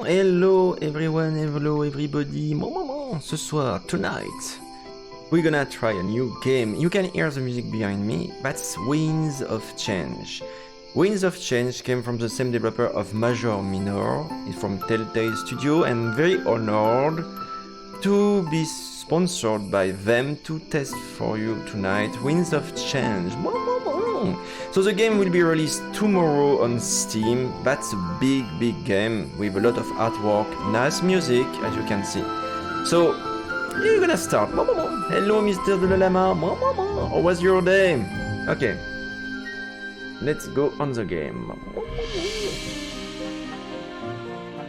Hello everyone, hello everybody. Ce soir, tonight, we're gonna try a new game. You can hear the music behind me. That's Winds of Change. Winds of Change came from the same developer of Major Minor. It's from Telltale Studio, and very honored to be sponsored by them to test for you tonight. Winds of Change. So the game will be released tomorrow on Steam. That's a big game with a lot of artwork, nice music, as you can see. So, you're gonna start. Hello, Mr. de la Lama. How was your day? Okay. Let's go on the game.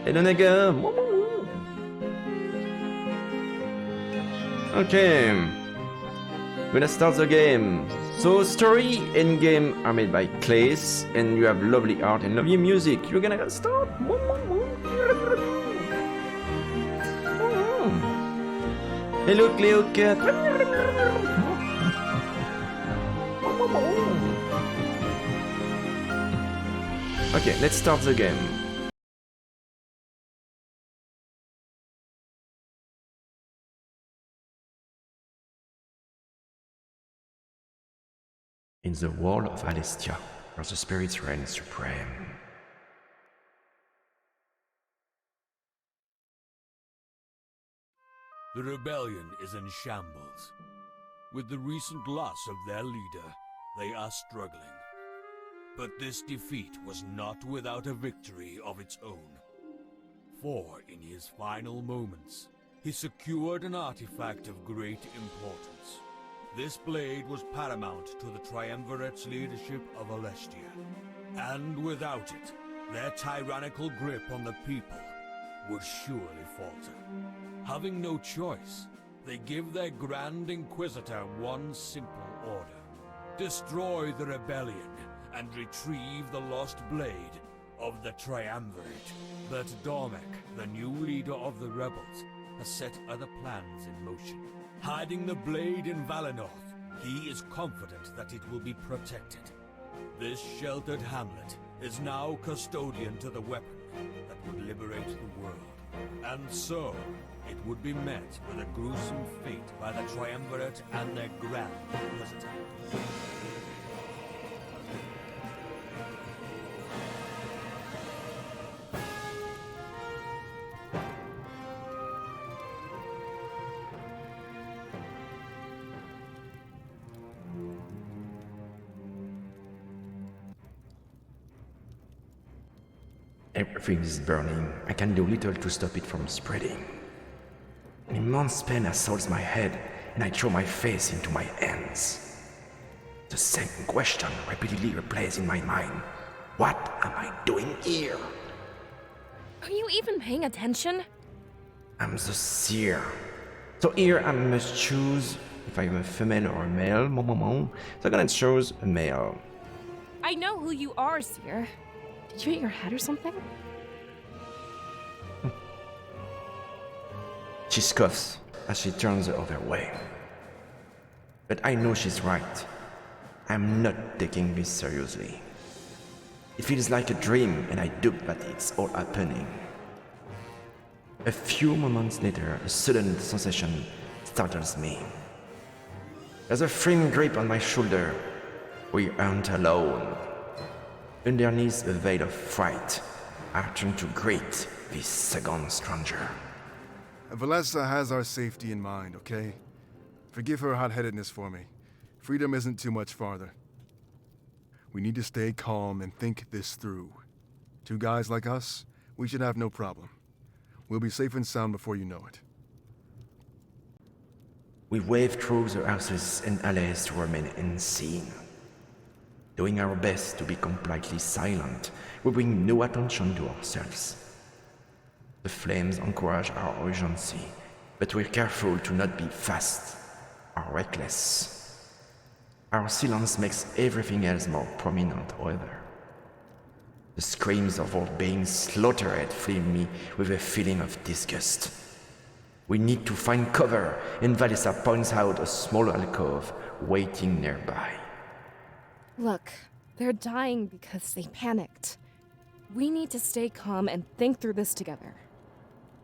Hello, nigga. Okay. We're gonna start the game. So story and game are made by Clays, and you have lovely art and lovely music. You're gonna start. Hello, Cleo Cat. Okay, let's start the game. In the world of Alestia, where the spirits reign supreme. The rebellion is in shambles. With the recent loss of their leader, they are struggling. But this defeat was not without a victory of its own. For in his final moments, he secured an artifact of great importance. This blade was paramount to the Triumvirate's leadership of Alestia. And without it, their tyrannical grip on the people would surely falter. Having no choice, they give their Grand Inquisitor one simple order. Destroy the rebellion and retrieve the lost blade of the Triumvirate. But Dormek, the new leader of the rebels, has set other plans in motion. Hiding the blade in Valinor, he is confident that it will be protected. This sheltered hamlet is now custodian to the weapon that would liberate the world. And so, it would be met with a gruesome fate by the Triumvirate and their Grand Inquisitor. Everything is burning. I can do little to stop it from spreading. An immense pain assaults my head, and I throw my face into my hands. The same question repeatedly replays in my mind. What am I doing here? Are you even paying attention? I'm the seer. So here I must choose if I'm a female or a male. So I'm gonna choose a male. I know who you are, Seer. Did you hit your head or something? She scoffs as she turns the other way. But I know she's right. I'm not taking this seriously. It feels like a dream, and I doubt that it's all happening. A few moments later, a sudden sensation startles me. There's a firm grip on my shoulder. We aren't alone. Underneath a veil of fright, I turn to greet this second stranger. Valessa has our safety in mind, okay? Forgive her hot-headedness for me. Freedom isn't too much farther. We need to stay calm and think this through. Two guys like us, we should have no problem. We'll be safe and sound before you know it. We wave through the houses and alleys to remain unseen. Doing our best to be completely silent, we bring no attention to ourselves. The flames encourage our urgency, but we're careful to not be fast or reckless. Our silence makes everything else more prominent, however. The screams of all beings slaughtered fill me with a feeling of disgust. We need to find cover, and Valessa points out a small alcove waiting nearby. Look, they're dying because they panicked. We need to stay calm and think through this together.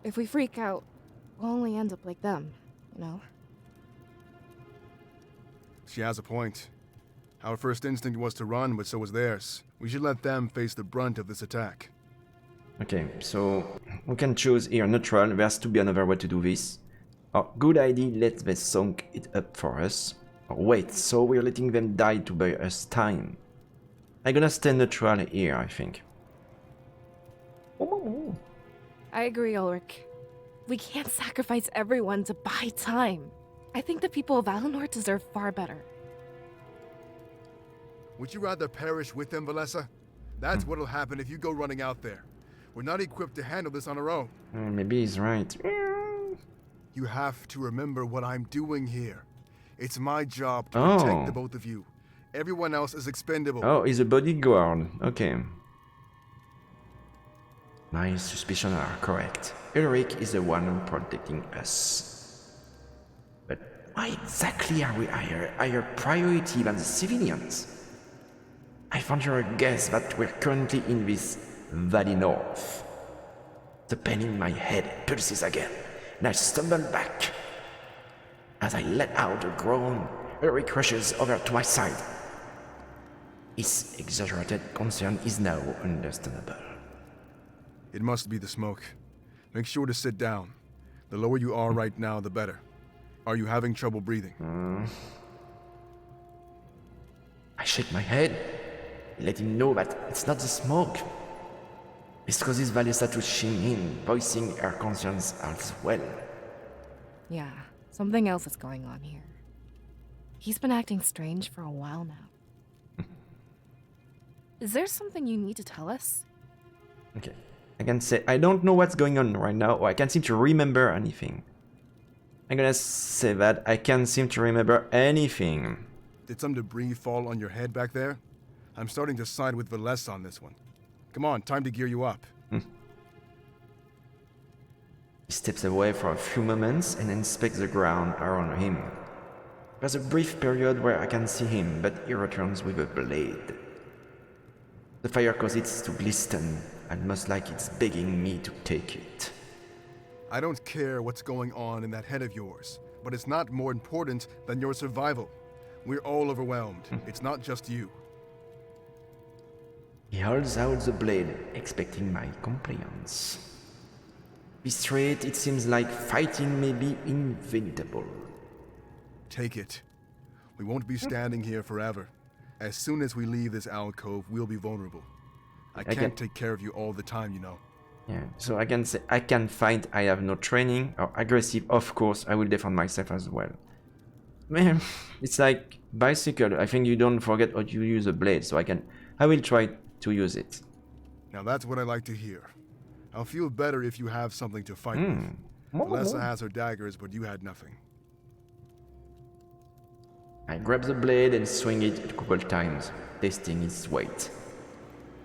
If we freak out, we'll only end up like them, you know? She has a point. Our first instinct was to run, but so was theirs. We should let them face the brunt of this attack. Okay, so we can choose here neutral. There has to be another way to do this. Or good idea, let them sunk it up for us. Or wait, so we're letting them die to buy us time. I'm gonna stay neutral here, I think. I agree, Ulrich. We can't sacrifice everyone to buy time. I think the people of Valinor deserve far better. Would you rather perish with them, Valessa? That's what'll happen if you go running out there. We're not equipped to handle this on our own. Maybe he's right. You have to remember what I'm doing here. It's my job to protect the both of you. Everyone else is expendable. Oh, he's a bodyguard. Okay. My suspicions are correct. Ulrich is the one protecting us. But why exactly are we higher priority than the civilians? I venture a guess that we're currently in this valley north. The pain in my head pulses again, and I stumble back. As I let out a groan, Ulrich rushes over to my side. His exaggerated concern is now understandable. It must be the smoke. Make sure to sit down. The lower you are right now, the better. Are you having trouble breathing? I shake my head, let him know that it's not the smoke. This causes Valessa to chime in, voicing her concerns as well. Yeah, something else is going on here. He's been acting strange for a while now. Is there something you need to tell us? Okay. I can say I don't know what's going on right now, or I can't seem to remember anything. I'm gonna say that I can't seem to remember anything. Did some debris fall on your head back there? I'm starting to side with Valessa on this one. Come on, time to gear you up. He steps away for a few moments and inspects the ground around him. There's a brief period where I can see him, but he returns with a blade. The fire causes it to glisten, almost like it's begging me to take it. I don't care what's going on in that head of yours, but it's not more important than your survival. We're all overwhelmed. It's not just you. He holds out the blade, expecting my compliance. This trait, it seems like fighting may be inevitable. Take it. We won't be standing here forever. As soon as we leave this alcove, we'll be vulnerable. I can't take care of you all the time, you know. Yeah, so I can say I can fight, I have no training, or aggressive, of course, I will defend myself as well. Man, it's like bicycle, I think you don't forget how to use a blade, so I will try to use it. Now that's what I like to hear. I'll feel better if you have something to fight with. Valessa has her daggers, but you had nothing. I grab the blade and swing it a couple times, testing its weight.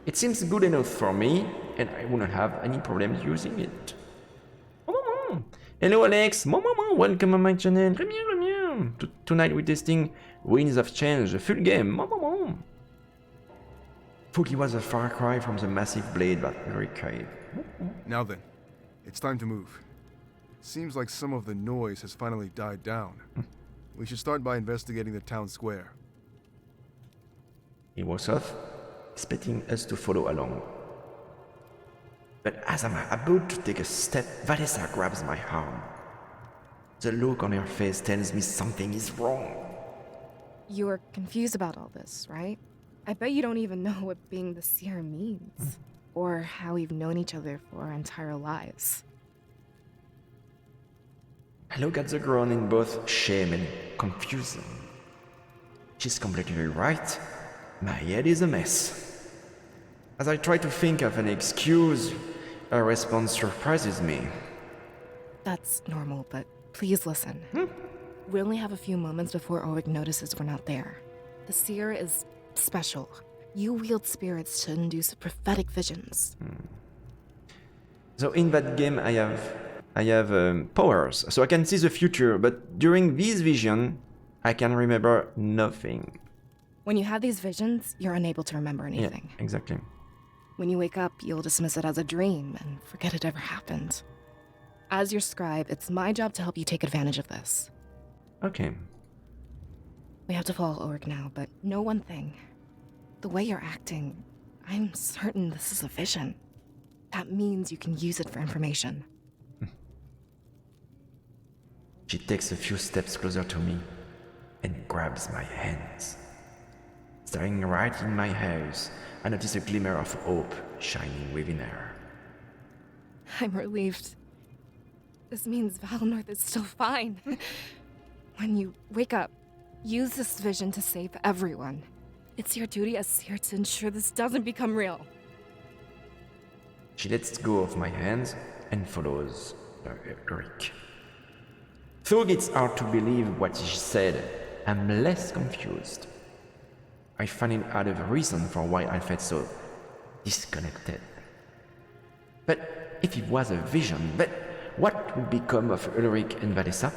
It seems good enough for me, and I wouldn't have any problems using it. Hello Alex, welcome on my channel. Tonight we're testing Winds of Change, the full game. Fooky was a far cry from the massive blade that Ulrich carried. Now then, it's time to move. Seems like some of the noise has finally died down. We should start by investigating the town square. He was off, expecting us to follow along. But as I'm about to take a step, Valessa grabs my arm. The look on her face tells me something is wrong. You are confused about all this, right? I bet you don't even know what being the seer means. Or how we've known each other for our entire lives. I look at the girl in both shame and confusion. She's completely right. My head is a mess. As I try to think of an excuse, her response surprises me. That's normal, but please listen. We only have a few moments before Ulrich notices we're not there. The seer is special. You wield spirits to induce prophetic visions. So in that game I have powers, so I can see the future, but during this vision, I can remember nothing. When you have these visions, you're unable to remember anything. Yeah, exactly. When you wake up, you'll dismiss it as a dream and forget it ever happened. As your scribe, it's my job to help you take advantage of this. Okay. We have to follow Ulrich now, but know one thing. The way you're acting, I'm certain this is a vision. That means you can use it for information. She takes a few steps closer to me and grabs my hands. Staring right in my eyes, I notice a glimmer of hope shining within her. I'm relieved. This means Valinor is still fine. When you wake up, use this vision to save everyone. It's your duty as seer to ensure this doesn't become real. She lets go of my hands and follows Ulrich. Though it's hard to believe what she said, I'm less confused. I finally had a reason for why I felt so disconnected. But if it was a vision, but what would become of Ulrich and Valessa?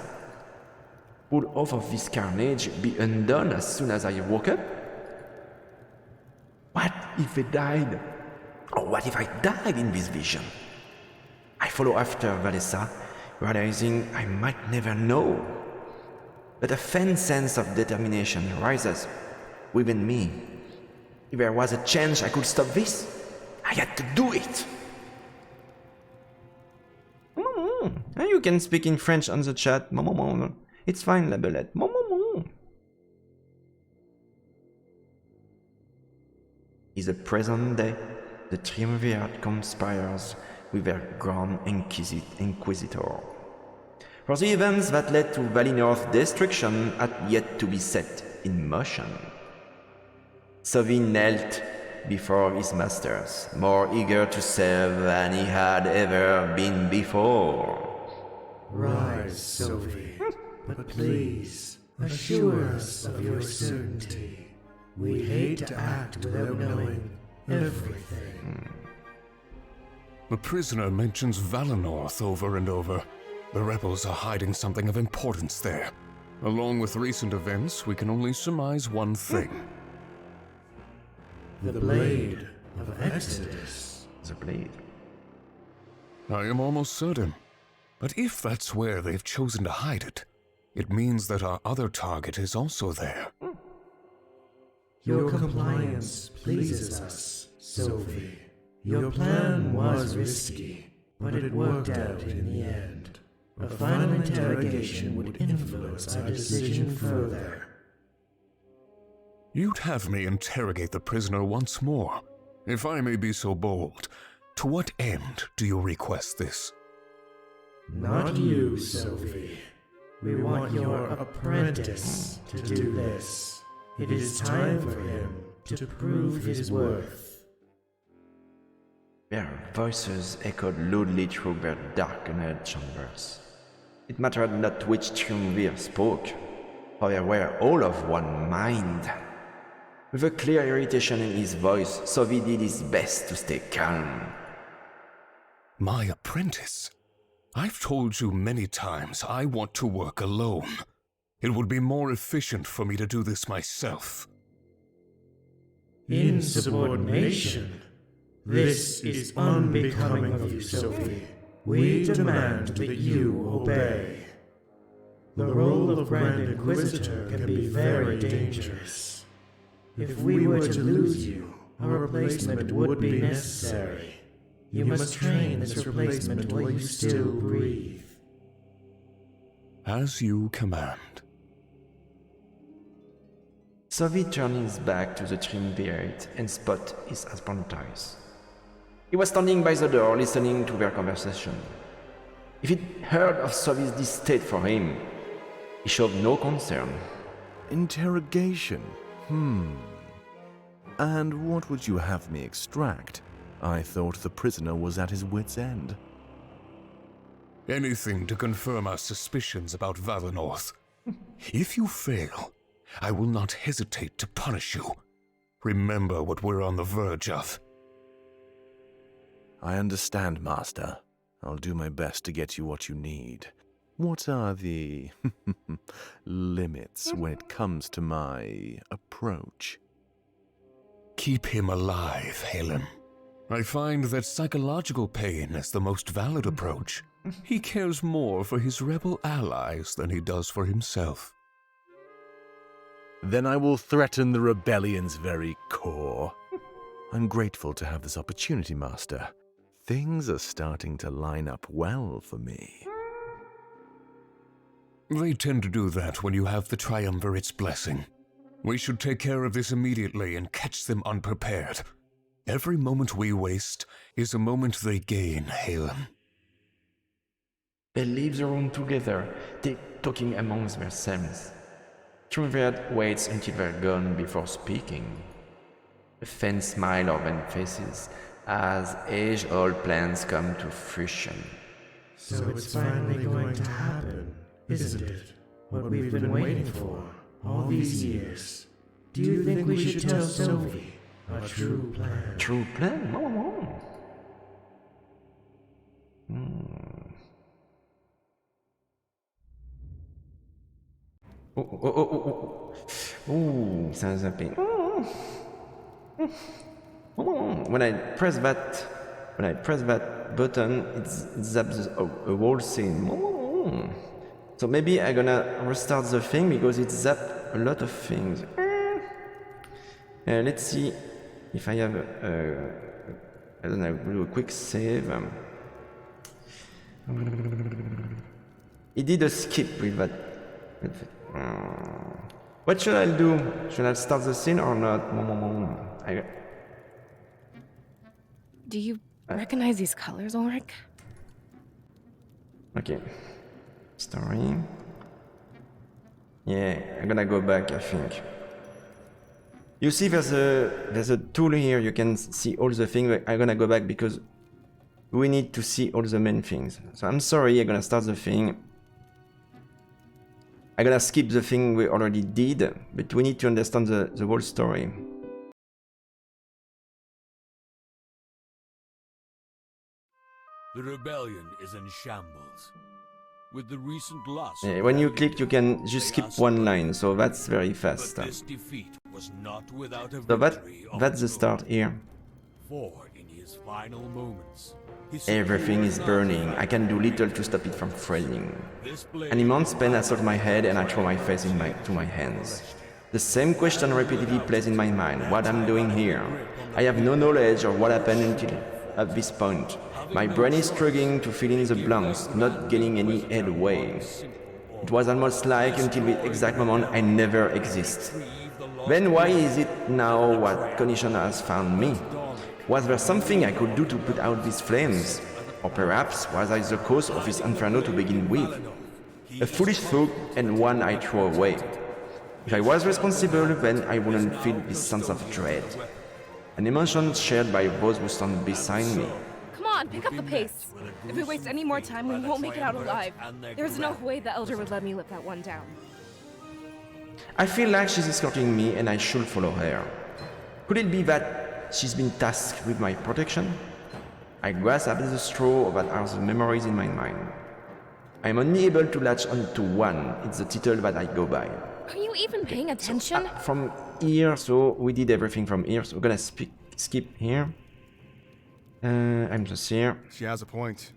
Would all of this carnage be undone as soon as I woke up? What if they died? Or what if I died in this vision? I follow after Valessa, realizing I might never know. But a faint sense of determination rises within me. If there was a chance I could stop this, I had to do it. And you can speak in French on the chat. It's fine, La Belette. In the present day, the Triumvirate conspires with their Grand Inquisitor. For the events that led to Valinor's destruction had yet to be set in motion. Sovi knelt before his masters, more eager to serve than he had ever been before. Rise, Sophie, but please, assure us of your certainty. We'd hate to act without knowing everything. The prisoner mentions Valinor over and over. The rebels are hiding something of importance there. Along with recent events, we can only surmise one thing. The Blade of Exodus. The blade. I am almost certain. But if that's where they've chosen to hide it, it means that our other target is also there. Your compliance pleases us, Sophie. Your plan was risky, but it worked out in the end. A final interrogation would influence our decision further. You'd have me interrogate the prisoner once more. If I may be so bold, to what end do you request this? Not you, Sophie. We want your apprentice to do this. It is time for him to prove his worth. Their voices echoed loudly through their darkened chambers. It mattered not which triumvirate spoke, for they were all of one mind. With a clear irritation in his voice, Sovi did his best to stay calm. My apprentice? I've told you many times I want to work alone. It would be more efficient for me to do this myself. Insubordination? This is unbecoming of you, Sophie. We demand that you obey. The role of Grand Inquisitor can be very dangerous. If we were to lose you, a replacement would be necessary. You must train this replacement while you still breathe. As you command. Sovi turned his back to the triumvirate and spotted his apprentice. He was standing by the door, listening to their conversation. If he'd heard of Sovi's distaste for him, he showed no concern. Interrogation? And what would you have me extract? I thought the prisoner was at his wit's end. Anything to confirm our suspicions about Valinor. If you fail, I will not hesitate to punish you. Remember what we're on the verge of. I understand, Master. I'll do my best to get you what you need. What are the limits when it comes to my approach? Keep him alive, Helen. I find that psychological pain is the most valid approach. He cares more for his rebel allies than he does for himself. Then I will threaten the rebellion's very core. I'm grateful to have this opportunity, Master. Things are starting to line up well for me. They tend to do that when you have the Triumvirate's blessing. We should take care of this immediately and catch them unprepared. Every moment we waste is a moment they gain, Halen. They leave the room together, they talking amongst themselves. Triumvirate waits until they're gone before speaking. A faint smile over their faces as age-old plans come to fruition. So it's finally going to happen, isn't it? What we've been waiting for all these years. Do you think we should tell Sophie our true plan? True plan? Ooh, sounds happy. When I press that button, it zaps a whole scene. So maybe I'm gonna restart the thing because it zapped a lot of things. Let's see if I have I don't know, do a quick save. It did a skip with that. What should I do? Should I start the scene or not? Do you recognize these colors, Ulrich? Okay. Story. Yeah, I'm gonna go back, I think. You see there's a tool here, you can see all the things, but I'm gonna go back because we need to see all the main things. So I'm sorry, I'm gonna start the thing. I'm gonna skip the thing we already did, but we need to understand the whole story. The rebellion is in shambles. With the recent loss When you click, you can just skip one line, so that's very fast. But this defeat was not without a So victory of that's the its start own. here. For in his final moments, he Everything is secured burning. Azur. I can do little to stop it from freezing. This blade An immense pain assaults my head and I throw my face to my hands. The same question repeatedly plays in my mind. What I'm doing here? I have no knowledge of what happened until at this point. My brain is struggling to fill in the blanks, not getting any headway. It was almost like until the exact moment I never exist. Then why is it now what condition has found me? Was there something I could do to put out these flames? Or perhaps was I the cause of this inferno to begin with? A foolish thought and one I throw away. If I was responsible, then I wouldn't feel this sense of dread. An emotion shared by those who stand beside me. Come on, pick up the pace. If we waste any more time, we won't make it out alive. There's no way the Elder would let me live that one down. I feel like she's escorting me and I should follow her. Could it be that she's been tasked with my protection? I grasp at the straw that are the memories in my mind. I'm only able to latch onto one. It's the title that I go by. Are you even paying attention? From here, so we did everything from here, so we're gonna skip here. I'm just here. She has a point.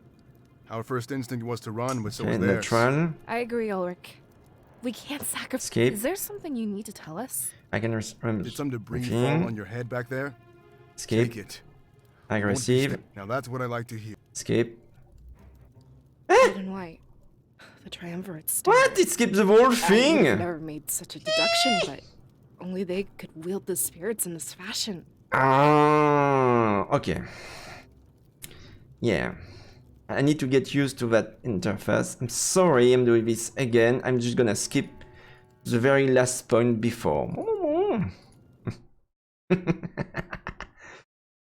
Our first instinct was to run, but so was Okay, theirs. neutral. I agree, Ulrich. We can't sacrifice. Escape. Is there something you need to tell us? I can Did some debris fall on your head back there? Escape. Take it. Aggressive. Now that's what I like to hear. Escape. Red and white. The triumvirate star. What? It skipped the whole I thing! would have never made such a deduction, but only they could wield the spirits in this fashion. Ah, okay. Yeah. I need to get used to that interface. I'm sorry I'm doing this again. I'm just gonna skip the very last point before.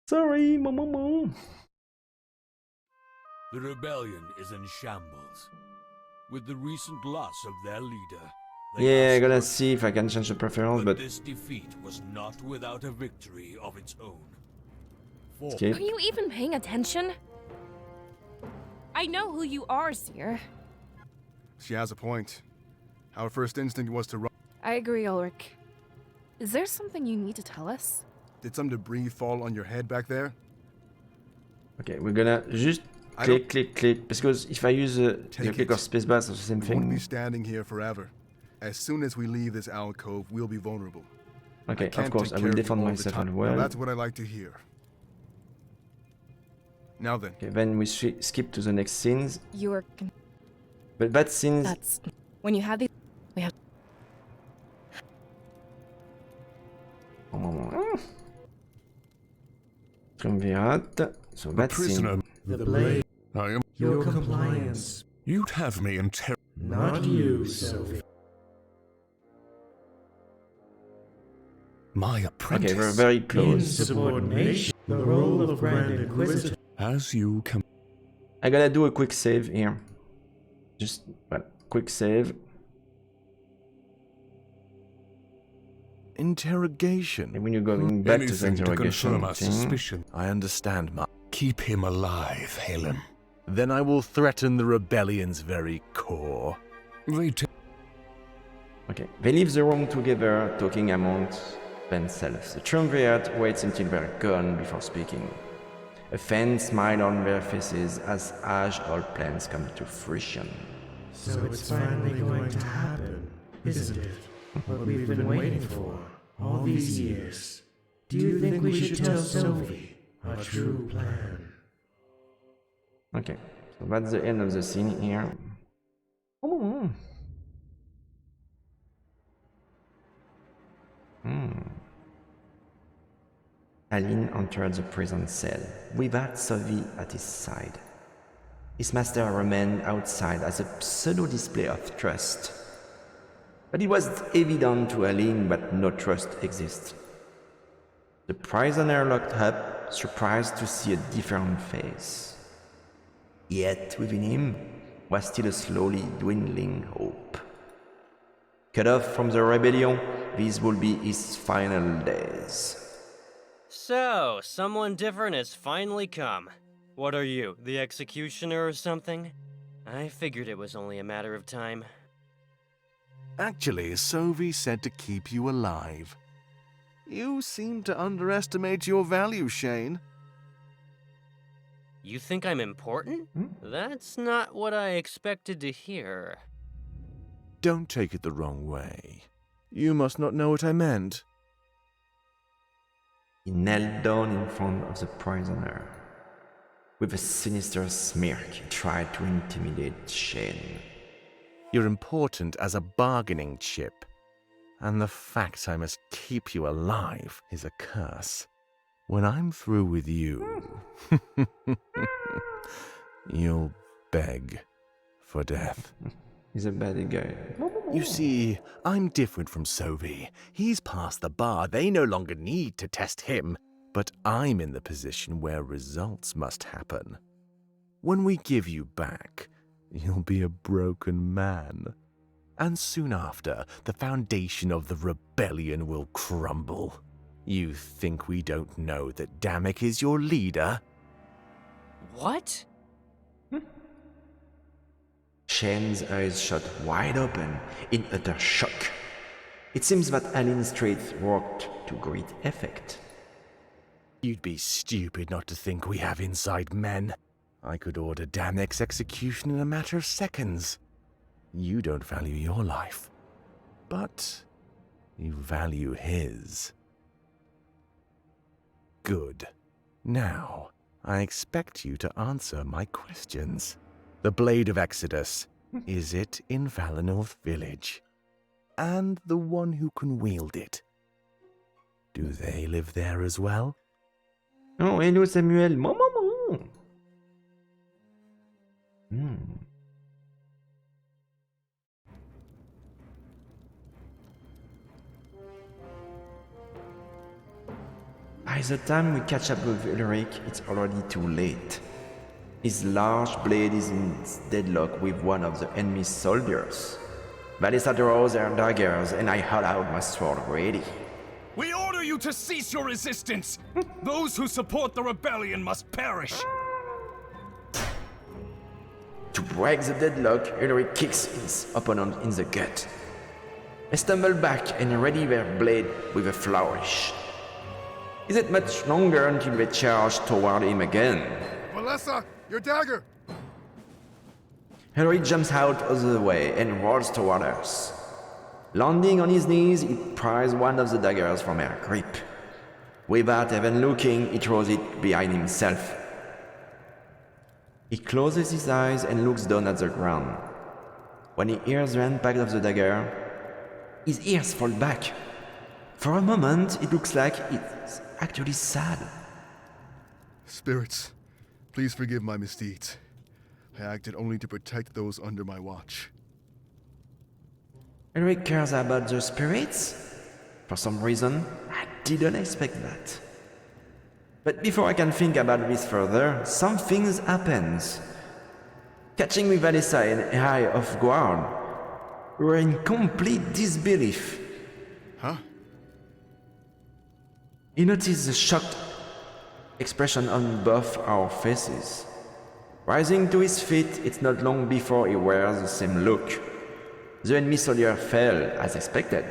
Sorry, The rebellion is in shambles. With the recent loss of their leader, they Yeah, are I'm gonna struggling. see if I can change the preference, but This defeat was not without a victory of its own. For escape. Are you even paying attention? I know who you are, Seer. She has a point. Our first instinct was to run. I agree, Ulrich. Is there something you need to tell us? Did some debris fall on your head back there? Okay, we're gonna just click, because if I use the click or spacebar, it's the same We won't be thing. standing here forever. As soon as we leave this alcove, we'll be vulnerable. Okay, I can't of course, take I care will of you defend all the myself time. as Now well. that's what I like to hear. Now then, Okay, then we skip to the next scenes. You are. But that scenes. That's. When you have these. We have. Triumvirate. So The that scene. prisoner. The blade, I am. your compliance. You'd have me in terror. Not you, Sophie. My apprentice. Okay, we're very In close. subordination, the role of Grand Inquisitor. As you come. I gotta do a quick save here. Just, well, quick save. Interrogation. And when you're going back to the Anything to interrogation confirm our thing. suspicion. I understand, Ma. Keep him alive, Helen. Then I will threaten the rebellion's very core. They Okay, they leave the room together, talking amongst themselves. The triumvirate waits until they're gone before speaking. A faint smile on their faces as all plans come to fruition. So it's finally going to happen, isn't it? What we've been waiting for all these years. Do you think we should tell Sophie our true plan? Okay, so that's the end of the scene here. Aline entered the prison cell, without Sophie at his side. His master remained outside as a pseudo-display of trust. But it was evident to Aline that no trust existed. The prisoner looked up, surprised to see a different face. Yet within him was still a slowly dwindling hope. Cut off from the rebellion, these will be his final days. So, someone different has finally come. What are you, the executioner or something? I figured it was only a matter of time. Actually, Sophie said to keep you alive. You seem to underestimate your value, Shane. You think I'm important? That's not what I expected to hear. Don't take it the wrong way. You must not know what I meant. He knelt down in front of the prisoner. With a sinister smirk, he tried to intimidate Shane. You're important as a bargaining chip. And the fact I must keep you alive is a curse. When I'm through with you, you'll beg for death. He's a bad guy. You see, I'm different from Sophie. He's past the bar. They no longer need to test him. But I'm in the position where results must happen. When we give you back, you'll be a broken man. And soon after, the foundation of the rebellion will crumble. You think we don't know that Damek is your leader? What? Shane's eyes shot wide open in utter shock. It seems that Aline's traits worked to great effect. You'd be stupid not to think we have inside men. I could order Damek's execution in a matter of seconds. You don't value your life, but you value his. Good. Now, I expect you to answer my questions. The Blade of Exodus, is it in Valinor Village? And the one who can wield it, do they live there as well? Oh, hello Samuel. Maman. By the time we catch up with Ulrich, it's already too late. His large blade is in deadlock with one of the enemy's soldiers. Valisa draws their daggers, and I hold out my sword ready. We order you to cease your resistance! Those who support the rebellion must perish! To break the deadlock, Ulrich kicks his opponent in the gut. They stumble back and ready their blade with a flourish. Is it much longer until they charge toward him again? Valessa, your dagger! Henry jumps out of the way and rolls toward us. Landing on his knees, he pries one of the daggers from her grip. Without even looking, he throws it behind himself. He closes his eyes and looks down at the ground. When he hears the impact of the dagger, his ears fall back. For a moment, it looks like it's actually sad. Spirits, please forgive my misdeeds. I acted only to protect those under my watch. Eric cares about the spirits? For some reason, I didn't expect that. But before I can think about this further, something happens. Catching me Valessa and I off guard, we were in complete disbelief. Huh? He noticed the shocked expression on both our faces. Rising to his feet, it's not long before he wears the same look. The enemy soldier fell, as expected,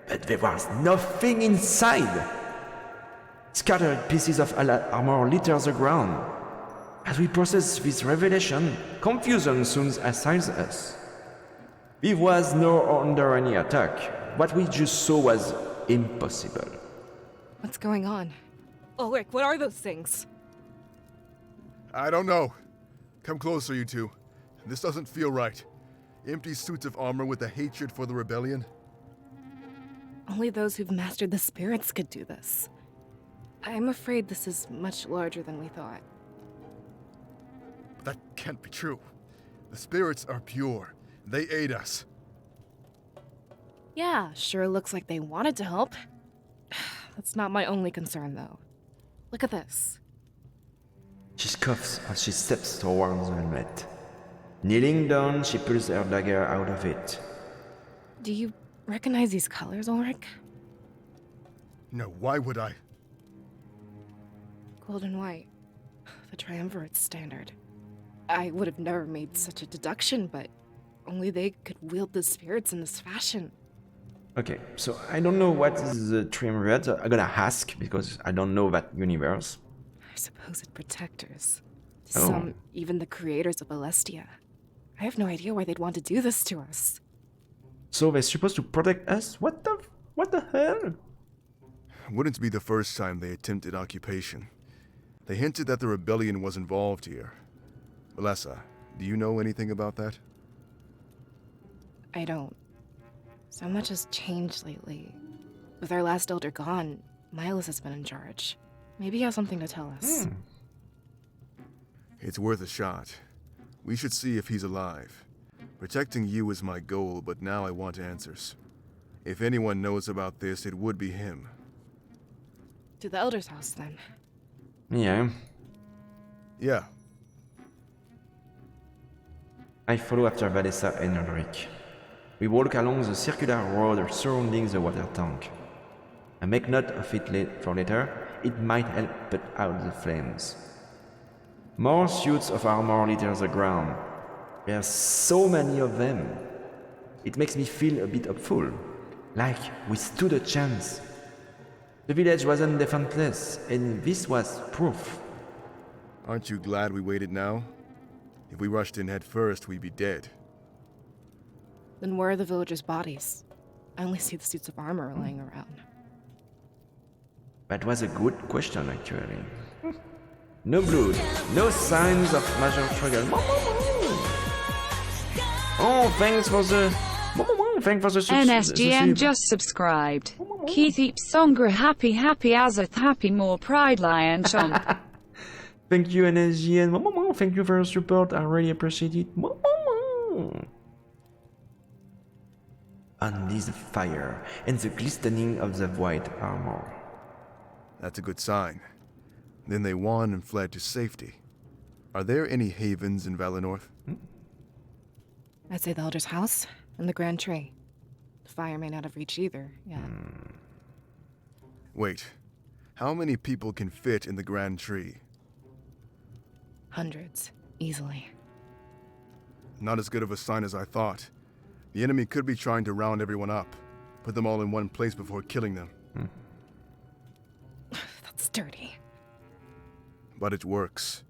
but there was nothing inside. Scattered pieces of armor litter the ground. As we process this revelation, confusion soon assails us. We was no under any attack. What we just saw was impossible. What's going on? Ulrich, what are those things? I don't know. Come closer, you two. This doesn't feel right. Empty suits of armor with a hatred for the rebellion. Only those who've mastered the spirits could do this. I'm afraid this is much larger than we thought. But that can't be true. The spirits are pure. They aid us. Yeah, sure looks like they wanted to help. That's not my only concern, though. Look at this. She scoffs as she steps towards the helmet. Kneeling down, she pulls her dagger out of it. Do you recognize these colors, Ulrich? No, why would I? Gold and white. The triumvirate standard. I would have never made such a deduction, but only they could wield the spirits in this fashion. Okay, so I don't know what is the triumvirate. I'm gonna ask because I don't know that universe. Our supposed protectors. Oh. Some, even the creators of Celestia. I have no idea why they'd want to do this to us. So they're supposed to protect us? What the hell? Wouldn't be the first time they attempted occupation. They hinted that the rebellion was involved here. Valessa, do you know anything about that? I don't. So much has changed lately. With our last elder gone, Miles has been in charge. Maybe he has something to tell us. It's worth a shot. We should see if he's alive. Protecting you is my goal, but now I want answers. If anyone knows about this, it would be him. To the elder's house, then. Yeah. Yeah. I follow after Valessa and Ulrich. We walk along the circular road surrounding the water tank. I make note of it for later. It might help put out the flames. More suits of armor litter the ground. There are so many of them. It makes me feel a bit hopeful, like we stood a chance. The village wasn't defenseless, and this was proof. Aren't you glad we waited now? If we rushed in head first, we'd be dead. Then where are the villagers' bodies? I only see the suits of armor laying around. That was a good question, actually. No blood, no signs of major struggle. Oh, thanks for the... Thanks for the... NSGN just subscribed. Keith Songra happy Azath happy more pride lion chomp. Thank you, NSGN. Thank you for your support. I really appreciate it. And this fire and the glistening of the white armor. That's a good sign. Then they won and fled to safety. Are there any havens in Valenorth? I'd say the elder's house and the grand tree. The fire may not have reached either yet. Wait. How many people can fit in the grand tree? Hundreds, easily. Not as good of a sign as I thought. The enemy could be trying to round everyone up. Put them all in one place before killing them. That's dirty. But it works.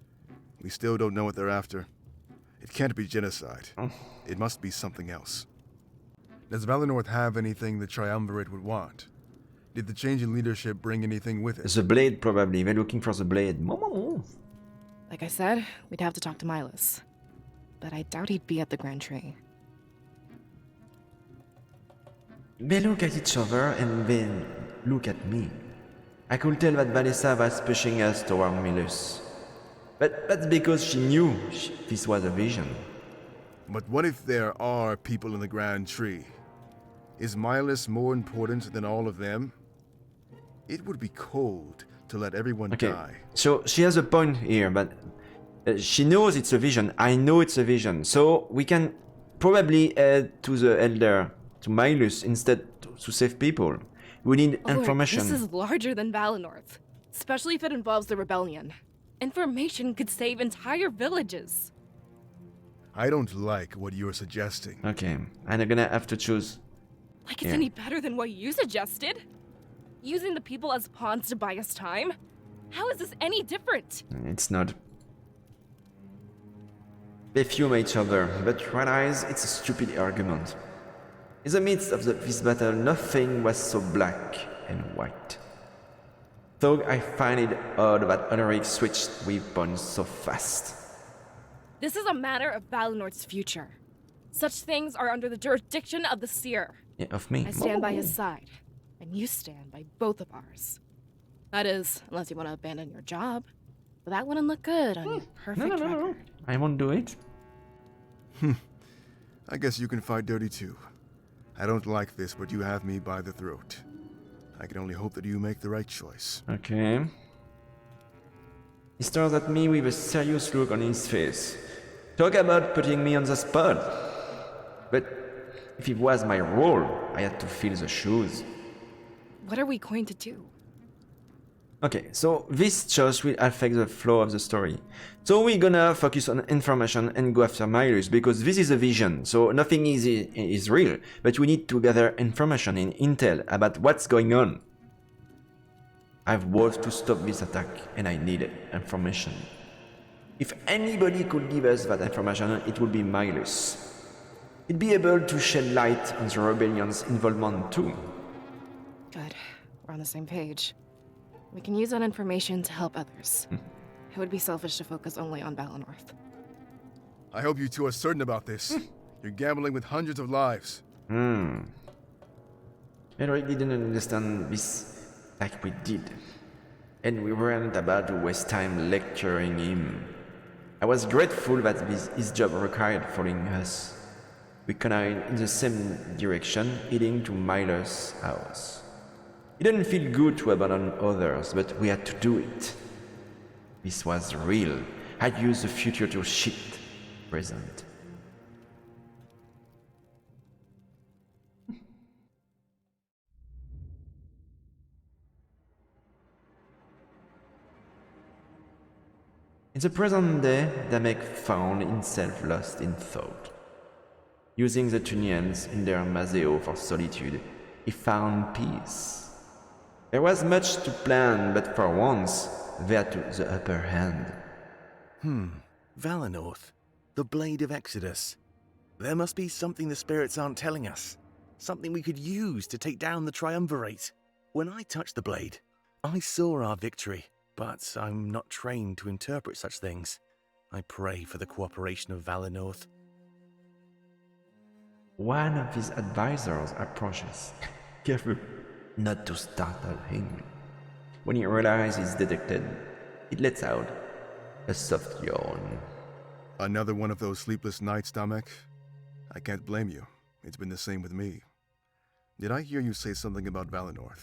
We still don't know what they're after. It can't be genocide. It must be something else. Does Valinor have anything the Triumvirate would want? Did the change in leadership bring anything with it? The blade, probably. They're looking for the blade. Like I said, we'd have to talk to Milos. But I doubt he'd be at the Grand Tree. They look at each other and then look at me. I could tell that Valessa was pushing us toward Milos. But that's because she knew this was a vision. But what if there are people in the Grand Tree? Is Milos more important than all of them? It would be cold to let everyone die. So she has a point here, but she knows it's a vision. I know it's a vision. So we can probably head to the Elder, to Milos, instead to save people. We need information. This is larger than Valinor, especially if it involves the rebellion. Information could save entire villages. I don't like what you're suggesting. Okay, and I'm gonna have to choose. Like it's any better than what you suggested? Using the people as pawns to buy us time? How is this any different? It's not. They fume each other, but realize it's a stupid argument. In the midst of this battle, nothing was so black and white. Though I find it odd that Honoric switched weapons so fast. This is a matter of Valinor's future. Such things are under the jurisdiction of the Seer. Yeah, of me. I stand by his side, and you stand by both of ours. That is, unless you want to abandon your job. But that wouldn't look good on your perfect record. I won't do it. I guess you can fight dirty too. I don't like this, but you have me by the throat. I can only hope that you make the right choice. Okay. He stares at me with a serious look on his face. Talk about putting me on the spot. But if it was my role, I had to fill the shoes. What are we going to do? Okay, so this choice will affect the flow of the story. So we're gonna focus on information and go after Milos, because this is a vision, so nothing is real, but we need to gather information and intel about what's going on. I've worked to stop this attack, and I needed information. If anybody could give us that information, it would be Milos. He'd be able to shed light on the rebellion's involvement too. Good. We're on the same page. We can use that information to help others. It would be selfish to focus only on Valinor. I hope you two are certain about this. You're gambling with hundreds of lives. Henry didn't understand this like we did. And we weren't about to waste time lecturing him. I was grateful that his job required following us. We connived in the same direction, heading to Milos' house. It didn't feel good to abandon others, but we had to do it. This was real. I'd use the future to shift the present. In the present day, Damek found himself lost in thought. Using the Tunians in their Mazeo for solitude, he found peace. There was much to plan, but for once, they had the upper hand. Valinor, the Blade of Exodus. There must be something the spirits aren't telling us. Something we could use to take down the Triumvirate. When I touched the blade, I saw our victory, but I'm not trained to interpret such things. I pray for the cooperation of Valinor. One of his advisors approaches, careful not to startle him. When he realizes he's detected, it lets out a soft yawn. Another one of those sleepless nights, Damek? I can't blame you. It's been the same with me. Did I hear you say something about Valinor?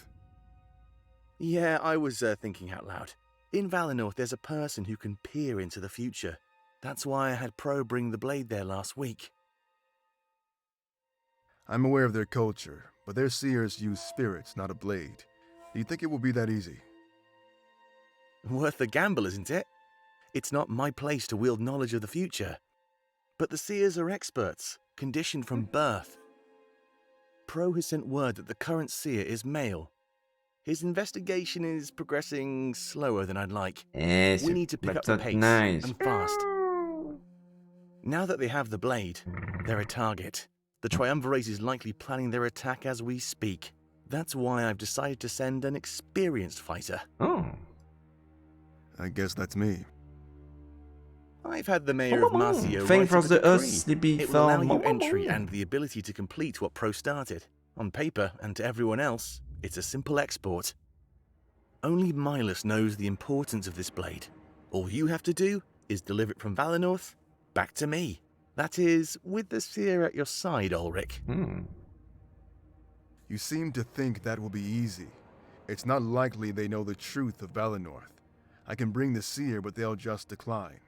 Yeah, I was thinking out loud. In Valinor, there's a person who can peer into the future. That's why I had Pro bring the blade there last week. I'm aware of their culture, but their seers use spirits, not a blade. Do you think it will be that easy? Worth the gamble, isn't it? It's not my place to wield knowledge of the future. But the seers are experts, conditioned from birth. Pro has sent word that the current seer is male. His investigation is progressing slower than I'd like. Yes, We need to pick up that's the not pace, nice. and fast. Now that they have the blade, they're a target. The Triumvirate is likely planning their attack as we speak. That's why I've decided to send an experienced fighter. Oh. I guess that's me. I've had the mayor of Mazio Thank write for up a the decree. sleepy It will allow thumb. you entry and the ability to complete what Pro started. On paper, and to everyone else, it's a simple export. Only Milas knows the importance of this blade. All you have to do is deliver it from Valinor back to me. That is, with the seer at your side, Ulrich. You seem to think that will be easy. It's not likely they know the truth of Valinor. I can bring the seer, but they'll just decline.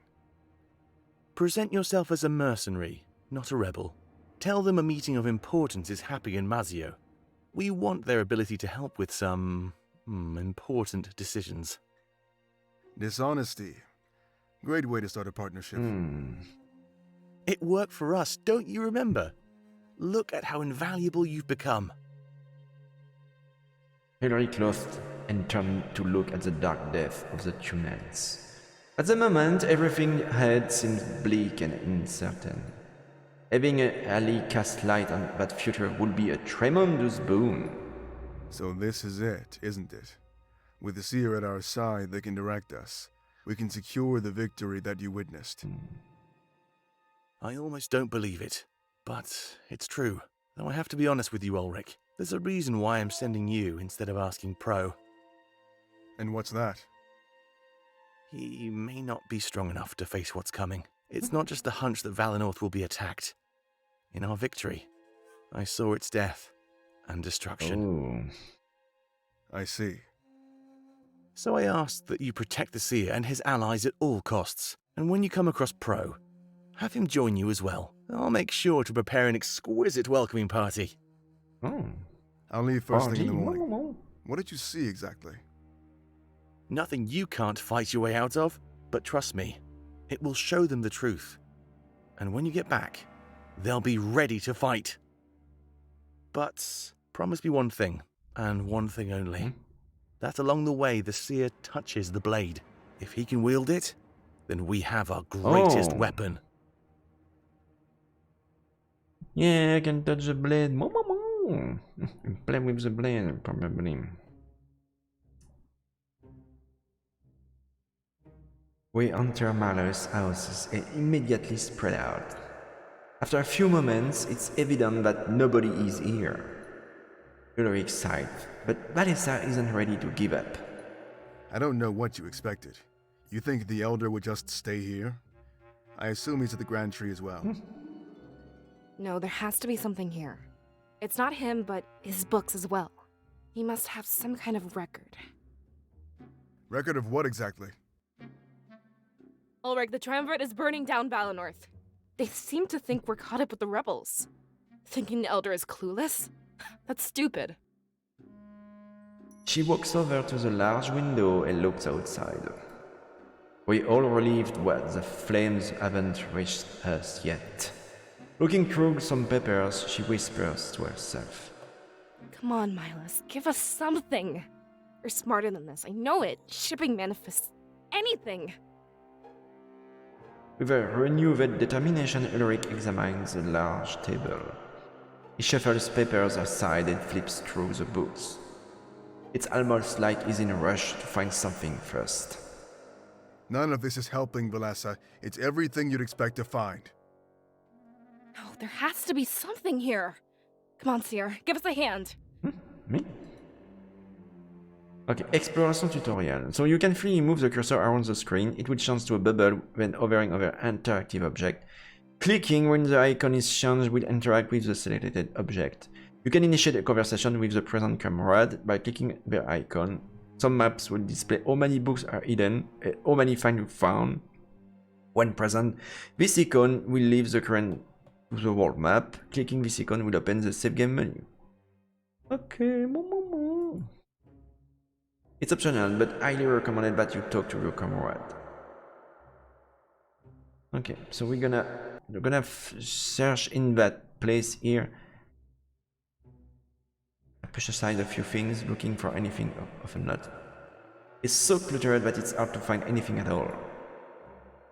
Present yourself as a mercenary, not a rebel. Tell them a meeting of importance is happening in Mazio. We want their ability to help with some important decisions. Dishonesty. Great way to start a partnership. It worked for us, don't you remember? Look at how invaluable you've become. Hilary closed and turned to look at the dark depth of the tunnels. At the moment, everything ahead seemed bleak and uncertain. Having Ali cast light on that future would be a tremendous boon. So this is it, isn't it? With the seer at our side, they can direct us. We can secure the victory that you witnessed. I almost don't believe it, but it's true. Though I have to be honest with you, Ulrich. There's a reason why I'm sending you instead of asking Pro. And what's that? He may not be strong enough to face what's coming. It's not just a hunch that Valinor will be attacked. In our victory, I saw its death and destruction. I see. So I asked that you protect the seer and his allies at all costs. And when you come across Pro, have him join you as well. I'll make sure to prepare an exquisite welcoming party. I'll leave first thing in the morning. What did you see exactly? Nothing you can't fight your way out of, but trust me, it will show them the truth. And when you get back, they'll be ready to fight. But promise me one thing, and one thing only. That along the way the seer touches the blade. If he can wield it, then we have our greatest weapon. Yeah, I can touch the blade. Play with the blade, probably. We enter Mahler's houses and immediately spread out. After a few moments, it's evident that nobody is here. Ulrich sighed, but Valessa isn't ready to give up. I don't know what you expected. You think the Elder would just stay here? I assume he's at the Grand Tree as well. No, there has to be something here. It's not him, but his books as well. He must have some kind of record. Record of what exactly? Ulrich, the Triumvirate is burning down Valinor. They seem to think we're caught up with the rebels. Thinking the Elder is clueless? That's stupid. She walks over to the large window and looks outside. We all relieved that the flames haven't reached us yet. Looking through some papers, she whispers to herself. Come on, Milas, give us something. You're smarter than this, I know it. Shipping manifests anything. With a renewed determination, Ulrich examines the large table. He shuffles papers aside and flips through the books. It's almost like he's in a rush to find something first. None of this is helping, Valessa. It's everything you'd expect to find. No, there has to be something here. Come on, Seer, give us a hand. Me? Okay, exploration tutorial. So you can freely move the cursor around the screen. It will change to a bubble when hovering over interactive object. Clicking when the icon is changed will interact with the selected object. You can initiate a conversation with the present comrade by clicking the icon. Some maps will display how many books are hidden and how many finds you found. When present, this icon will leave the current to the world map. Clicking this icon will open the save game menu. Okay, it's optional, but highly recommended that you talk to your comrade. Okay, so we're gonna search in that place here. push aside a few things, looking for anything of a note. It's so cluttered that it's hard to find anything at all.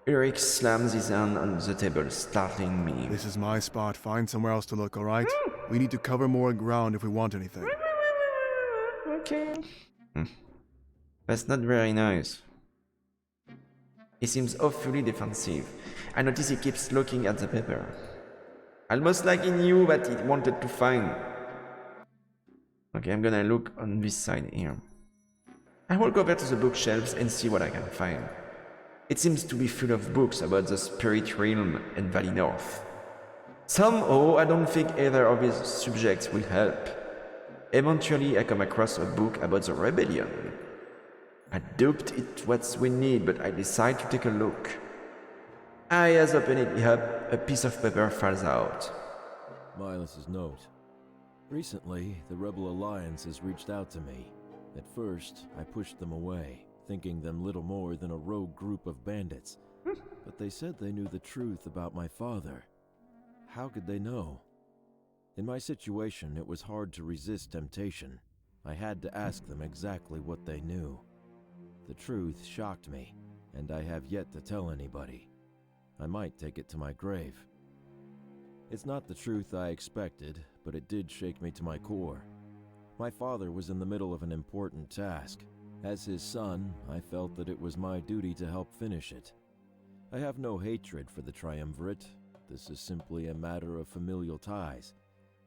Ulrich slams his hand on the table, startling me. This is my spot. Find somewhere else to look, alright? We need to cover more ground if we want anything. Okay. That's not very nice. He seems awfully defensive. I notice he keeps looking at the paper. Almost like he knew what he wanted to find. Okay, I'm gonna look on this side here. I walk over to the bookshelves and see what I can find. It seems to be full of books about the Spirit Realm and Valley North. Somehow, I don't think either of these subjects will help. Eventually, I come across a book about the rebellion. I doubt it's what we need, but I decide to take a look. As I open it up, a piece of paper falls out. Milas's note. Recently, the Rebel Alliance has reached out to me. At first, I pushed them away, thinking them little more than a rogue group of bandits. But they said they knew the truth about my father. How could they know? In my situation, it was hard to resist temptation. I had to ask them exactly what they knew. The truth shocked me, and I have yet to tell anybody. I might take it to my grave. It's not the truth I expected, but it did shake me to my core. My father was in the middle of an important task. As his son, I felt that it was my duty to help finish it. I have no hatred for the Triumvirate. This is simply a matter of familial ties.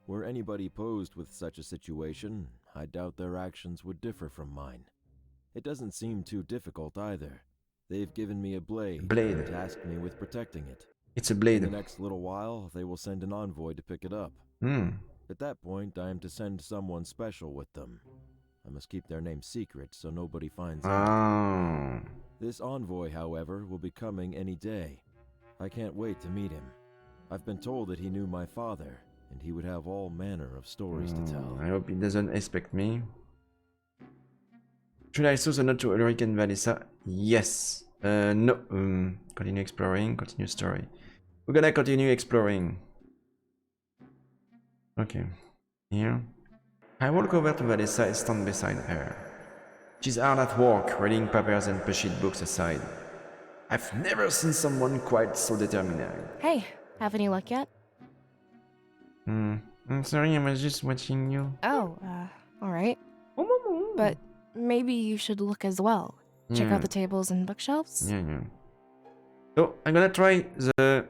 Were anybody posed with such a situation, I doubt their actions would differ from mine. It doesn't seem too difficult either. They've given me a blade and tasked me with protecting it. It's a blade. In the next little while, they will send an envoy to pick it up. At that point, I am to send someone special with them. I must keep their name secret so nobody finds out. This envoy, however, will be coming any day. I can't wait to meet him. I've been told that he knew my father, and he would have all manner of stories to tell. I hope he doesn't expect me. Should I source a note to Ulrich and Valissa? Yes. No. Continue exploring. Continue story. We're gonna continue exploring. Okay. Here. I walk over to Valissa and stand beside her. She's hard at work, reading papers and pushing books aside. I've never seen someone quite so determined. Hey, have any luck yet? I'm sorry, I was just watching you. Oh, alright. But maybe you should look as well. Check out the tables and bookshelves. Yeah. So I'm gonna try the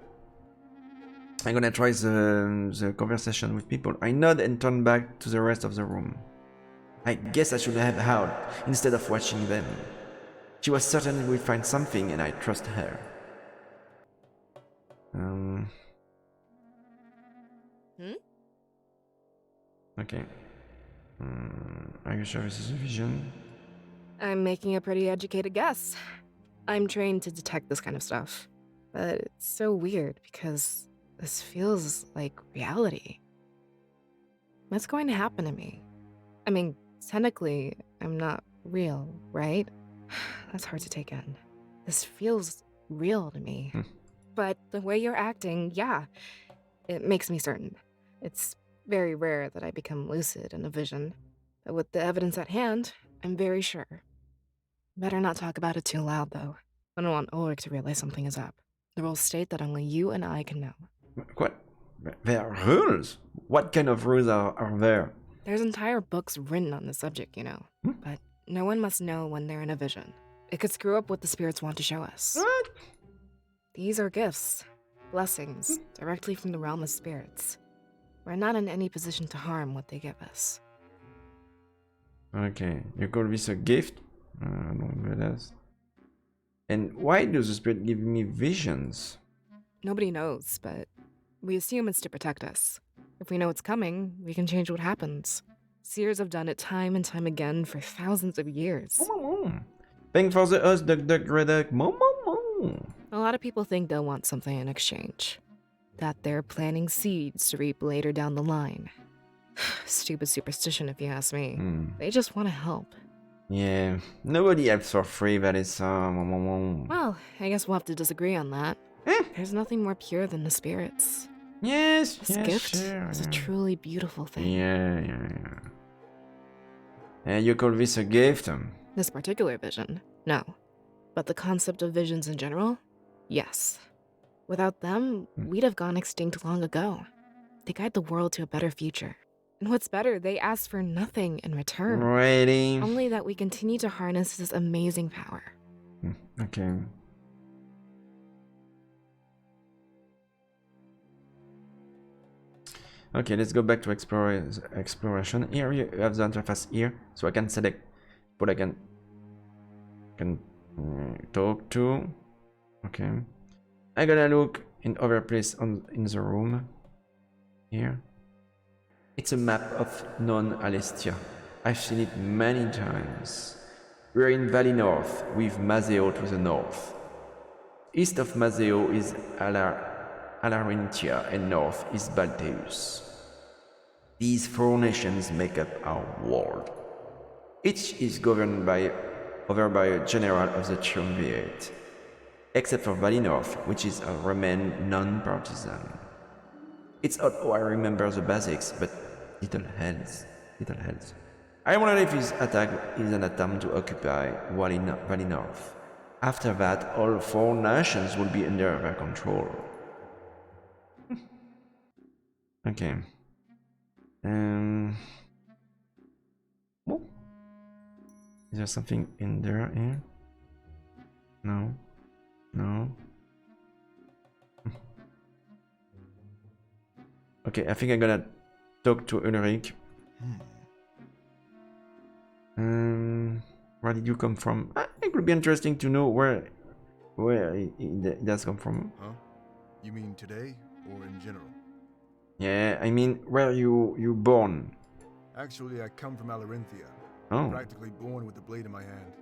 conversation with people. I nod and turn back to the rest of the room. I guess I should have howled instead of watching them. She was certain we'd find something, and I trust her. Okay. Are you sure this is a vision? I'm making a pretty educated guess. I'm trained to detect this kind of stuff. But it's so weird because this feels like reality. What's going to happen to me? I mean, technically, I'm not real, right? That's hard to take in. This feels real to me. But the way you're acting, yeah, it makes me certain. It's very rare that I become lucid in a vision. But with the evidence at hand, I'm very sure. Better not talk about it too loud, though. I don't want Ulrich to realize something is up. The rules state that only you and I can know. What? There are rules? What kind of rules are there? There's entire books written on the subject, you know. But no one must know when they're in a vision. It could screw up what the spirits want to show us. What? These are gifts, blessings, directly from the realm of spirits. We're not in any position to harm what they give us. Okay, you call this a gift? I don't realize. And why does the spirit give me visions? Nobody knows, but we assume it's to protect us. If we know it's coming, we can change what happens. Seers have done it time and time again for thousands of years. Thanks for the host, Duck Redduck. A lot of people think they'll want something in exchange. That they're planting seeds to reap later down the line. Stupid superstition, if you ask me. They just want to help. Yeah, nobody helps for free, Valissa. Well, I guess we'll have to disagree on that. There's nothing more pure than the spirits. Yes, This gift is a truly beautiful thing. Yeah. You call this a gift? This particular vision, no. But the concept of visions in general, yes. Without them, we'd have gone extinct long ago. They guide the world to a better future. And what's better, they ask for nothing in return. Really? Only that we continue to harness this amazing power. Okay. Okay, let's go back to exploration. Here you have the interface here, so I can select what I can talk to. Okay, I'm gonna look in other place in the room. Here, it's a map of non-Alestia. I've seen it many times. We're in Valley North with Mazeo to the north. East of Mazeo is Alarintia and north is Balteus. These four nations make up our world. Each is governed over by a general of the Triumvirate, except for Valley North, which is a remain non-partisan. It's odd how I remember the basics, but little helps. I wonder if his attack is an attempt to occupy Valley North. After that, all four nations will be under their control. Okay. Oh. Is there something in there here? No. Okay, I think I'm gonna talk to Ulrich. Where did you come from? It would be interesting to know where it does come from. Huh? You mean today or in general? Yeah, I mean, where you born? Actually, I come from Alarinthia. Oh. Practically born with the blade in my hand.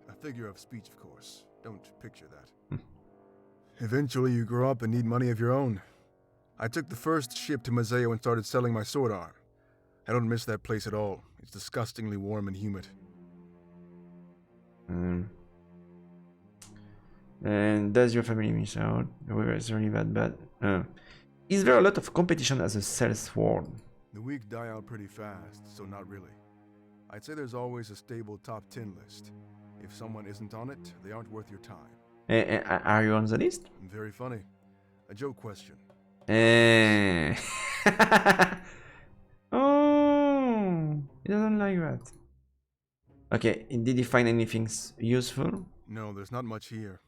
A figure of speech, of course. Don't picture that. Eventually, you grow up and need money of your own. I took the first ship to Mazeo and started selling my sword arm. I don't miss that place at all. It's disgustingly warm and humid. And does your family miss out? The weather is really bad. Is there a lot of competition as a sales sword? The weak die out pretty fast, so not really. I'd say there's always a stable top 10 list. If someone isn't on it, they aren't worth your time. Are you on the list? Very funny. A joke question. Oh, he doesn't like that. Okay, did he find anything useful? No, there's not much here.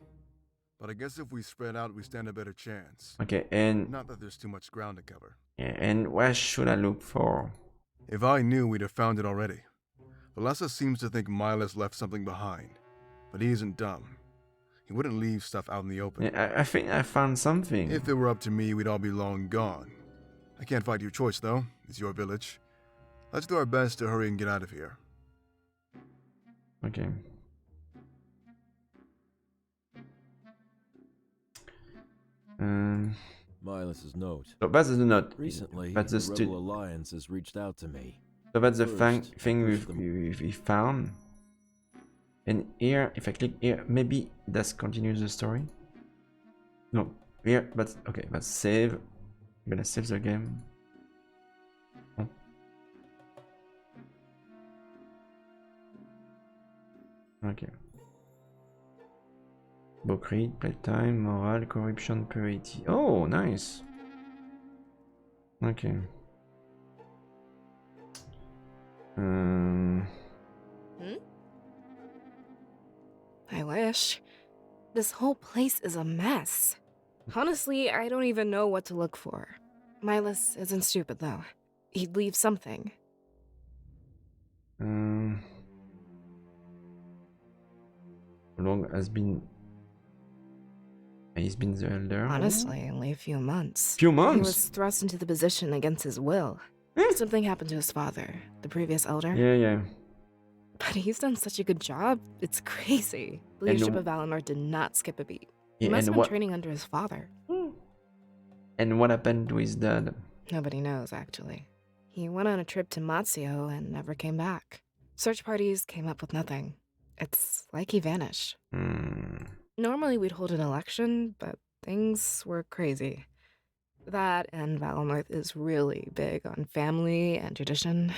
But I guess if we spread out, we stand a better chance. Okay, and... Not that there's too much ground to cover. Yeah, and what should I look for? If I knew, we'd have found it already. Valessa seems to think Milas left something behind. But he isn't dumb. He wouldn't leave stuff out in the open. Yeah, I think I found something. If it were up to me, we'd all be long gone. I can't fight your choice, though. It's your village. Let's do our best to hurry and get out of here. Okay. Milas's note. So that's the note. Recently, that's the Rebel Alliance has reached out to me. So that's the thing we found. And here, if I click here, maybe that continues the story. No, here, but okay, let's save. I'm gonna save the game. Oh. Okay. Book read, playtime, morale, corruption, purity. Oh, nice. Okay. I wish. This whole place is a mess. Honestly, I don't even know what to look for. Milas isn't stupid, though. He'd leave something. How long has been... He's been the elder? Honestly, only a few months. Few months? He was thrust into the position against his will. Something happened to his father, the previous elder. Yeah. But he's done such a good job, it's crazy. The leadership of Valinor did not skip a beat. He must have been training under his father. And what happened to his dad? Nobody knows, actually. He went on a trip to Matsio and never came back. Search parties came up with nothing. It's like he vanished. Normally we'd hold an election, but things were crazy. That and Valinor is really big on family and tradition.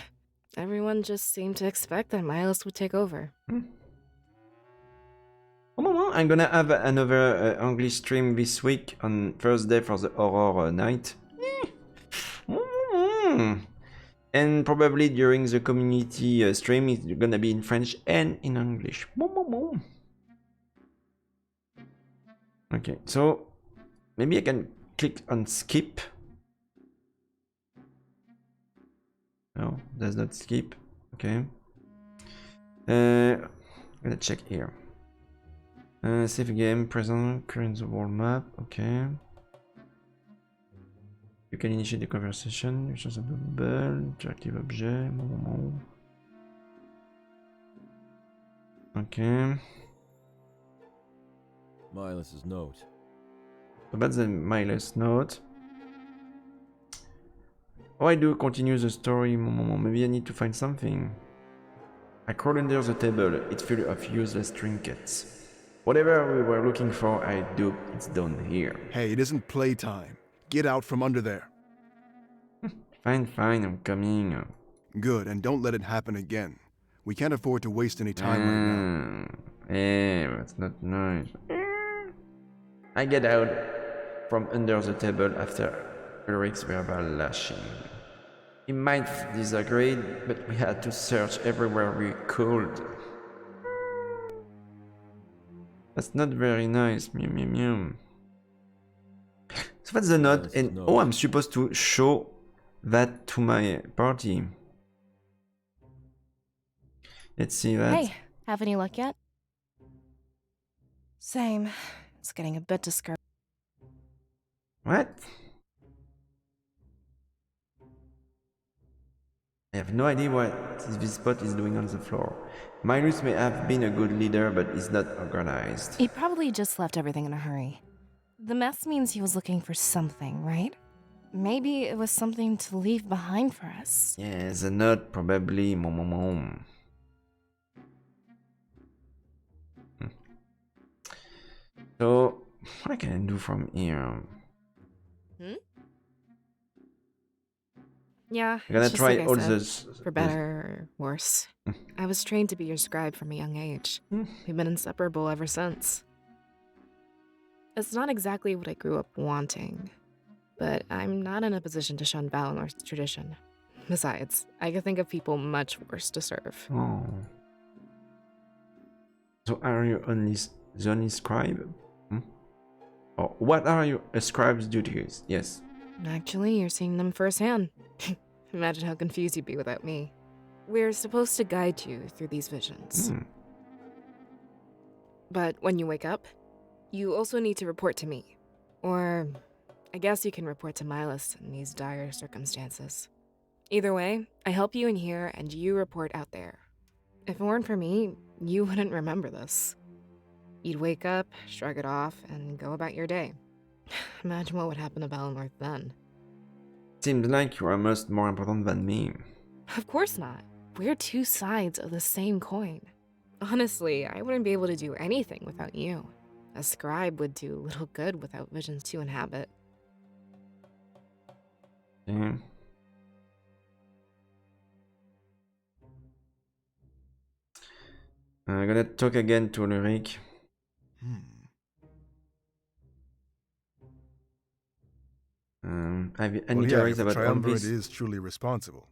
Everyone just seemed to expect that Miles would take over. I'm gonna have another English stream this week on Thursday for the horror night. And probably during the community stream, it's gonna be in French and in English. Okay, so maybe I can click on skip. No, does not skip. Okay. I'm gonna check here. Save game, present, current the world map. Okay. You can initiate the conversation. You choose a bubble, interactive object. Okay. Miles' note. About the Miles note. Oh, I do continue the story. Maybe I need to find something. I crawled under the table. It's full of useless trinkets. Whatever we were looking for, I do. It's done here. Hey, it isn't playtime. Get out from under there. Fine, I'm coming. Good, and don't let it happen again. We can't afford to waste any time right now. That's not nice. I get out from under the table after Ulrich's verbal lashing. He might disagree, but we had to search everywhere we could. That's not very nice. Mew mew mew. So that's the note, and oh, I'm supposed to show that to my party. Let's see that. Hey, have any luck yet? Same. It's getting a bit discouraging. What? I have no idea what this spot is doing on the floor. Miles may have been a good leader, but he's not organized. He probably just left everything in a hurry. The mess means he was looking for something, right? Maybe it was something to leave behind for us. Yeah, the note probably. So, what can I do from here? Yeah, I'm gonna it's just try like I all said, this. for better or worse. I was trained to be your scribe from a young age. We've been inseparable ever since. It's not exactly what I grew up wanting, but I'm not in a position to shun Valinor's tradition. Besides, I could think of people much worse to serve. Oh. So are you the only scribe? Or what are your scribe's duties? Yes. Actually, you're seeing them firsthand. Imagine how confused you'd be without me. We're supposed to guide you through these visions. But when you wake up, you also need to report to me. Or, I guess you can report to Miles in these dire circumstances. Either way, I help you in here and you report out there. If it weren't for me, you wouldn't remember this. You'd wake up, shrug it off, and go about your day. Imagine what would happen to Valinor then. Seems like you are almost more important than me. Of course not. We're two sides of the same coin. Honestly, I wouldn't be able to do anything without you. A scribe would do little good without visions to inhabit. Yeah. I'm gonna talk again to Ulrich. Have any theories the about all Triumvirate this? is truly responsible.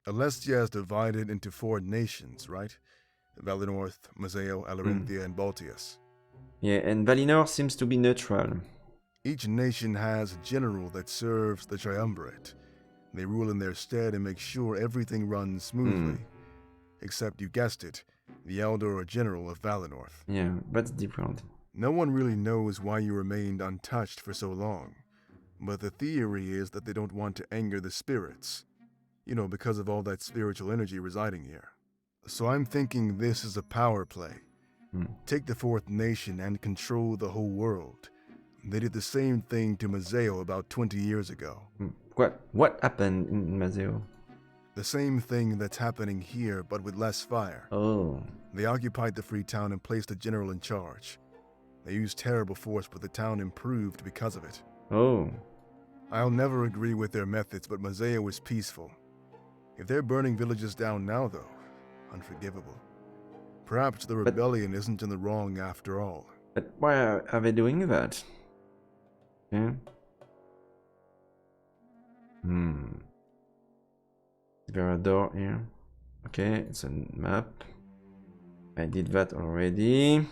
Alestia is divided into 4 nations, right? Valinorth, Mazeo, Alarinthia, and Baltius. Yeah, and Valinor seems to be neutral. Each nation has a general that serves the Triumvirate. They rule in their stead and make sure everything runs smoothly. Except, you guessed it, the Elder or General of Valinorth. Yeah, that's different. No one really knows why you remained untouched for so long. But the theory is that they don't want to anger the spirits. You know, because of all that spiritual energy residing here. So I'm thinking this is a power play. Take the 4th nation and control the whole world. They did the same thing to Mazeo about 20 years ago. What happened in Mazeo? The same thing that's happening here, but with less fire. Oh. They occupied the free town and placed a general in charge. They used terrible force, but the town improved because of it. Oh. I'll never agree with their methods, but Mazeo was peaceful. If they're burning villages down now, though, unforgivable. Perhaps the rebellion isn't in the wrong after all. But why are they doing that? Yeah. Is there a door here? Okay, it's a map. I did that already.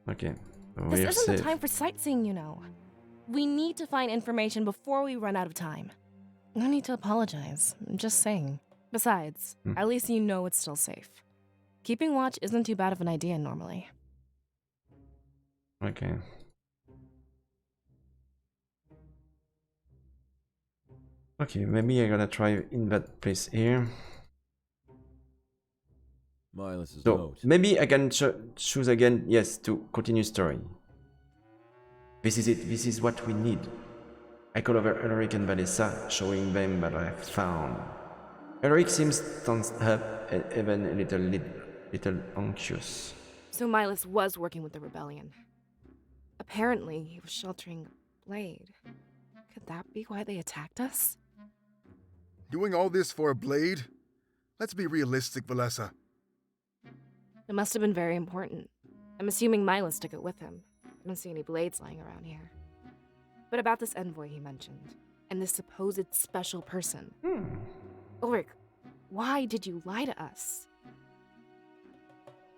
Okay. This isn't the time for sightseeing, you know. We need to find information before we run out of time. No need to apologize. I'm just saying. Besides, at least you know it's still safe. Keeping watch isn't too bad of an idea normally. Okay. Okay, maybe I'm gonna try in that place here. Milus's So note. maybe I can choose again, yes, to continue story. This is it, this is what we need. I call over Ulrich and Vanessa, showing them what I have found. Ulrich seems tense up and even a little anxious. So Milas was working with the rebellion. Apparently, he was sheltering a blade. Could that be why they attacked us? Doing all this for a blade? Let's be realistic, Valessa. It must have been very important. I'm assuming Milas took it with him. I don't see any blades lying around here. But about this envoy he mentioned, and this supposed special person. Ulrich, why did you lie to us?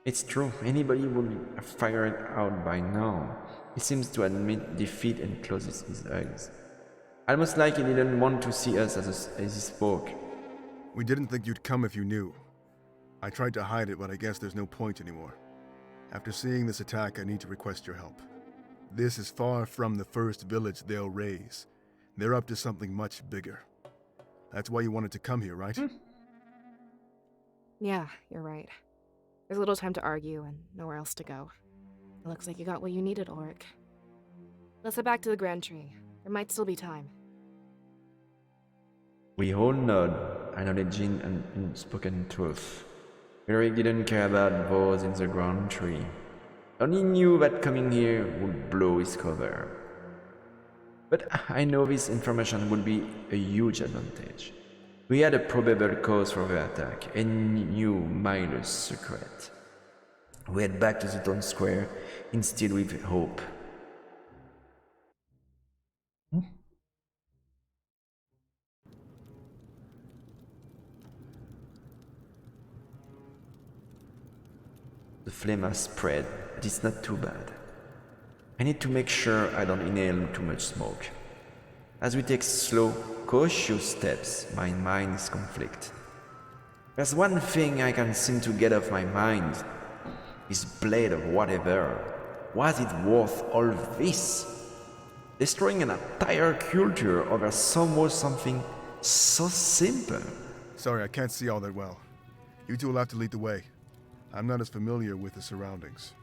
It's true, anybody would have figured it out by now. He seems to admit defeat and closes his eyes. Almost like he didn't want to see us as he spoke. We didn't think you'd come if you knew. I tried to hide it, but I guess there's no point anymore. After seeing this attack, I need to request your help. This is far from the first village they'll raise. They're up to something much bigger. That's why you wanted to come here, right? Yeah, you're right. There's little time to argue and nowhere else to go. It looks like you got what you needed, Ulrich. Let's head back to the Grand Tree. There might still be time. We all nod, acknowledging an unspoken truth. Ulrich didn't care about those in the Grand Tree. Only knew that coming here would blow his cover. But I know this information would be a huge advantage. We had a probable cause for the attack and knew Milo's secret. We head back to the town square, instead with hope. The flame has spread, but it's not too bad. I need to make sure I don't inhale too much smoke. As we take slow, cautious steps, my mind is conflict. There's one thing I can't seem to get off my mind. This blade of whatever. Was it worth all this? Destroying an entire culture over something so simple. Sorry, I can't see all that well. You two will have to lead the way. I'm not as familiar with the surroundings.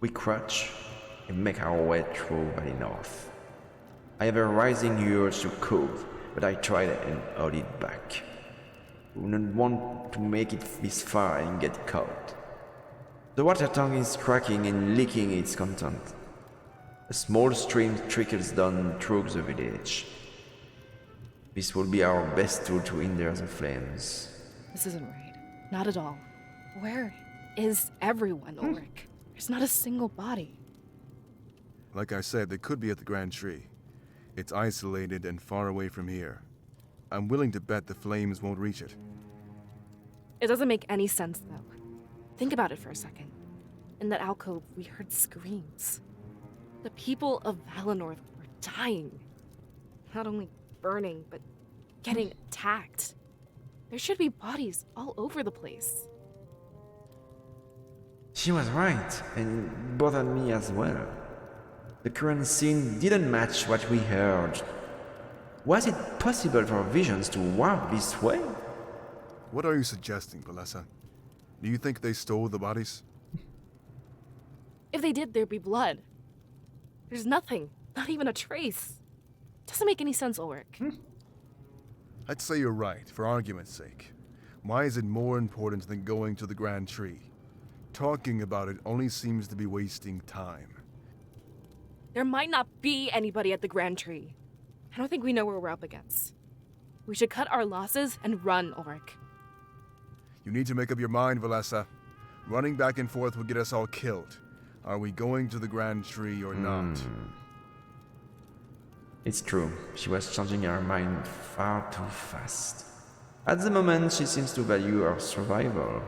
We crouch and make our way through Valley North. I have a rising urge to cove, but I try and hold it back. I wouldn't want to make it this far and get caught. The water tank is cracking and leaking its content. A small stream trickles down through the village. This will be our best tool to hinder the flames. This isn't right. Not at all. Where is everyone, Ulrich? There's not a single body. Like I said, they could be at the Grand Tree. It's isolated and far away from here. I'm willing to bet the flames won't reach it. It doesn't make any sense, though. Think about it for a second. In that alcove, we heard screams. The people of Valinor were dying. Not only burning, but getting attacked. There should be bodies all over the place. She was right, and it bothered me as well. The current scene didn't match what we heard. Was it possible for visions to warp this way? What are you suggesting, Valessa? Do you think they stole the bodies? If they did, there'd be blood. There's nothing, not even a trace. Doesn't make any sense, Ulrich. I'd say you're right, for argument's sake. Why is it more important than going to the Grand Tree? Talking about it only seems to be wasting time. There might not be anybody at the Grand Tree. I don't think we know where we're up against. We should cut our losses and run, Ulrich. You need to make up your mind, Valessa. Running back and forth will get us all killed. Are we going to the Grand Tree or not? It's true, she was changing her mind far too fast. At the moment, she seems to value her survival.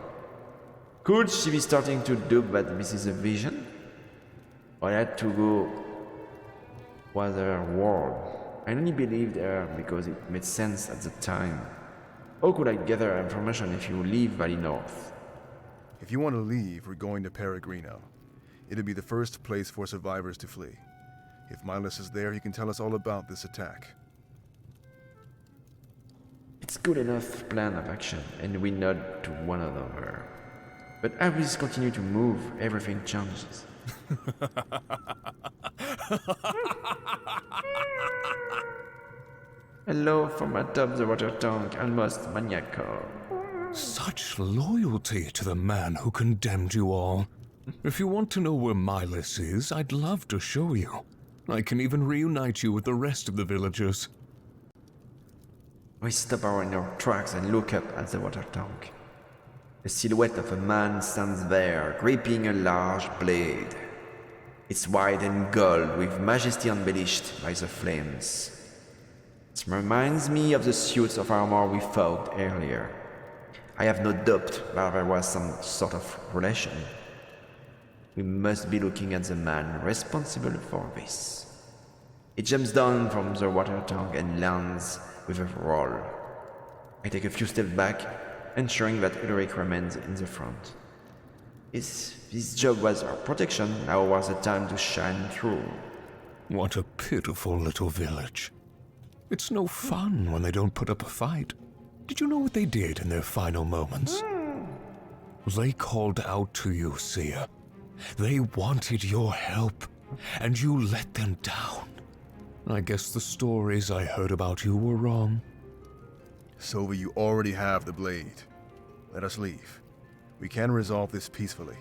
Could she be starting to doubt that this is a vision? Or had to go was her world? I only believed her because it made sense at the time. How could I gather information if you leave Valley North? If you want to leave, we're going to Peregrino. It'll be the first place for survivors to flee. If Milas is there, he can tell us all about this attack. It's good enough plan of action, and we nod to one another. But as we continue to move, everything changes. Hello from atop the water tank, almost maniacal. Such loyalty to the man who condemned you all. If you want to know where Milas is, I'd love to show you. I can even reunite you with the rest of the villagers. We stop in our tracks and look up at the water tank. The silhouette of a man stands there, gripping a large blade. It's white and gold, with majesty embellished by the flames. It reminds me of the suits of armor we fought earlier. I have no doubt that there was some sort of relation. We must be looking at the man responsible for this. He jumps down from the water tank and lands with a roll. I take a few steps back, ensuring that Ulrich remains in the front. His job was our protection, now was the time to shine through. What a pitiful little village. It's no fun when they don't put up a fight. Did you know what they did in their final moments? They called out to you, Seer. They wanted your help, and you let them down. I guess the stories I heard about you were wrong. Sylvie, you already have the blade. Let us leave. We can resolve this peacefully.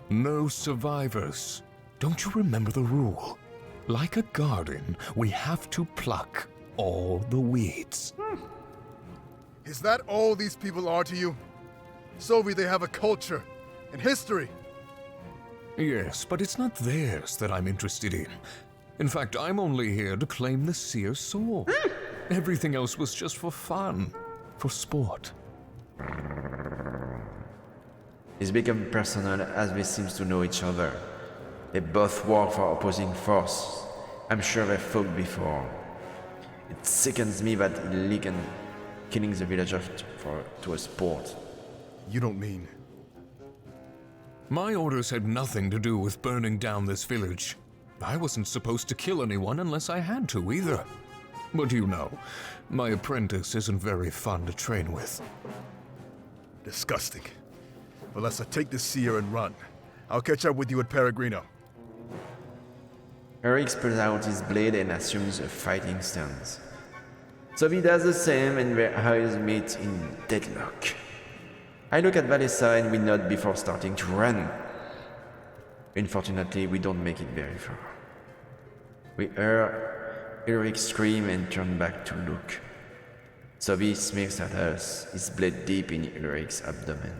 No survivors. Don't you remember the rule? Like a garden, we have to pluck all the weeds. Is that all these people are to you? Sylvie, they have a culture and history. Yes, but it's not theirs that I'm interested in. In fact, I'm only here to claim the Seer's soul. Everything else was just for fun, for sport. It's become personal as they seem to know each other. They both work for opposing forces. I'm sure they fought before. It sickens me that Ligan killing the villager to a sport. You don't mean... My orders had nothing to do with burning down this village. I wasn't supposed to kill anyone unless I had to, either. But you know, my apprentice isn't very fun to train with. Disgusting. Valessa, take the Seer and run. I'll catch up with you at Peregrino. Eric pulls out his blade and assumes a fighting stance. Sophie does the same and their eyes meet in deadlock. I look at Valessa and we nod before starting to run. Unfortunately, we don't make it very far. We hear Ulrich scream and turn back to look. Sophie smirks at us, his blade deep in Ulrich's abdomen.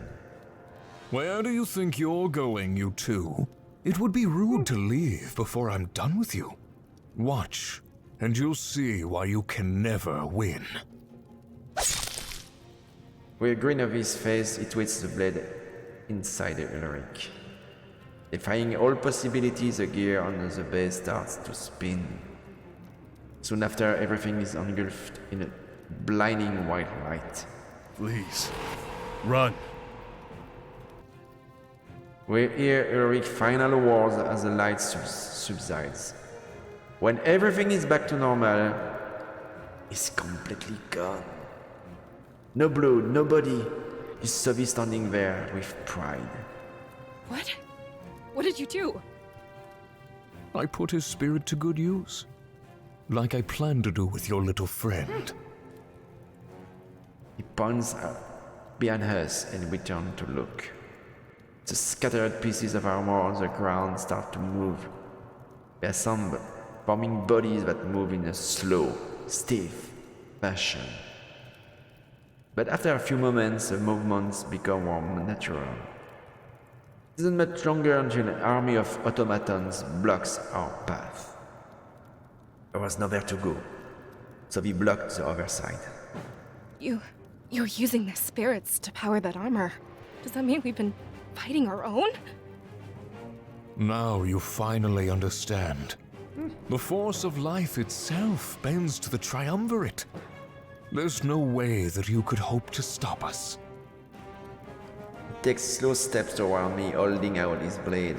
Where do you think you're going, you two? It would be rude to leave before I'm done with you. Watch, and you'll see why you can never win. With a grin on his face, he twists the blade inside Ulrich. Defying all possibilities, the gear on the base starts to spin. Soon after, everything is engulfed in a blinding white light. Please, run. We hear Ulrich's final words as the light subsides. When everything is back to normal, he's completely gone. No blood, no body. His Sophie standing there with pride. What? What did you do? I put his spirit to good use. Like I planned to do with your little friend. He points behind us and we turn to look. The scattered pieces of armor on the ground start to move. They assemble, forming bodies that move in a slow, stiff fashion. But after a few moments, the movements become more natural. It isn't much longer until an army of automatons blocks our path. There was nowhere to go, so we blocked the other side. You're using their spirits to power that armor. Does that mean we've been fighting our own? Now you finally understand. The force of life itself bends to the triumvirate. There's no way that you could hope to stop us. He takes slow steps toward me, holding out his blade.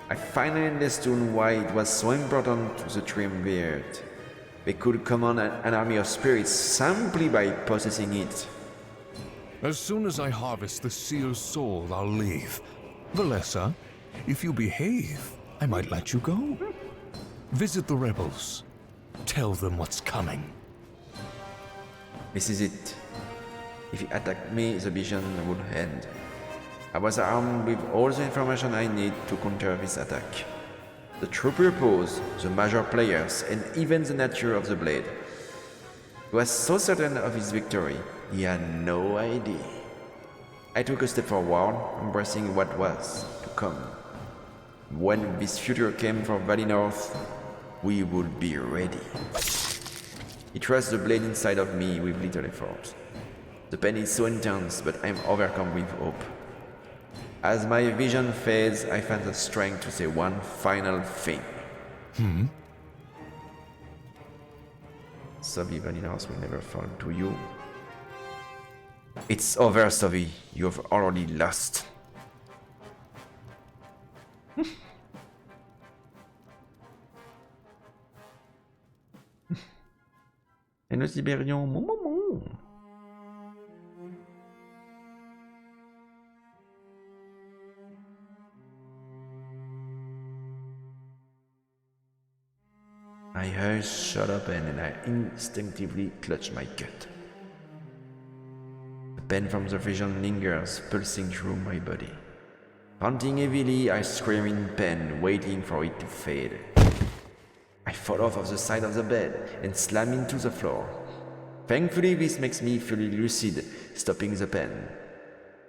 I finally understood why it was so important to the triumvirate. They could command an army of spirits simply by possessing it. As soon as I harvest the seal's soul, I'll leave. Valessa, if you behave, I might let you go. Visit the rebels. Tell them what's coming. This is it. If he attacked me, the vision would end. I was armed with all the information I need to counter this attack. The true purpose, the major players, and even the nature of the blade. He was so certain of his victory, he had no idea. I took a step forward, embracing what was to come. When this future came from Valley North, we would be ready. He thrust the blade inside of me with little effort. The pain is so intense, but I'm overcome with hope. As my vision fades, I find the strength to say one final thing. Sovi, Valley North will never fall to you. It's over, Sovi. You have already lost. Et le Sibérian, mon maman. My eyes shut open and I instinctively clutch my gut. The pain from the vision lingers, pulsing through my body. Panting heavily, I scream in pain, waiting for it to fade. I fall off of the side of the bed and slam into the floor. Thankfully, this makes me fully lucid, stopping the pain.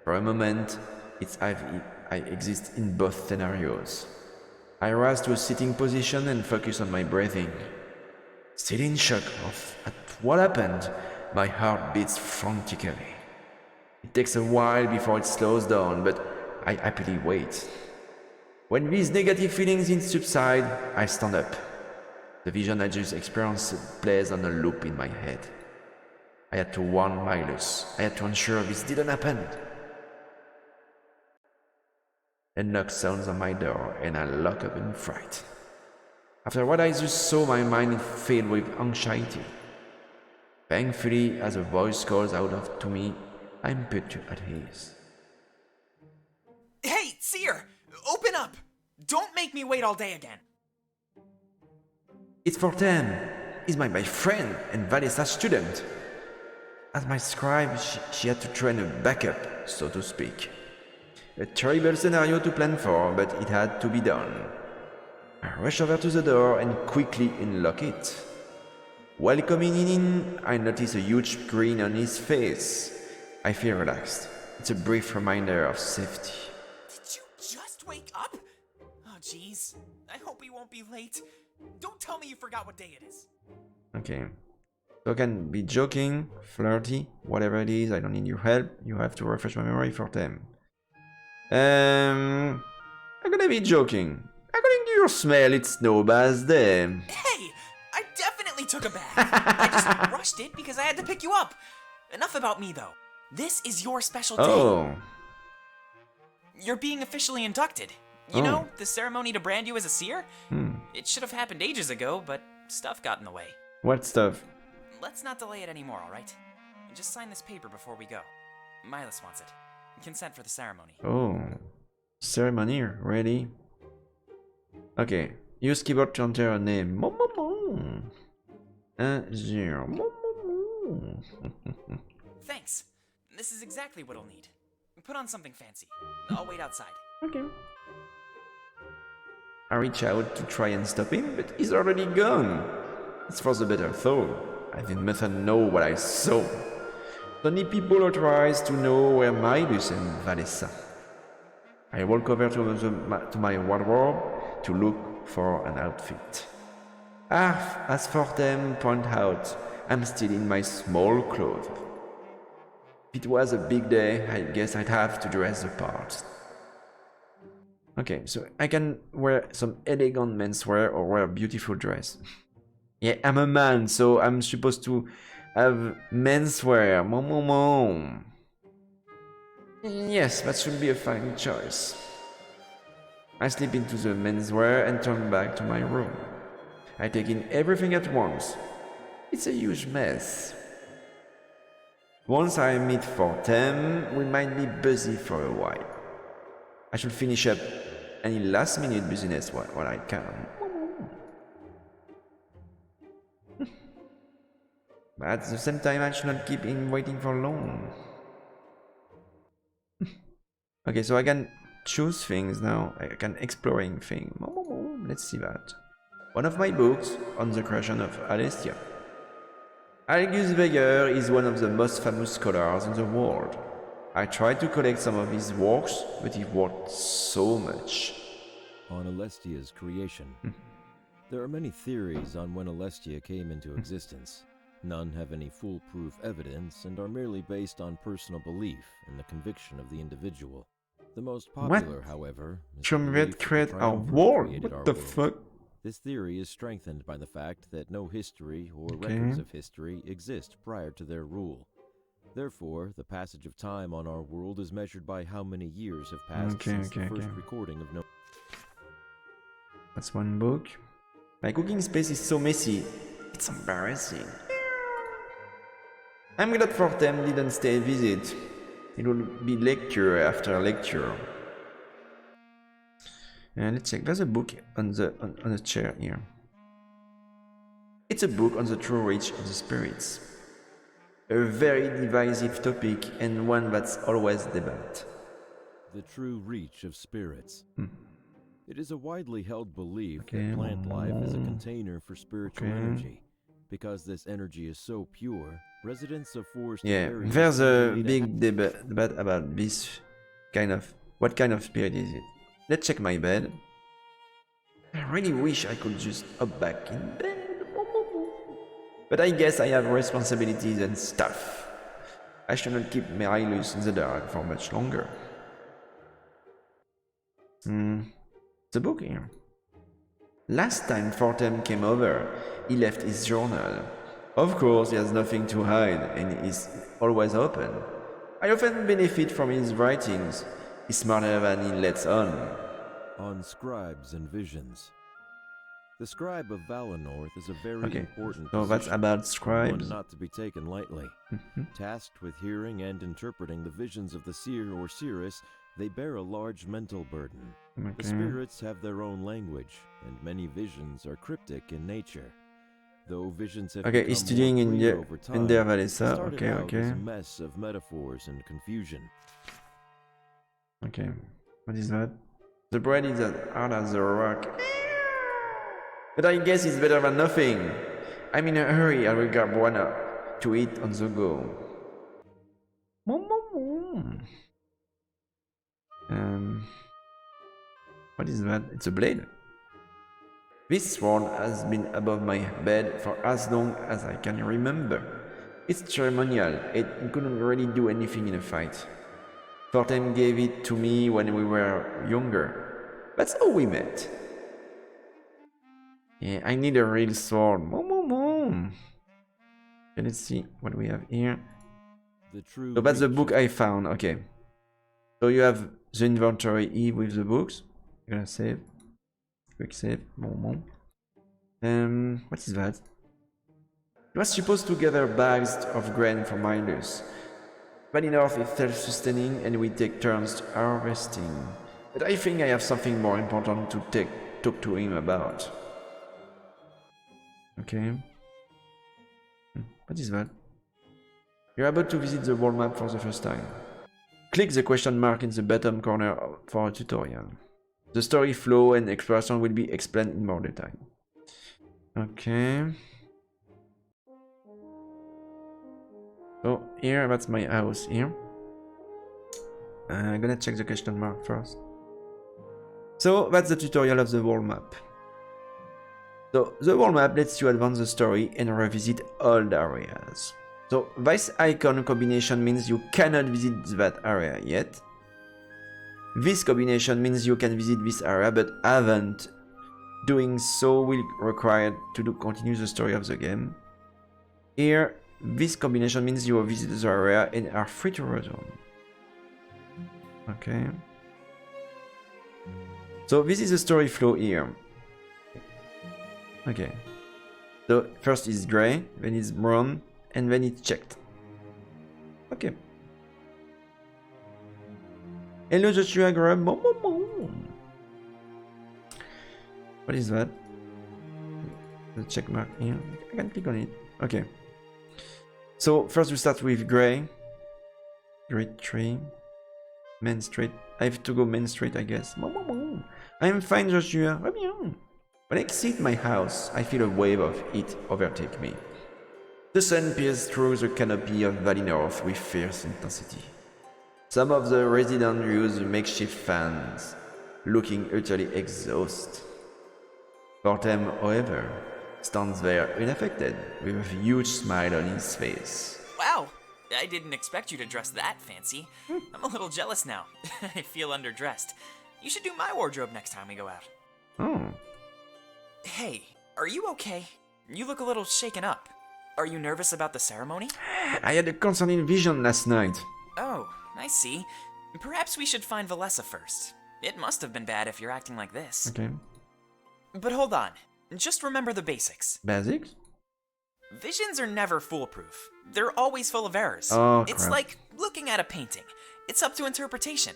For a moment, it's as if I exist in both scenarios. I rise to a sitting position and focus on my breathing. Still in shock at what happened, my heart beats frantically. It takes a while before it slows down, but I happily wait. When these negative feelings subside, I stand up. The vision I just experienced plays on a loop in my head. I had to warn Milos. I had to ensure this didn't happen. A knock sounds on my door and I lock up in fright. After what I just saw, my mind filled with anxiety. Thankfully, as a voice calls out to me, I'm put at ease. Hey, Seer! Open up! Don't make me wait all day again! It's for them. He's my friend and Valessa's student. As my scribe, she had to train a backup, so to speak. A terrible scenario to plan for, but it had to be done. I rush over to the door and quickly unlock it. While coming in, I notice a huge grin on his face. I feel relaxed. It's a brief reminder of safety. Did you just wake up? Oh, jeez. I hope we won't be late. Don't tell me you forgot what day it is. Okay. So I can be joking, flirty, whatever it is, I don't need your help. You have to refresh my memory for them. I'm gonna be joking. According to your smell, it's no bad day. Hey! I definitely took a bath. I just rushed it because I had to pick you up. Enough about me, though. This is your special day. Oh. You're being officially inducted. You know, the ceremony to brand you as a seer? It should have happened ages ago, but stuff got in the way. What stuff? Let's not delay it anymore, alright? Just sign this paper before we go. Milos wants it. Consent for the ceremony. Oh. Ceremony, really? Okay. Use keyboard to enter a name. Azur. Thanks. This is exactly what I'll need. Put on something fancy. I'll wait outside. Okay. I reach out to try and stop him, but he's already gone. It's for the better though. I mustn't know what I saw. Only people authorized to know where Midas and Vanessa. I walk over to my wardrobe to look for an outfit. As for them point out, I'm still in my small clothes. If it was a big day, I guess I'd have to dress the part. Okay, so I can wear some elegant menswear or wear a beautiful dress. Yeah, I'm a man, so I'm supposed to have menswear. Yes, that should be a fine choice. I slip into the menswear and turn back to my room. I take in everything at once. It's a huge mess. Once I meet Fortem, we might be busy for a while. I should finish up any last-minute business while I can. But at the same time, I should not keep him waiting for long. Okay, so I can choose things now. I can exploring things. Let's see that. One of my books on the creation of Alestia. Algus Weger is one of the most famous scholars in the world. I tried to collect some of his works, but it worked so much. On Alestia's creation. There are many theories on when Alestia came into existence. None have any foolproof evidence and are merely based on personal belief and the conviction of the individual. The most popular, however, is the belief create that the our Triumvirate world? created our What the world. fuck? This theory is strengthened by the fact that no history or records of history exist prior to their rule. Therefore, the passage of time on our world is measured by how many years have passed since the first recording of That's one book. My cooking space is so messy. It's embarrassing. I'm glad Fortem didn't stay a visit. It will be lecture after lecture. Let's check. There's a book on the chair here. It's a book on the true reach of the spirits. A very divisive topic and one that's always debated. The true reach of spirits. It is a widely held belief that plant life is a container for spiritual energy. Because this energy is so pure, residents of forest areas... there's a big debate about this kind of... What kind of spirit is it? Let's check my bed. I really wish I could just hop back in bed. But I guess I have responsibilities and stuff. I shouldn't keep Marilus in the dark for much longer. It's a book here. Last time Fortem came over, he left his journal. Of course, he has nothing to hide and is always open. I often benefit from his writings. He's smarter than he lets on. On scribes and visions. The scribe of Valinor is a very important so that's about scribes. One not to be taken lightly. Tasked with hearing and interpreting the visions of the seer or seeress, they bear a large mental burden. The spirits have their own language, and many visions are cryptic in nature. Though visions have become he's studying in more clear over time, Vanessa. started out as a mess of metaphors and confusion. Okay, what is that? The bread is as hard as a rock. But I guess it's better than nothing. I'm in a hurry. I will grab one to eat on the go. What is that? It's a blade. This sword has been above my bed for as long as I can remember. It's ceremonial. It couldn't really do anything in a fight. Fortem gave it to me when we were younger. That's how we met. Yeah, I need a real sword. Okay, let's see what we have here. So that's the book I found. Okay. So you have the inventory E with the books. I'm gonna save. Quick save. What is that? You are supposed to gather bags of grain for miners. Valinor is self-sustaining and we take turns harvesting. But I think I have something more important to talk to him about. Okay. What is that? You're about to visit the world map for the first time. Click the question mark in the bottom corner for a tutorial. The story flow and exploration will be explained in more detail. Okay. So here, that's my house here. I'm gonna check the question mark first. So that's the tutorial of the world map. So the world map lets you advance the story and revisit old areas. So this icon combination means you cannot visit that area yet. This combination means you can visit this area but haven't. Doing so will require to continue the story of the game. Here, this combination means you will visit the area and are free to return. Okay. So this is the story flow here. Okay. So first is gray, then it's brown, and then it's checked. Okay. Hello Joshua Grub. What is that? The check mark here. I can click on it. Okay. So first we start with gray. Great tree. Main Street. I have to go Main Street, I guess. I'm fine, Joshua. When I exit my house, I feel a wave of heat overtake me. The sun pierces through the canopy of Valley North with fierce intensity. Some of the residents use makeshift fans, looking utterly exhausted. Fortem, however, stands there unaffected, with a huge smile on his face. Wow! I didn't expect you to dress that fancy. I'm a little jealous now. I feel underdressed. You should do my wardrobe next time we go out. Oh. Hey, are you okay? You look a little shaken up. Are you nervous about the ceremony? I had a concerning vision last night. Oh, I see. Perhaps we should find Valessa first. It must have been bad if you're acting like this. Okay. But hold on. Just remember the basics. Basics? Visions are never foolproof. They're always full of errors. Oh, it's crap. like looking at a painting. It's up to interpretation.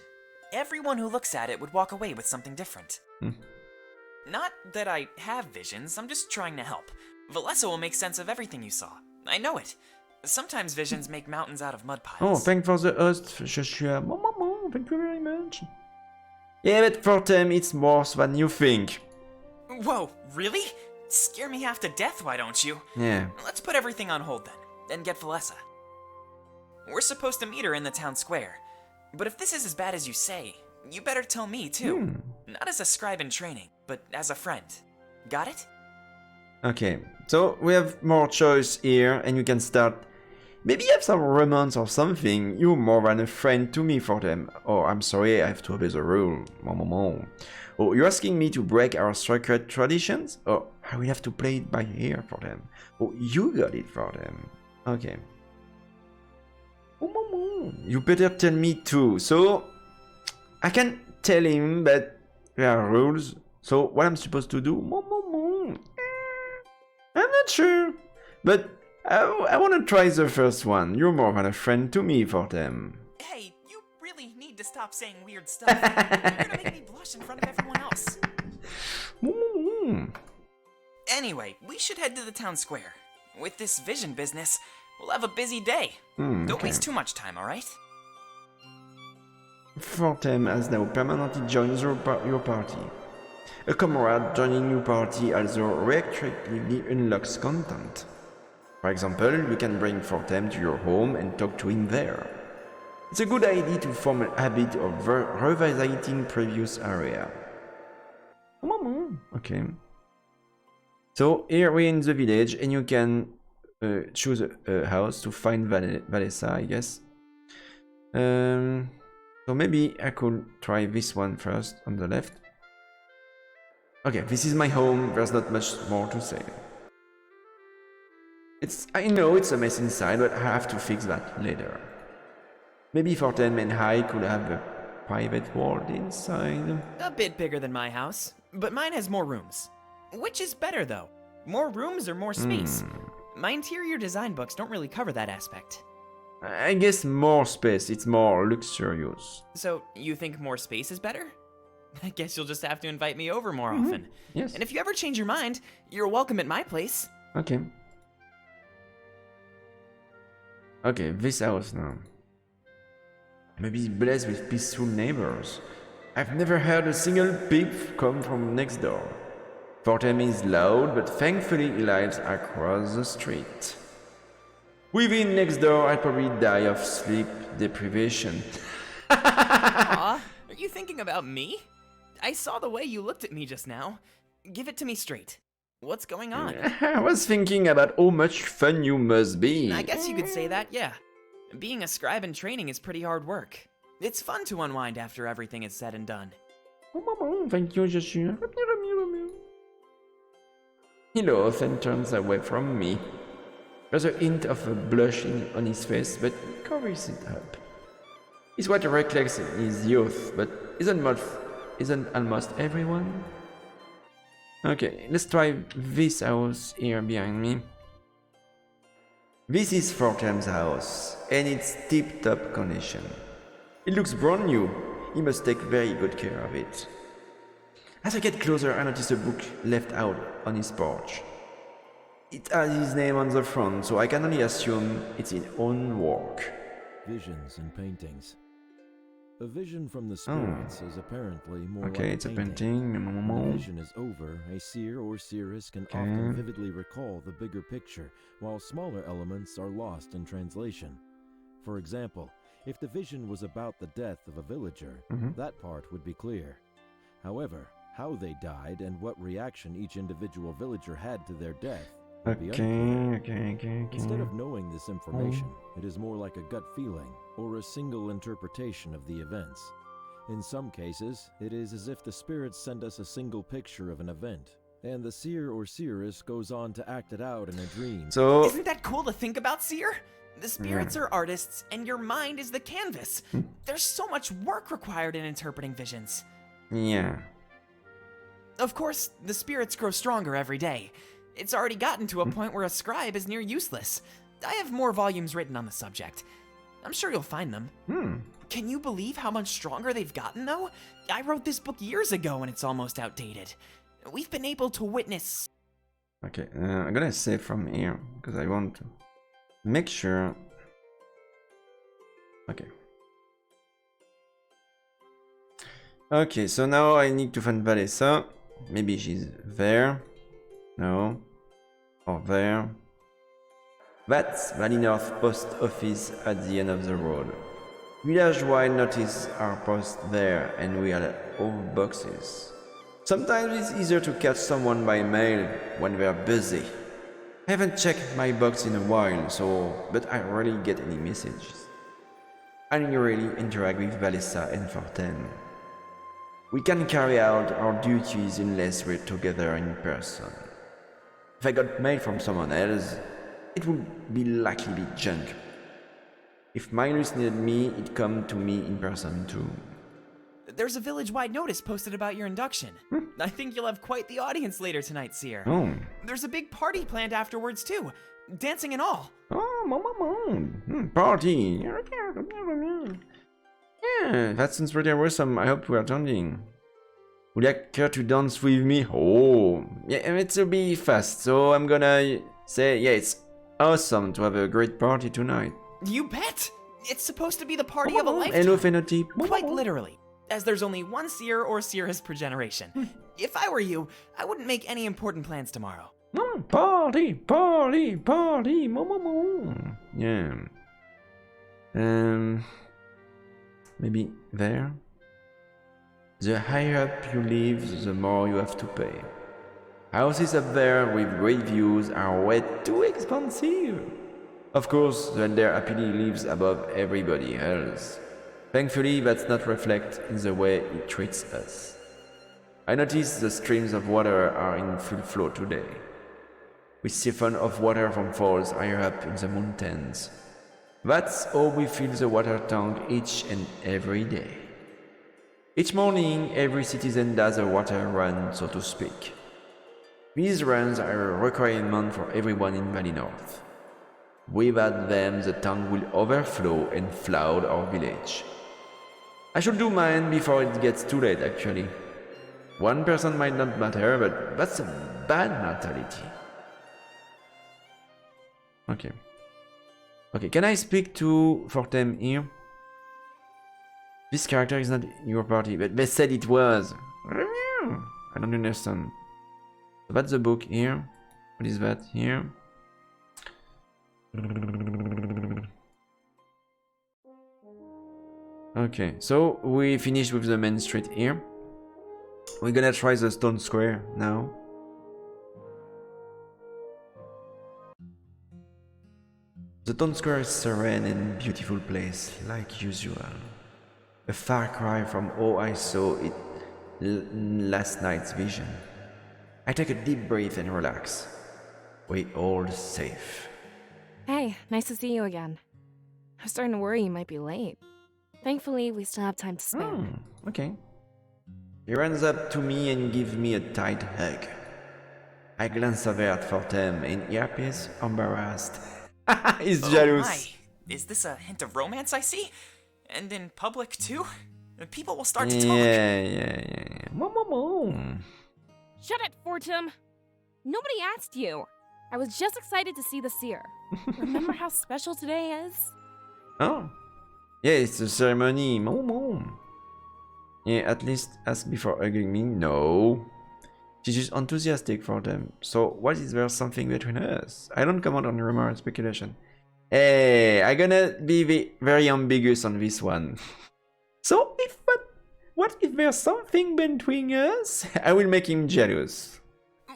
Everyone who looks at it would walk away with something different. Not that I have visions, I'm just trying to help. Valessa will make sense of everything you saw. I know it. Sometimes visions make mountains out of mud piles. Oh, thanks for the host, Joshua. Thank you very much. Yeah, but for them, it's worse than you think. Whoa, really? Scare me half to death, why don't you? Yeah. Let's put everything on hold then, and get Valessa. We're supposed to meet her in the town square. But if this is as bad as you say, you better tell me too. Not as a scribe in training, but as a friend. Got it? Okay, so we have more choice here, and you can start. Maybe have some romance or something. You're more than a friend to me for them. Oh, I'm sorry, I have to obey the rule. Oh, you're asking me to break our sacred traditions? Oh, I will have to play it by ear for them. Oh, you got it for them. Okay. You better tell me too. So, I can tell him that there are rules. So, what I'm supposed to do? I'm not sure. But I want to try the first one. You're more than a friend to me for them. Hey, you really need to stop saying weird stuff. You're gonna make me blush in front of everyone else. Anyway, we should head to the town square. With this vision business, we'll have a busy day. Don't waste too much time, alright? Fortem has now permanently joined your party. A comrade joining your party also retroactively unlocks content. For example, you can bring Fortem to your home and talk to him there. It's a good idea to form a habit of revisiting previous area. Okay. So here we're in the village and you can choose a house to find Valessa, I guess. So maybe I could try this one first on the left. Okay, this is my home, there's not much more to say. I know it's a mess inside, but I have to fix that later. Maybe Fortem and I could have a private world inside. A bit bigger than my house, but mine has more rooms. Which is better though? More rooms or more space? My interior design books don't really cover that aspect. I guess more space, it's more luxurious. So, you think more space is better? I guess you'll just have to invite me over more often. Yes. And if you ever change your mind, you're welcome at my place. Okay. Okay, this house now. Maybe blessed with peaceful neighbors. I've never heard a single peep come from next door. Fortem is loud, but thankfully he lives across the street. Within next door, I'd probably die of sleep deprivation. Aw, are you thinking about me? I saw the way you looked at me just now. Give it to me straight. What's going on? I was thinking about how much fun you must be. I guess you could say that, yeah. Being a scribe in training is pretty hard work. It's fun to unwind after everything is said and done. Thank you, Joshua. He laughs and turns away from me. There's a hint of a blush on his face, but he covers it up. He's quite reckless in his youth, but isn't almost everyone? Okay, let's try this house here behind me. This is Fortem's house, and it's tip-top condition. It looks brand new. He must take very good care of it. As I get closer, I notice a book left out on his porch. It has his name on the front, so I can only assume it's his own work. Visions and paintings. A vision from the spirits is apparently more like it's a painting. When the vision is over, a seer or seeress can often vividly recall the bigger picture, while smaller elements are lost in translation. For example, if the vision was about the death of a villager, that part would be clear. However, how they died and what reaction each individual villager had to their death would be unclear. Instead of knowing this information, it is more like a gut feeling or a single interpretation of the events. In some cases, it is as if the spirits send us a single picture of an event, and the seer or seeress goes on to act it out in a dream. So, isn't that cool to think about, Seer? The spirits are artists, and your mind is the canvas. There's so much work required in interpreting visions. Yeah. Of course, the spirits grow stronger every day. It's already gotten to a point where a scribe is near useless. I have more volumes written on the subject. I'm sure you'll find them. Can you believe how much stronger they've gotten, though? I wrote this book years ago and it's almost outdated. We've been able to witness... Okay, I'm gonna save from here, because I want to make sure... Okay. Okay, so now I need to find Valessa. Maybe she's there. No. Or there. That's Valley-North Post Office at the end of the road. Village-wide notice are posted there, and we are all boxes. Sometimes it's easier to catch someone by mail when they're busy. I haven't checked my box in a while, but I rarely get any messages. I really interact with Valessa and Fortem. We can carry out our duties unless we're together in person. If I got mail from someone else, it would be likely be junk. If Milus needed me, it'd come to me in person too. There's a village-wide notice posted about your induction. I think you'll have quite the audience later tonight, Seer. Oh. There's a big party planned afterwards too. Dancing and all. Oh, party. Yeah, that sounds pretty awesome. I hope we are attending. Would you care to dance with me? Oh, yeah, it'll be fast, so I'm gonna say, yeah, it's awesome to have a great party tonight. You bet! It's supposed to be the party of a lifetime. Hello, phenotype. Quite literally, as there's only one seer or seeress per generation. If I were you, I wouldn't make any important plans tomorrow. Party, party, party, yeah. Maybe there? The higher up you live, the more you have to pay. Houses up there with great views are way too expensive. Of course, the elder happily lives above everybody else. Thankfully, that's not reflected in the way it treats us. I notice the streams of water are in full flow today. We siphon off water from falls higher up in the mountains. That's how we fill the water tank each and every day. Each morning, every citizen does a water run, so to speak. These runs are a requirement for everyone in Valley-North. Without them, the tank will overflow and flood our village. I should do mine before it gets too late, actually. One person might not matter, but that's a bad mentality. Okay. Okay, can I speak to Fortem here? This character is not your party, but they said it was. I don't understand. So that's the book here. What is that here? Okay, so we finished with the main street here. We're gonna try the stone square now. The town square is serene and beautiful place, like usual. A far cry from all I saw in last night's vision. I take a deep breath and relax. We all safe. Hey, nice to see you again. I was starting to worry you might be late. Thankfully, we still have time to spare. Okay. He runs up to me and gives me a tight hug. I glance over at Fortem and he appears embarrassed. He's jealous. My. Is this a hint of romance I see? And in public too? People will start to talk. Yeah. Shut it, Fortem! Nobody asked you. I was just excited to see the seer. Remember how special today is? Oh. Yeah, it's a ceremony. Yeah, at least ask before hugging me. No. She's just enthusiastic for them. So, what is there something between us? I don't comment on rumor and speculation. Hey, I'm gonna be very ambiguous on this one. So, what if there's something between us? I will make him jealous.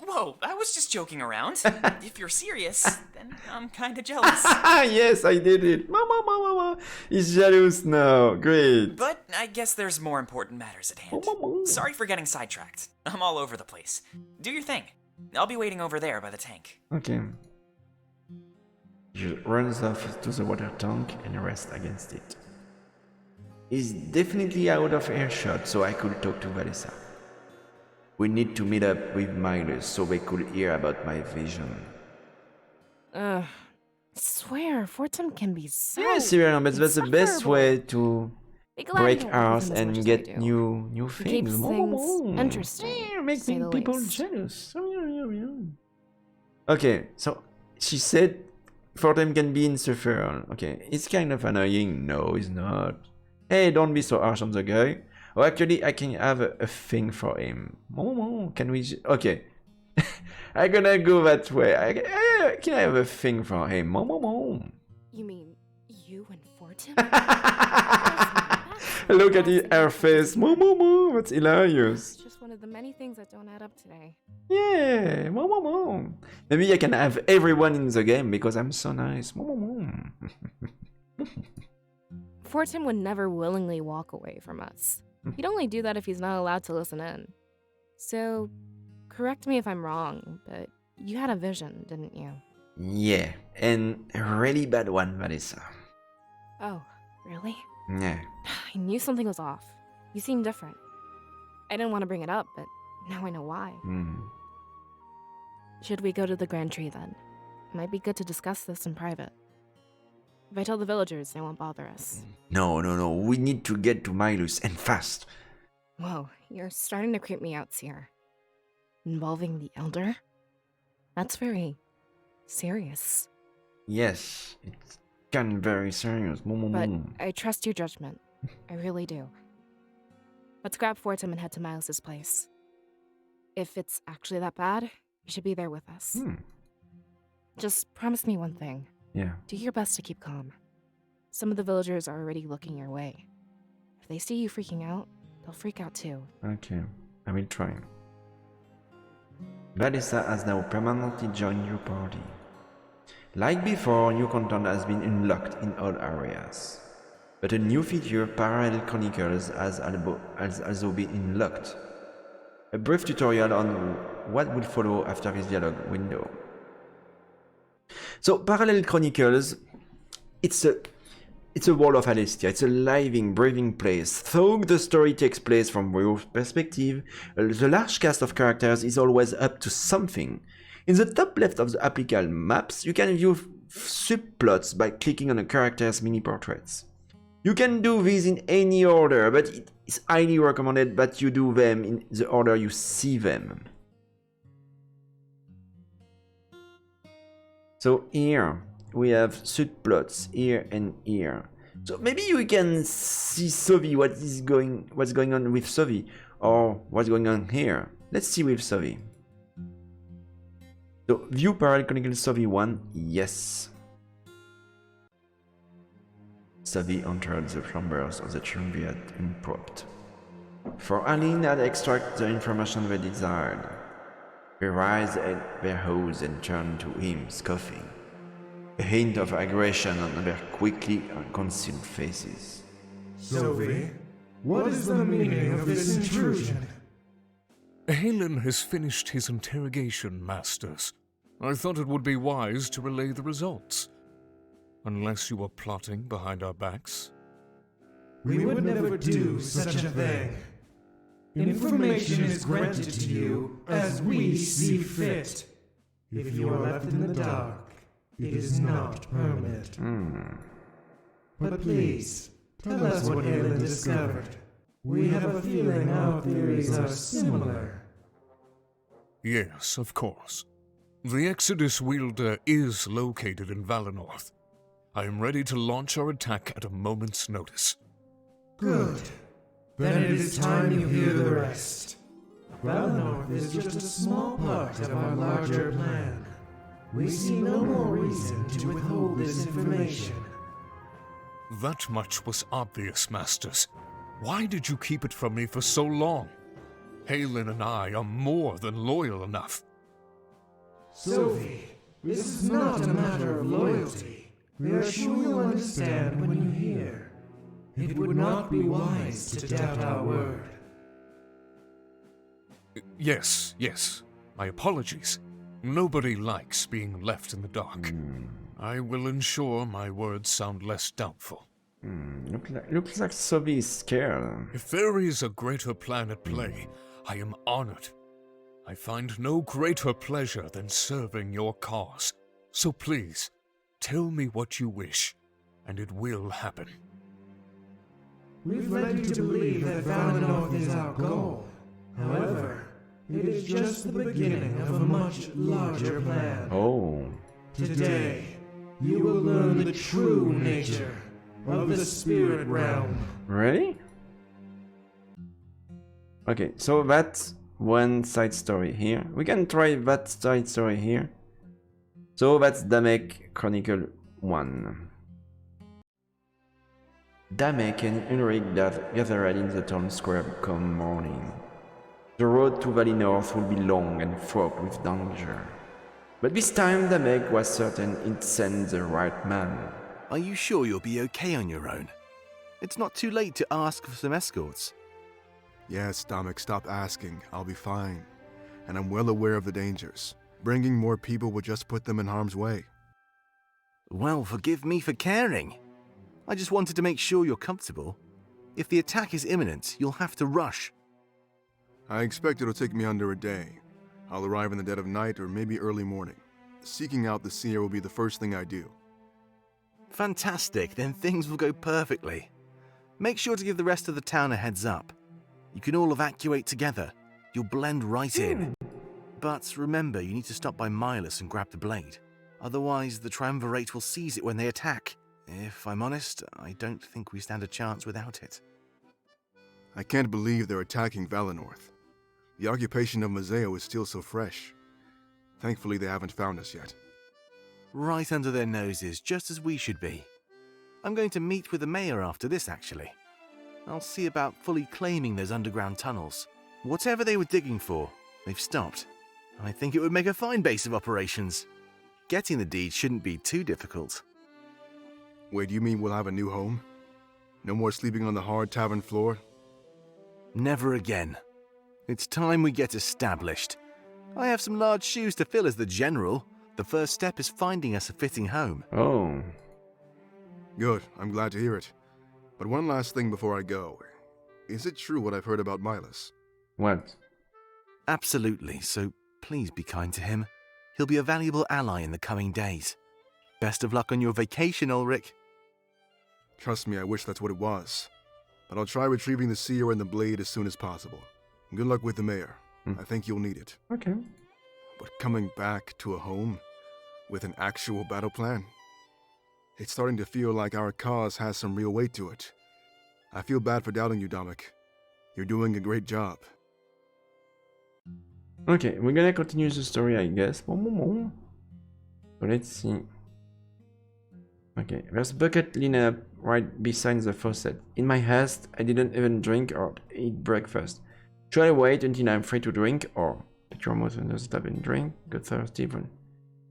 Whoa, I was just joking around. If you're serious, then I'm kinda jealous. Yes, I did it. Mama. He's jealous now. Great. But I guess there's more important matters at hand. Sorry for getting sidetracked. I'm all over the place. Do your thing. I'll be waiting over there by the tank. Okay. He runs off to the water tank and rests against it. He's definitely out of earshot, so I could talk to Valessa. We need to meet up with Miles so they could hear about my vision. I swear, Fortem can be so... Yeah, Cyril, but that's the best way to break ours and get new things. Interesting. Yeah, making people jealous. Okay, so she said Fortem can be insufferable. Okay, it's kind of annoying. No, it's not. Hey, don't be so harsh on the guy. Oh, actually, I can have a thing for him. Can we... Okay. I'm gonna go that way. Can I have a thing for him? You mean you and Fortem? Look at her face. That's hilarious. It's just one of the many things that don't add up today. Yeah. Maybe I can have everyone in the game because I'm so nice. Fortem would never willingly walk away from us. He'd only do that if he's not allowed to listen in. So, correct me if I'm wrong, but you had a vision, didn't you? Yeah, and a really bad one, Valessa. Oh, really? Yeah. I knew something was off. You seemed different. I didn't want to bring it up, but now I know why. Should we go to the Grand Tree then? It might be good to discuss this in private. If I tell the villagers, they won't bother us. No. We need to get to Milos, and fast. Whoa, you're starting to creep me out, Seer. Involving the Elder? That's very serious. Yes, it's gotten very serious. But I trust your judgment. I really do. Let's grab Fortem and head to Miles' place. If it's actually that bad, you should be there with us. Just promise me one thing. Yeah. Do your best to keep calm. Some of the villagers are already looking your way. If they see you freaking out, they'll freak out too. Okay, I will try. Valessa has now permanently joined your party. Like before, new content has been unlocked in all areas. But a new feature, Parallel Chronicles, has also been unlocked. A brief tutorial on what will follow after this dialogue window. So, Parallel Chronicles, it's a world of Alestia. It's a living, breathing place. Though the story takes place from your perspective, the large cast of characters is always up to something. In the top left of the applicable maps, you can view subplots by clicking on a character's mini-portraits. You can do this in any order, but it is highly recommended that you do them in the order you see them. So here, we have subplots here and here. So maybe we can see Sovi, what's going on with Sovi, or what's going on here. Let's see with Sovi. So view Parallel Chronicle Sovi 1, yes. Sovi entered the chambers of the Triumvirate and probed. For Aline had extracted the information they desired. They raised their hose and turned to him, scoffing. A hint of aggression on their quickly concealed faces. Sophie, what is the meaning of this intrusion? Halen has finished his interrogation, Masters. I thought it would be wise to relay the results. Unless you are plotting behind our backs. We would never do such a thing. Information is granted to you as we see fit. If you are left in the dark, it is not permanent. But please, tell us what Halen discovered. We have a feeling our theories are similar. Yes, of course. The Exodus wielder is located in Valinor. I am ready to launch our attack at a moment's notice. Good. Then it is time you hear the rest. Valinor is just a small part of our larger plan. We see no more reason to withhold this information. That much was obvious, Masters. Why did you keep it from me for so long? Halen and I are more than loyal enough. Sophie, this is not a matter of loyalty. We are sure you'll understand when you hear. It would not be wise to doubt our word. Yes. My apologies. Nobody likes being left in the dark. I will ensure my words sound less doubtful. Looks like Sovi is scared. If there is a greater plan at play, I am honored. I find no greater pleasure than serving your cause. So please, tell me what you wish, and it will happen. We've led you to believe that Valinor is our goal. However, it is just the beginning of a much larger plan. Oh. Today, you will learn the true nature of the spirit realm. Really? Okay, so that's one side story here. We can try that side story here. So that's Damek Chronicle 1. Damek and Ulrich gathered in the town square come morning. The road to Valinor will be long and fraught with danger. But this time Damek was certain he'd send the right man. Are you sure you'll be okay on your own? It's not too late to ask for some escorts. Yes, Damek, stop asking. I'll be fine. And I'm well aware of the dangers. Bringing more people would just put them in harm's way. Well, forgive me for caring. I just wanted to make sure you're comfortable. If the attack is imminent, you'll have to rush. I expect it'll take me under a day. I'll arrive in the dead of night or maybe early morning. Seeking out the seer will be the first thing I do. Fantastic, then things will go perfectly. Make sure to give the rest of the town a heads up. You can all evacuate together. You'll blend right in. But remember, you need to stop by Milas and grab the blade. Otherwise, the Triumvirate will seize it when they attack. If I'm honest, I don't think we stand a chance without it. I can't believe they're attacking Valinor. The occupation of Mazeo is still so fresh. Thankfully, they haven't found us yet. Right under their noses, just as we should be. I'm going to meet with the mayor after this, actually. I'll see about fully claiming those underground tunnels. Whatever they were digging for, they've stopped. I think it would make a fine base of operations. Getting the deed shouldn't be too difficult. Wait, you mean we'll have a new home? No more sleeping on the hard tavern floor? Never again. It's time we get established. I have some large shoes to fill as the general. The first step is finding us a fitting home. Oh. Good, I'm glad to hear it. But one last thing before I go. Is it true what I've heard about Milas? What? Absolutely, so please be kind to him. He'll be a valuable ally in the coming days. Best of luck on your vacation, Ulrich. Trust me, I wish that's what it was. But I'll try retrieving the seer and the blade as soon as possible. Good luck with the mayor. I think you'll need it. Okay. But coming back to a home with an actual battle plan? It's starting to feel like our cause has some real weight to it. I feel bad for doubting you, Dominic. You're doing a great job. Okay, we're gonna continue the story, I guess. So let's see. Okay, there's a bucket leaning up right beside the faucet. In my haste, I didn't even drink or eat breakfast. Should I wait until I'm free to drink or put your mouth under the tap and drink? Got thirsty.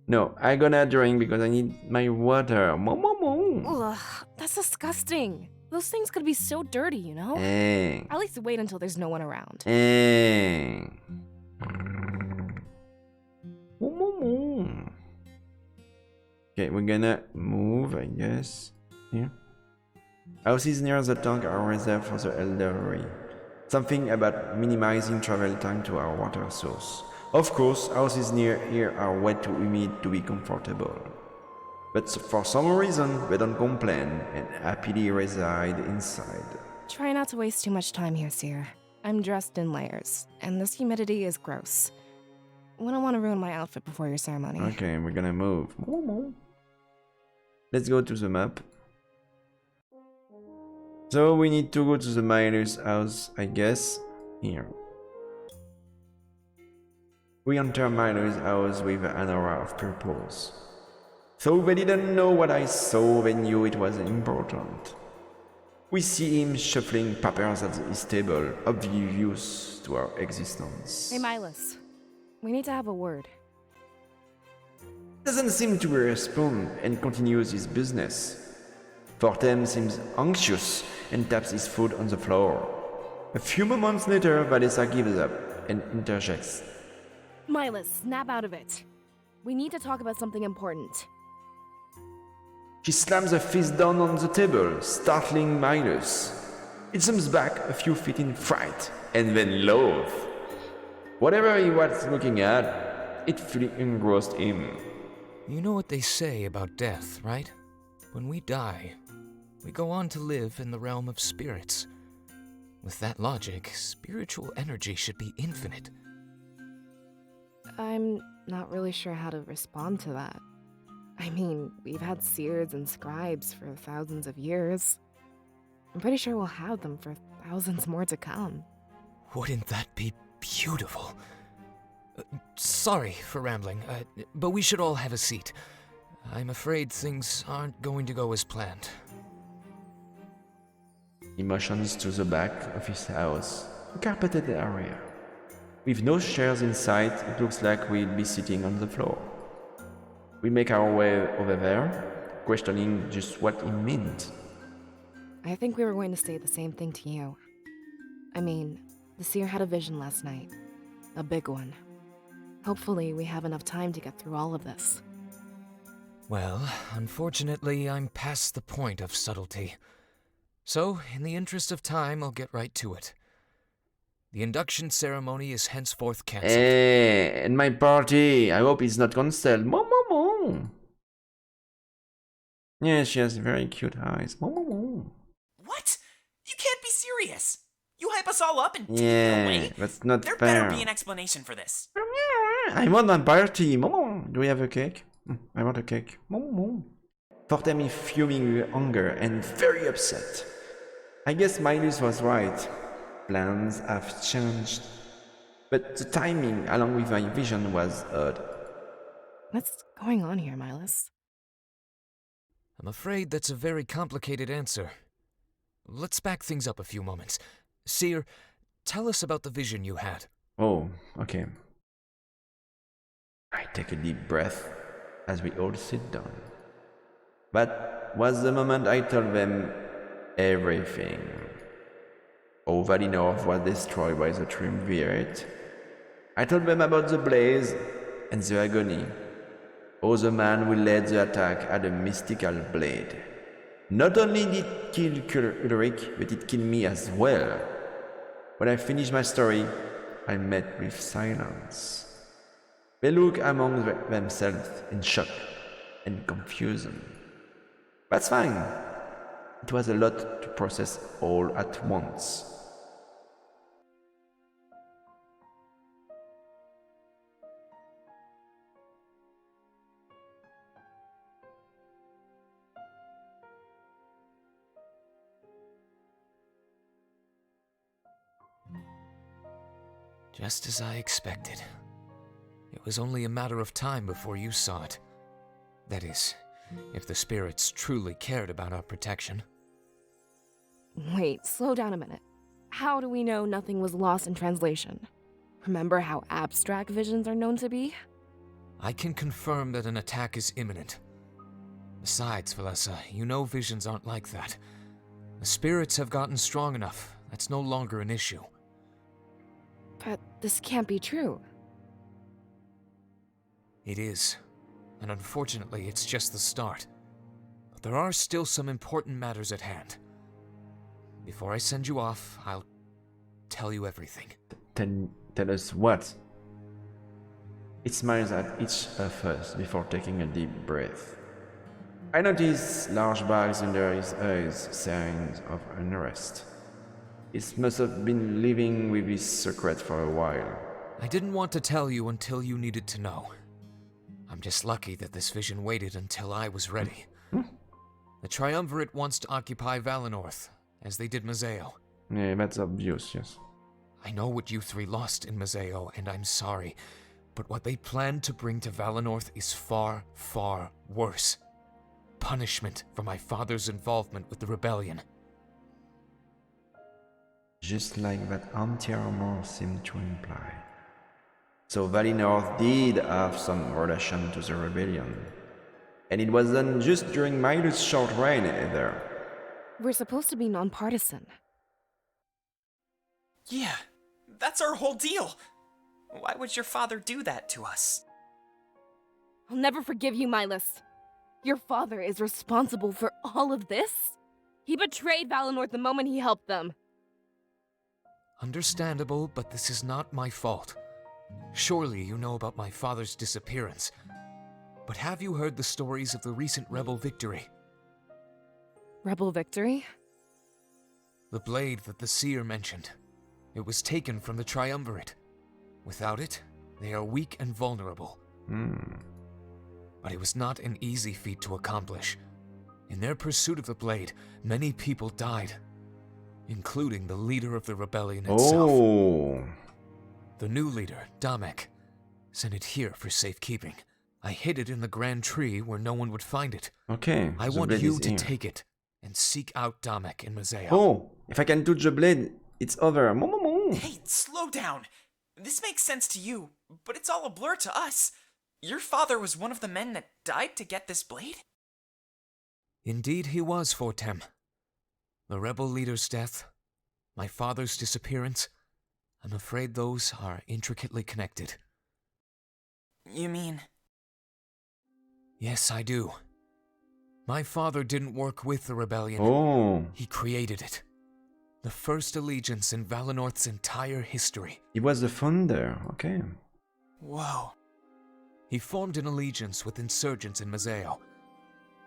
No, I gonna drink because I need my water. Ugh, that's disgusting. Those things could be so dirty, you know? Hey. At least wait until there's no one around. Hey. Okay, we're gonna move, I guess. Here. Houses near the tank are reserved for the elderly. Something about minimizing travel time to our water source. Of course, houses near here are way too humid to be comfortable. But for some reason, they don't complain and happily reside inside. Try not to waste too much time here, Seer. I'm dressed in layers, and this humidity is gross. We don't want to ruin my outfit before your ceremony. Okay, we're gonna move. Let's go to the map. So we need to go to the miner's house, I guess. Here. We enter miner's house with an aura of purpose. So they didn't know what I saw, they knew it was important. We see him shuffling papers at his table, oblivious to our existence. Hey, Milas. We need to have a word. Doesn't seem to respond and continues his business. Fortem seems anxious and taps his foot on the floor. A few moments later, Valessa gives up and interjects. Milas, snap out of it. We need to talk about something important. She slams a fist down on the table, startling Milas. It zooms back a few feet in fright, and then loath. Whatever he was looking at, it fully engrossed him. You know what they say about death, right? When we die, we go on to live in the realm of spirits. With that logic, spiritual energy should be infinite. I'm not really sure how to respond to that. I mean, we've had seers and scribes for thousands of years. I'm pretty sure we'll have them for thousands more to come. Wouldn't that be beautiful? Sorry for rambling, but we should all have a seat. I'm afraid things aren't going to go as planned. He motions to the back of his house, a carpeted area. With no chairs in sight, it looks like we'll be sitting on the floor. We make our way over there, questioning just what it meant. I think we were going to say the same thing to you. I mean, the seer had a vision last night. A big one. Hopefully, we have enough time to get through all of this. Well, unfortunately, I'm past the point of subtlety. So, in the interest of time, I'll get right to it. The induction ceremony is henceforth cancelled. Hey, and my party! I hope it's not cancelled. Yeah, she has very cute eyes. What? You can't be serious! You hype us all up and take it Yeah, away? that's not There fair. better be an explanation for this. I want a party. Do we have a cake? I want a cake. Fortem is fuming with anger and very upset. I guess Milas was right. Plans have changed. But the timing, along with my vision, was odd. What's going on here, Milas? I'm afraid that's a very complicated answer. Let's back things up a few moments. Seer, tell us about the vision you had. Oh, okay. I take a deep breath as we all sit down. That was the moment I told them everything. How Valinor was destroyed by the Triumvirate. I told them about the blaze and the agony. How the man who led the attack had a mystical blade. Not only did it kill Ulrich, but it killed me as well. When I finished my story, I met with silence. They look among themselves in shock and confusion. That's fine. It was a lot to process all at once. Just as I expected. It was only a matter of time before you saw it. That is, if the spirits truly cared about our protection. Wait, slow down a minute. How do we know nothing was lost in translation? Remember how abstract visions are known to be? I can confirm that an attack is imminent. Besides, Valessa, you know visions aren't like that. The spirits have gotten strong enough. That's no longer an issue. But this can't be true. It is. And unfortunately, it's just the start. But there are still some important matters at hand. Before I send you off, I'll tell you everything. Tell us what? It smiles at each of us before taking a deep breath. I notice large bags under his eyes, signs of unrest. He must have been living with his secret for a while. I didn't want to tell you until you needed to know. I'm just lucky that this vision waited until I was ready. The Triumvirate wants to occupy Valenorth, as they did Mazeo. Yeah, that's obvious, yes. I know what you three lost in Mazeo, and I'm sorry, but what they plan to bring to Valenorth is far, far worse. Punishment for my father's involvement with the rebellion. Just like that anti-armor seemed to imply. So Valenorth did have some relation to the rebellion. And it wasn't just during Milo's short reign either. We're supposed to be nonpartisan. Yeah, that's our whole deal. Why would your father do that to us? I'll never forgive you, Milos. Your father is responsible for all of this? He betrayed Valenorth the moment he helped them. Understandable, but this is not my fault. Surely you know about my father's disappearance. But have you heard the stories of the recent rebel victory? Rebel victory? The blade that the seer mentioned. It was taken from the Triumvirate. Without it, they are weak and vulnerable. But it was not an easy feat to accomplish. In their pursuit of the blade, many people died, including the leader of the rebellion itself. Oh. The new leader, Damek, sent it here for safekeeping. I hid it in the grand tree where no one would find it. Okay. I want you to take it and seek out Damek in Mazeo. Oh, if I can touch the blade, it's over. Hey, slow down. This makes sense to you, but it's all a blur to us. Your father was one of the men that died to get this blade? Indeed he was, Fortem. The rebel leader's death, my father's disappearance, I'm afraid those are intricately connected. You mean? Yes, I do. My father didn't work with the rebellion. Oh. He created it. The first allegiance in Valenorth's entire history. He was the founder, okay. Whoa. He formed an allegiance with insurgents in Mazeo.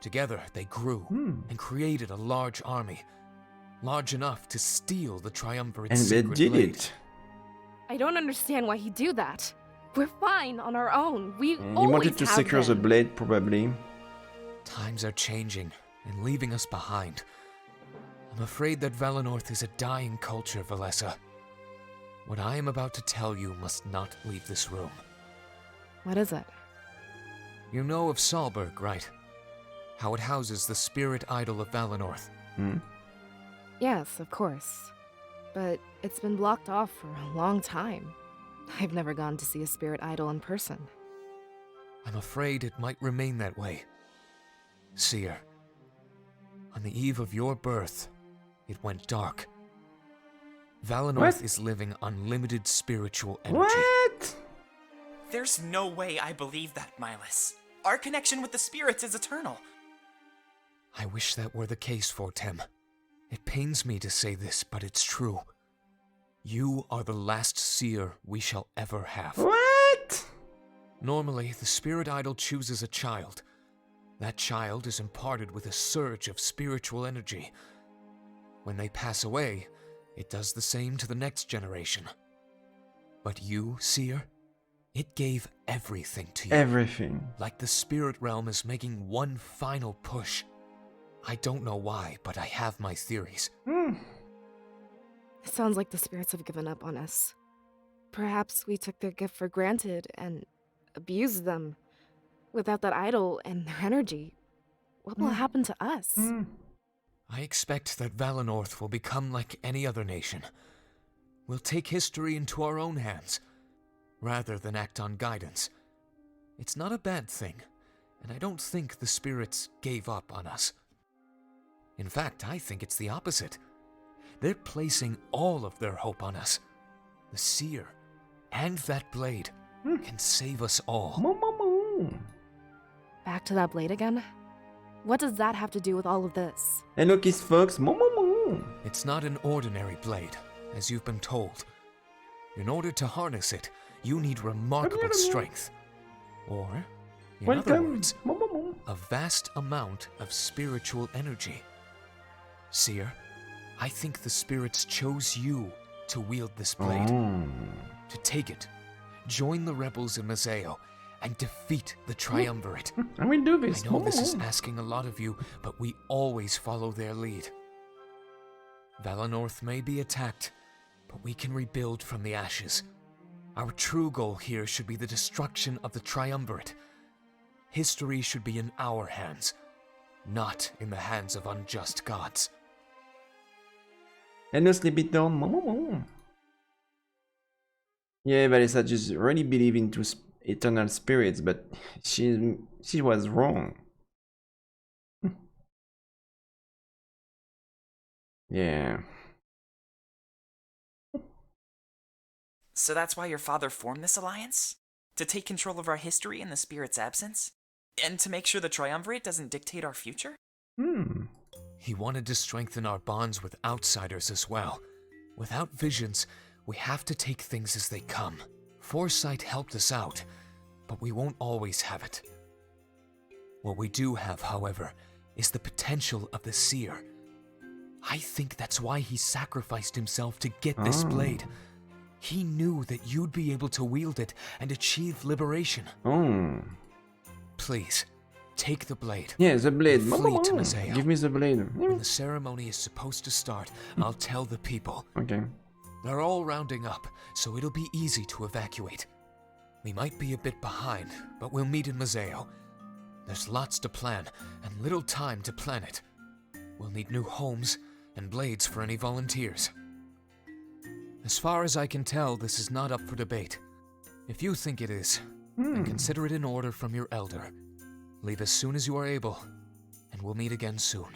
Together, they grew and created a large army, large enough to steal the Triumvirate's And they secret did blade. it. I don't understand why he'd do that. We're fine on our own. We He always wanted to have secure the been. blade, probably. Times are changing and leaving us behind. I'm afraid that Valenorth is a dying culture, Valessa. What I am about to tell you must not leave this room. What is it? You know of Salberg, right? How it houses the spirit idol of Valenorth. Yes, of course. But it's been blocked off for a long time. I've never gone to see a spirit idol in person. I'm afraid it might remain that way. Seer, on the eve of your birth, it went dark. Valenorth is living unlimited spiritual energy. What? There's no way I believe that, Milos. Our connection with the spirits is eternal. I wish that were the case, Fortem. It pains me to say this, but it's true. You are the last seer we shall ever have. What? Normally, the spirit idol chooses a child. That child is imparted with a surge of spiritual energy. When they pass away, it does the same to the next generation. But you, seer, it gave everything to you. Everything. Like the spirit realm is making one final push. I don't know why, but I have my theories. It sounds like the spirits have given up on us. Perhaps we took their gift for granted and abused them. Without that idol and their energy, what will happen to us? I expect that Valenorth will become like any other nation. We'll take history into our own hands, rather than act on guidance. It's not a bad thing, and I don't think the spirits gave up on us. In fact, I think it's the opposite. They're placing all of their hope on us. The seer and that blade can save us all. Back to that blade again? What does that have to do with all of this? Hello, Kiss Fox. It's not an ordinary blade, as you've been told. In order to harness it, you need remarkable strength. Or, in other words, a vast amount of spiritual energy. Seer, I think the spirits chose you to wield this blade. To take it, join the rebels in Mazeo, and defeat the Triumvirate. I will do this. I know this is asking a lot of you, but we always follow their lead. Valenorth may be attacked, but we can rebuild from the ashes. Our true goal here should be the destruction of the Triumvirate. History should be in our hands, not in the hands of unjust gods. Hello, Sleepy Town. Yeah, Valessa just really believe into eternal spirits, but she was wrong. Yeah. So that's why your father formed this alliance? To take control of our history in the spirit's absence? And to make sure the Triumvirate doesn't dictate our future? He wanted to strengthen our bonds with outsiders as well. Without visions, we have to take things as they come. Foresight helped us out, but we won't always have it. What we do have, however, is the potential of the seer. I think that's why he sacrificed himself to get this blade. He knew that you'd be able to wield it and achieve liberation. Please, take the blade. Yeah, the blade. Flee to Mazeo. Give me the blade. When the ceremony is supposed to start, I'll tell the people. Okay. They're all rounding up, so it'll be easy to evacuate. We might be a bit behind, but we'll meet in Mazeo. There's lots to plan, and little time to plan it. We'll need new homes and blades for any volunteers. As far as I can tell, this is not up for debate. If you think it is, then consider it an order from your elder. Leave as soon as you are able, and we'll meet again soon.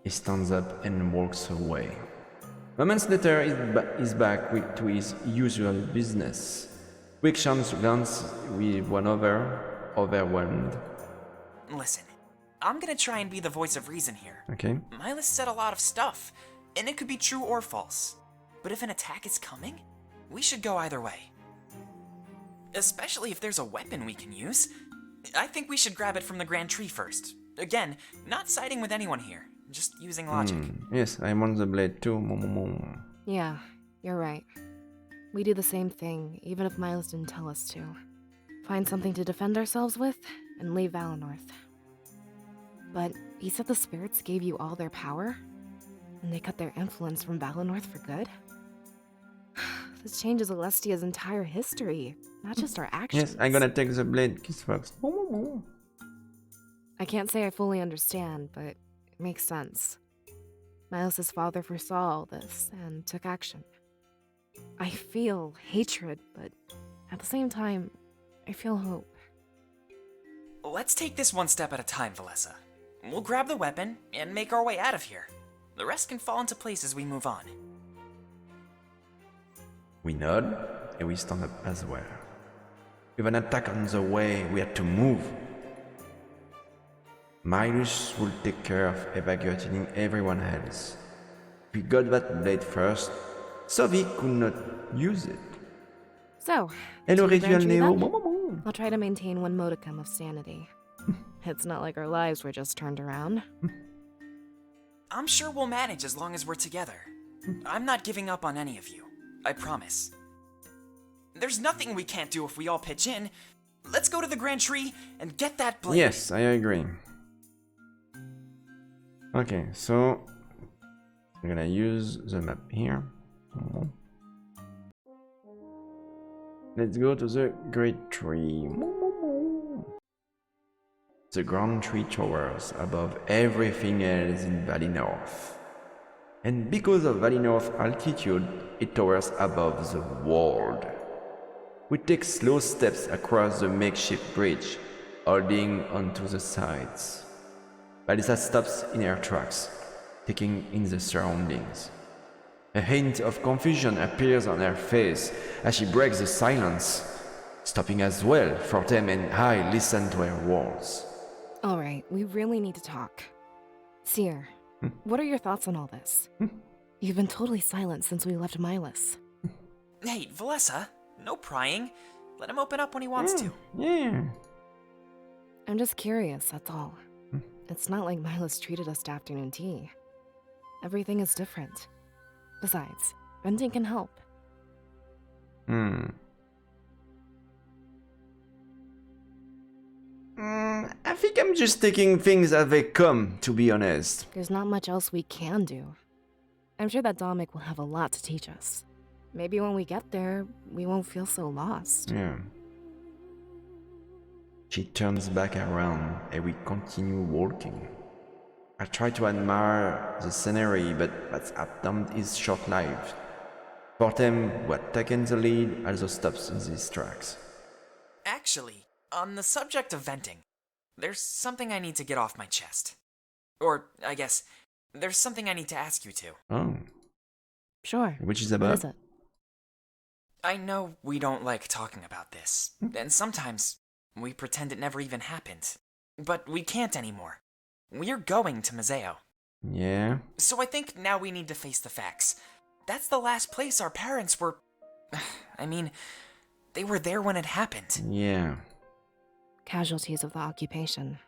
He stands up and walks away. Moments later, he's back to his usual business. Quick glance with one other, overwhelmed. Listen, I'm gonna try and be the voice of reason here. Okay. Milas said a lot of stuff, and it could be true or false. But if an attack is coming, we should go either way. Especially if there's a weapon we can use. I think we should grab it from the Grand Tree first. Again, not siding with anyone here, just using logic. Yes, I want the blade too. Yeah, you're right. We do the same thing, even if Miles didn't tell us to. Find something to defend ourselves with, and leave Valenorth. But he said the spirits gave you all their power? And they cut their influence from Valenorth for good? This changes Alestia's entire history, not just our actions. Yes, I'm gonna take the blade, Kiss Fox. I can't say I fully understand, but it makes sense. Miles' father foresaw all this and took action. I feel hatred, but at the same time, I feel hope. Let's take this one step at a time, Valessa. We'll grab the weapon and make our way out of here. The rest can fall into place as we move on. We nod, and we stand up as well. With an attack on the way, we had to move. Miles will take care of evacuating everyone else. We got that blade first, so we could not use it. So, Hello, to the Ritual Grand Tree Neo. then? I'll try to maintain one modicum of sanity. It's not like our lives were just turned around. I'm sure we'll manage as long as we're together. I'm not giving up on any of you. I promise. There's nothing we can't do if we all pitch in. Let's go to the Grand Tree and get that blade. Yes, I agree. Okay, so I'm gonna use the map here. Let's go to the great tree. The grand tree towers above everything else in Valley North. And because of Valley North altitude, it towers above the world. We take slow steps across the makeshift bridge, holding onto the sides. Balisa stops in her tracks, taking in the surroundings. A hint of confusion appears on her face as she breaks the silence, stopping as well for them and I listen to her words. Alright, we really need to talk. Seer, what are your thoughts on all this? You've been totally silent since we left Milas. Hey, Valessa, no prying. Let him open up when he wants to. Yeah. I'm just curious, that's all. It's not like Milas treated us to afternoon tea. Everything is different. Besides, venting can help. I think I'm just taking things as they come, to be honest. There's not much else we can do. I'm sure that Dominic will have a lot to teach us. Maybe when we get there, we won't feel so lost. Yeah. She turns back around and we continue walking. I try to admire the scenery, but that attempt is short-lived. For them, who had taken the lead also stops in these tracks. Actually, on the subject of venting, there's something I need to get off my chest. Or, I guess, there's something I need to ask you to. Oh. Sure. Which is about? What is it? I know we don't like talking about this, and sometimes we pretend it never even happened. But we can't anymore. We're going to Museo. Yeah. So I think now we need to face the facts. That's the last place our parents were... I mean, they were there when it happened. Yeah. Casualties of the occupation.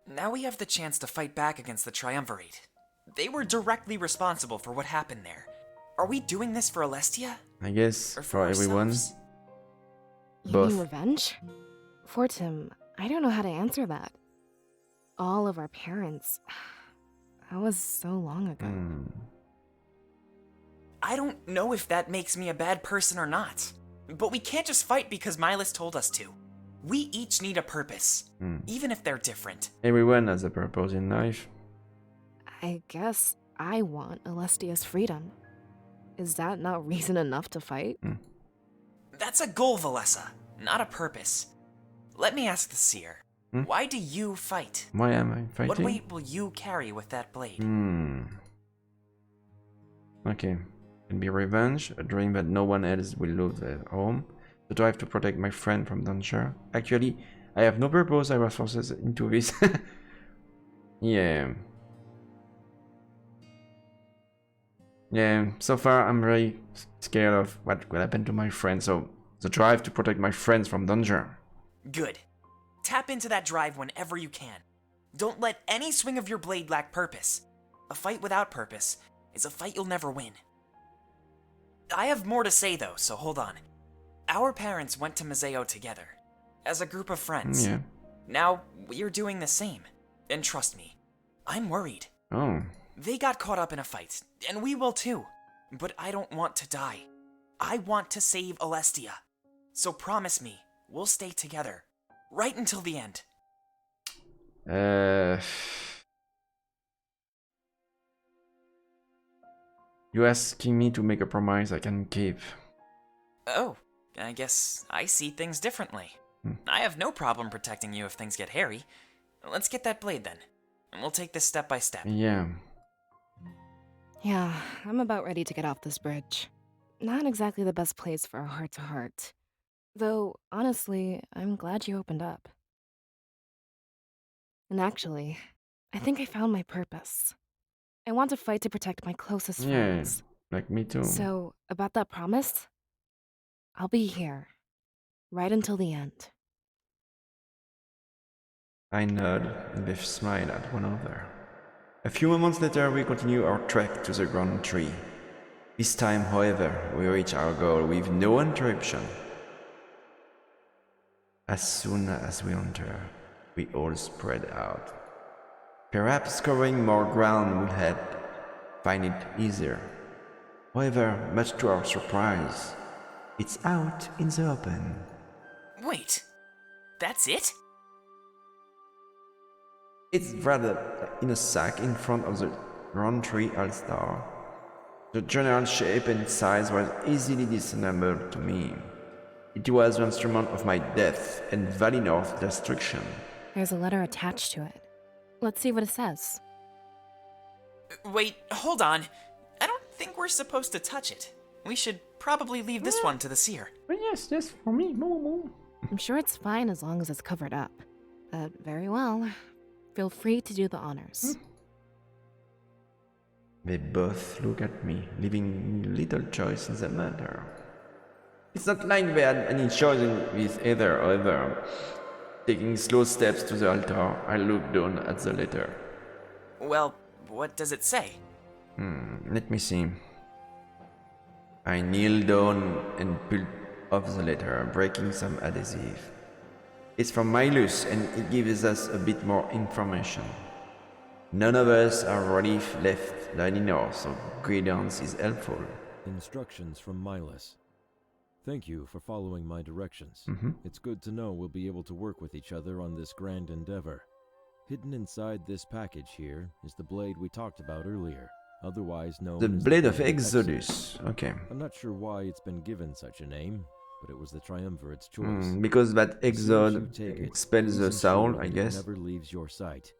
Now we have the chance to fight back against the Triumvirate. They were directly responsible for what happened there. Are we doing this for Alestia? I guess Or for everyone. ourselves? You Both. mean revenge? For Tim, I don't know how to answer that. All of our parents... That was so long ago. I don't know if that makes me a bad person or not. But we can't just fight because Milas told us to. We each need a purpose, even if they're different. Everyone has a purpose in life. I guess I want Alestia's freedom. Is that not reason enough to fight? That's a goal, Valessa, not a purpose. Let me ask the seer. Why do you fight? Why am I fighting? What weight will you carry with that blade? Okay. Can be revenge, a dream that no one else will lose at home, the drive to protect my friend from danger. Actually, I have no purpose, I was forced into this. Yeah. Yeah, so far I'm very scared of what will happen to my friend, so the drive to protect my friends from danger. Good. Tap into that drive whenever you can. Don't let any swing of your blade lack purpose. A fight without purpose is a fight you'll never win. I have more to say though, so hold on. Our parents went to Museo together, as a group of friends. Yeah. Now, we're doing the same. And trust me, I'm worried. Oh. They got caught up in a fight, and we will too. But I don't want to die. I want to save Alestia. So promise me, we'll stay together. Right until the end. You asking me to make a promise I can keep. Oh, I guess I see things differently. I have no problem protecting you if things get hairy. Let's get that blade then, and we'll take this step by step. Yeah. Yeah, I'm about ready to get off this bridge. Not exactly the best place for a heart-to-heart. Though, honestly, I'm glad you opened up. And actually, I think I found my purpose. I want to fight to protect my closest friends. Like me too. So, about that promise, I'll be here, right until the end. I nod and they smile at one another. A few moments later, we continue our trek to the Grand Tree. This time, however, we reach our goal with no interruption. As soon as we enter, we all spread out. Perhaps covering more ground would find it easier. However, much to our surprise, It's out in the open. Wait, that's it? It's wrapped up in a sack in front of the round tree All-Star. The general shape and size was easily discernible to me. It was the instrument of my death and Valinor's destruction. There's a letter attached to it. Let's see what it says. Wait, hold on. I don't think we're supposed to touch it. We should probably leave this one to the seer. Yes, for me. I'm sure it's fine as long as it's covered up. But very well. Feel free to do the honors. They both look at me, leaving me little choice in the matter. It's not like they had any choice with either or other. Taking slow steps to the altar, I look down at the letter. Well, what does it say? Let me see. I kneel down and pulled off the letter, breaking some adhesive. It's from Milus and it gives us a bit more information. None of us are already left Valinor, so guidance is helpful. Instructions from Milus. Thank you for following my directions. Mm-hmm. It's good to know we'll be able to work with each other on this grand endeavor. Hidden inside this package here is the blade we talked about earlier, otherwise known The as Blade of Exodus. Exodus. Okay. I'm not sure why it's been given such a name, but it was the Triumvirate's choice. Because that As soon as you Exod take it, expels the please soul, ensure I that guess. It never leaves your sight.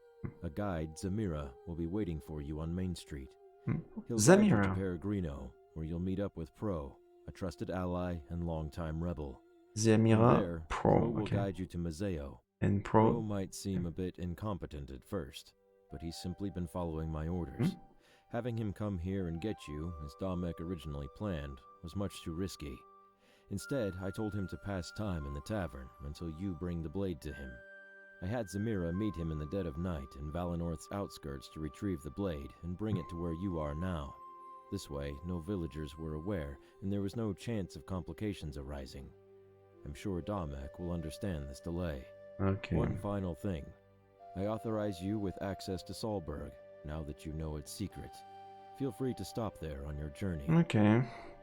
A guide, Zamira, will be waiting for you on Main Street. He'll guide you to Zamira. Peregrino, where you'll meet up with Pro, a trusted ally and longtime rebel. From Zamira there, Pro. will Okay. guide you to Mazeo. And Pro Pro. might seem a bit incompetent at first, but he's simply been following my orders. Having him come here and get you, as Damek originally planned, was much too risky. Instead, I told him to pass time in the tavern until you bring the blade to him. I had Zamira meet him in the dead of night in Valinorth's outskirts to retrieve the blade and bring it to where you are now. This way, no villagers were aware, and there was no chance of complications arising. I'm sure Damek will understand this delay. Okay. One final thing. I authorize you with access to Solberg, now that you know its secret. Feel free to stop there on your journey. Okay.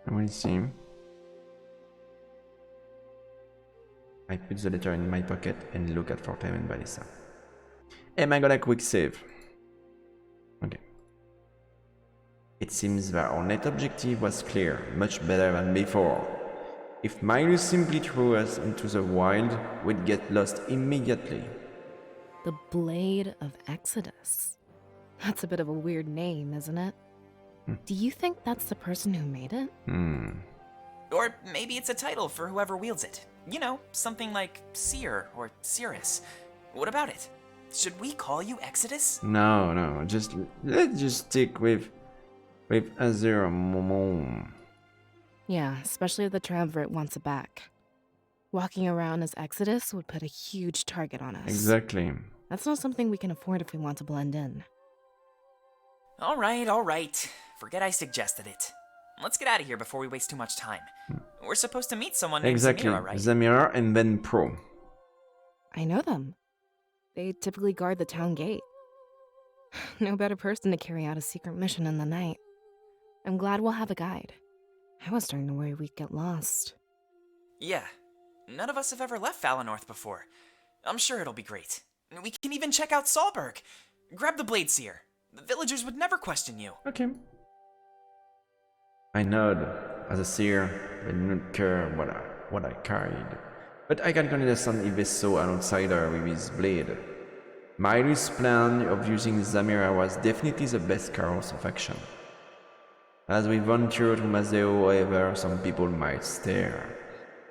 I will see. I put the letter in my pocket and look at Fortem and Balissa. Am I gonna quick save? Okay. It seems that our net objective was clear, much better than before. If Milus simply threw us into the wild, we'd get lost immediately. The Blade of Exodus. That's a bit of a weird name, isn't it? Do you think that's the person who made it? Or maybe it's a title for whoever wields it. You know, something like Seer or Cirrus. What about it? Should we call you Exodus? No, let's just stick with Azur Momon. Yeah, especially if the Triumvirate wants it back. Walking around as Exodus would put a huge target on us. Exactly. That's not something we can afford if we want to blend in. All right. Forget I suggested it. Let's get out of here before we waste too much time. We're supposed to meet someone named Exactly. Zamira, right? Zamira and then Pro. I know them. They typically guard the town gate. No better person to carry out a secret mission in the night. I'm glad we'll have a guide. I was starting to worry we'd get lost. Yeah. None of us have ever left Valinorth before. I'm sure it'll be great. We can even check out Solberg. Grab the Blade Seer. The villagers would never question you. Okay. I nod. As a seer, I did not care what I carried. But I can understand if they saw an outsider with his blade. Milus' plan of using Zamira was definitely the best course of action. As we venture to Mazeo, however, some people might stare.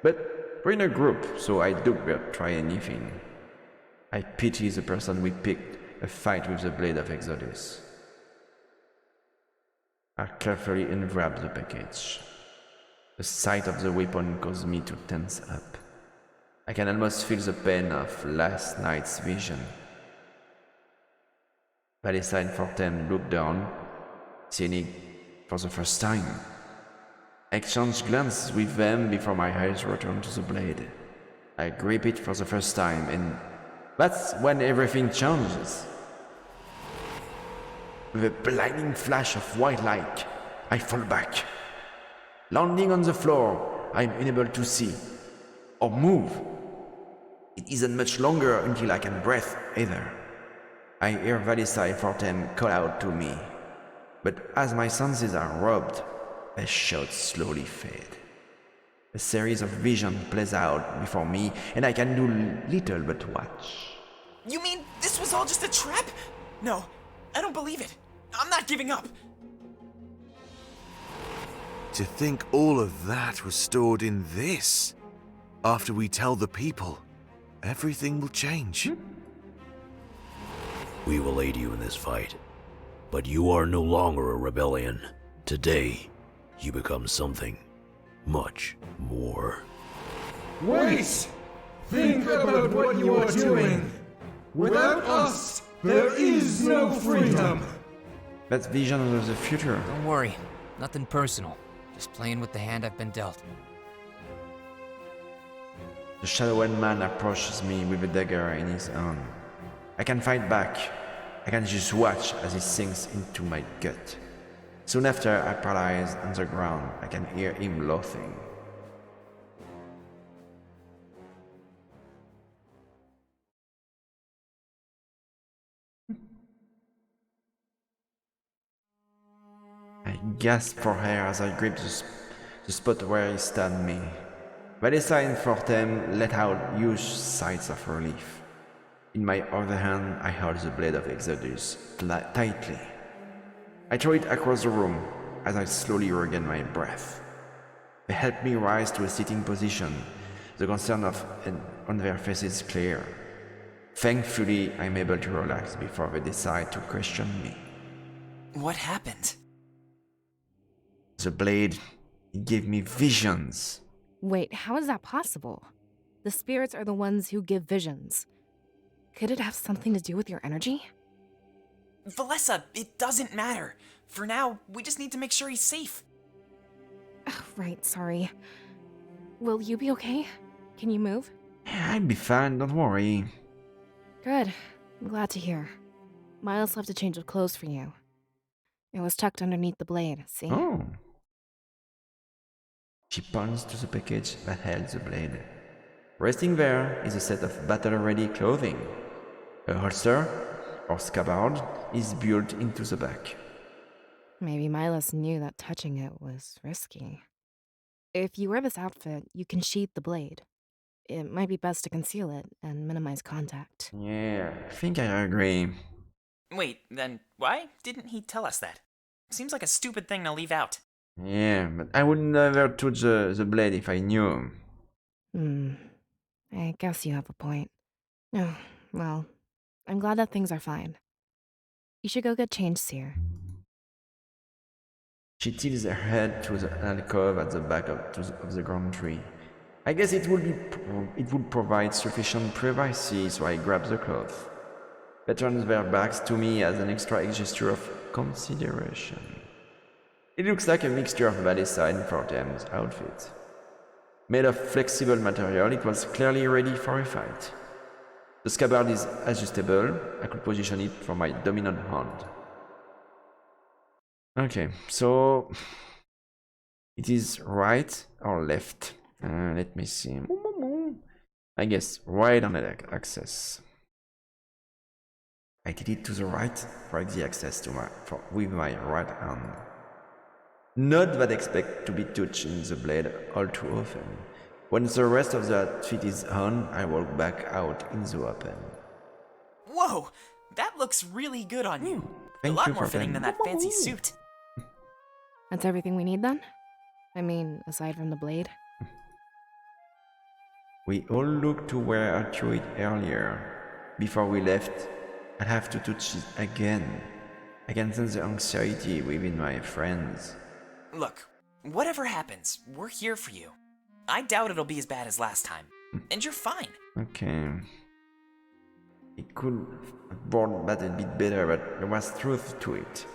But we're in a group, so I doubt we'll try anything. I pity the person we picked a fight with the Blade of Exodus. I carefully unwrap the package. The sight of the weapon caused me to tense up. I can almost feel the pain of last night's vision. Balissa and Fortem look down, seeing it for the first time. I exchange glances with them before my eyes return to the blade. I grip it for the first time, and that's when everything changes. With a blinding flash of white light, I fall back. Landing on the floor, I'm unable to see or move. It isn't much longer until I can breathe either. I hear Valisa Fortem call out to me, but as my senses are robbed, the shouts slowly fade. A series of visions plays out before me, and I can do little but watch. You mean this was all just a trap? No, I don't believe it. I'm not giving up. To think all of that was stored in this. After we tell the people, everything will change. We will aid you in this fight, but you are no longer a rebellion. Today, you become something much more. Wait! Think about what you are doing! Without us, there is no freedom! That's vision of the future. Don't worry, nothing personal. Just playing with the hand I've been dealt. The shadow-eyed man approaches me with a dagger in his hand. I can fight back. I can just watch as he sinks into my gut. Soon after, I paralyze on the ground. I can hear him laughing. I gasp for air as I grip the spot where he stabbed me. Valisa and Fortem let out huge sighs of relief. In my other hand, I hold the blade of Exodus tightly. I throw it across the room as I slowly regain my breath. They help me rise to a sitting position. The concern on their faces is clear. Thankfully, I'm able to relax before they decide to question me. What happened? The blade, it gave me visions. Wait, how is that possible? The spirits are the ones who give visions. Could it have something to do with your energy? Valesa, it doesn't matter. For now, we just need to make sure he's safe. Oh, right, sorry. Will you be okay? Can you move? I'll be fine, don't worry. Good. I'm glad to hear. Miles left a change of clothes for you. It was tucked underneath the blade, see? Oh. She points to the package that held the blade. Resting there is a set of battle-ready clothing. A holster, or scabbard, is built into the back. Maybe Miles knew that touching it was risky. If you wear this outfit, you can sheath the blade. It might be best to conceal it and minimize contact. Yeah, I think I agree. Wait, then why didn't he tell us that? Seems like a stupid thing to leave out. Yeah, but I would never touch the blade if I knew. I guess you have a point. Oh, well, I'm glad that things are fine. You should go get changed, Seer. She tilts her head to the alcove at the back of the ground tree. I guess it would provide sufficient privacy, so I grab the cloth. They turn their backs to me as an extra gesture of consideration. It looks like a mixture of Valisa and Fortem's outfit. Made of flexible material, it was clearly ready for a fight. The scabbard is adjustable. I could position it for my dominant hand. Okay, so it is right or left? Let me see. I guess right on the axis. I did it to the right for the access to with my right hand. Not that I expect to be touching the blade all too often. Once the rest of the outfit is on, I walk back out in the open. Whoa! That looks really good on you. A Thank lot you more for fitting that. than that fancy suit. That's everything we need then? I mean, aside from the blade? We all looked to where I threw it earlier. Before we left, I'd have to touch it again. I can sense the anxiety within my friends. Look, whatever happens, we're here for you. I doubt it'll be as bad as last time. And you're fine. Okay. It could have brought that a bit better, but there was truth to it.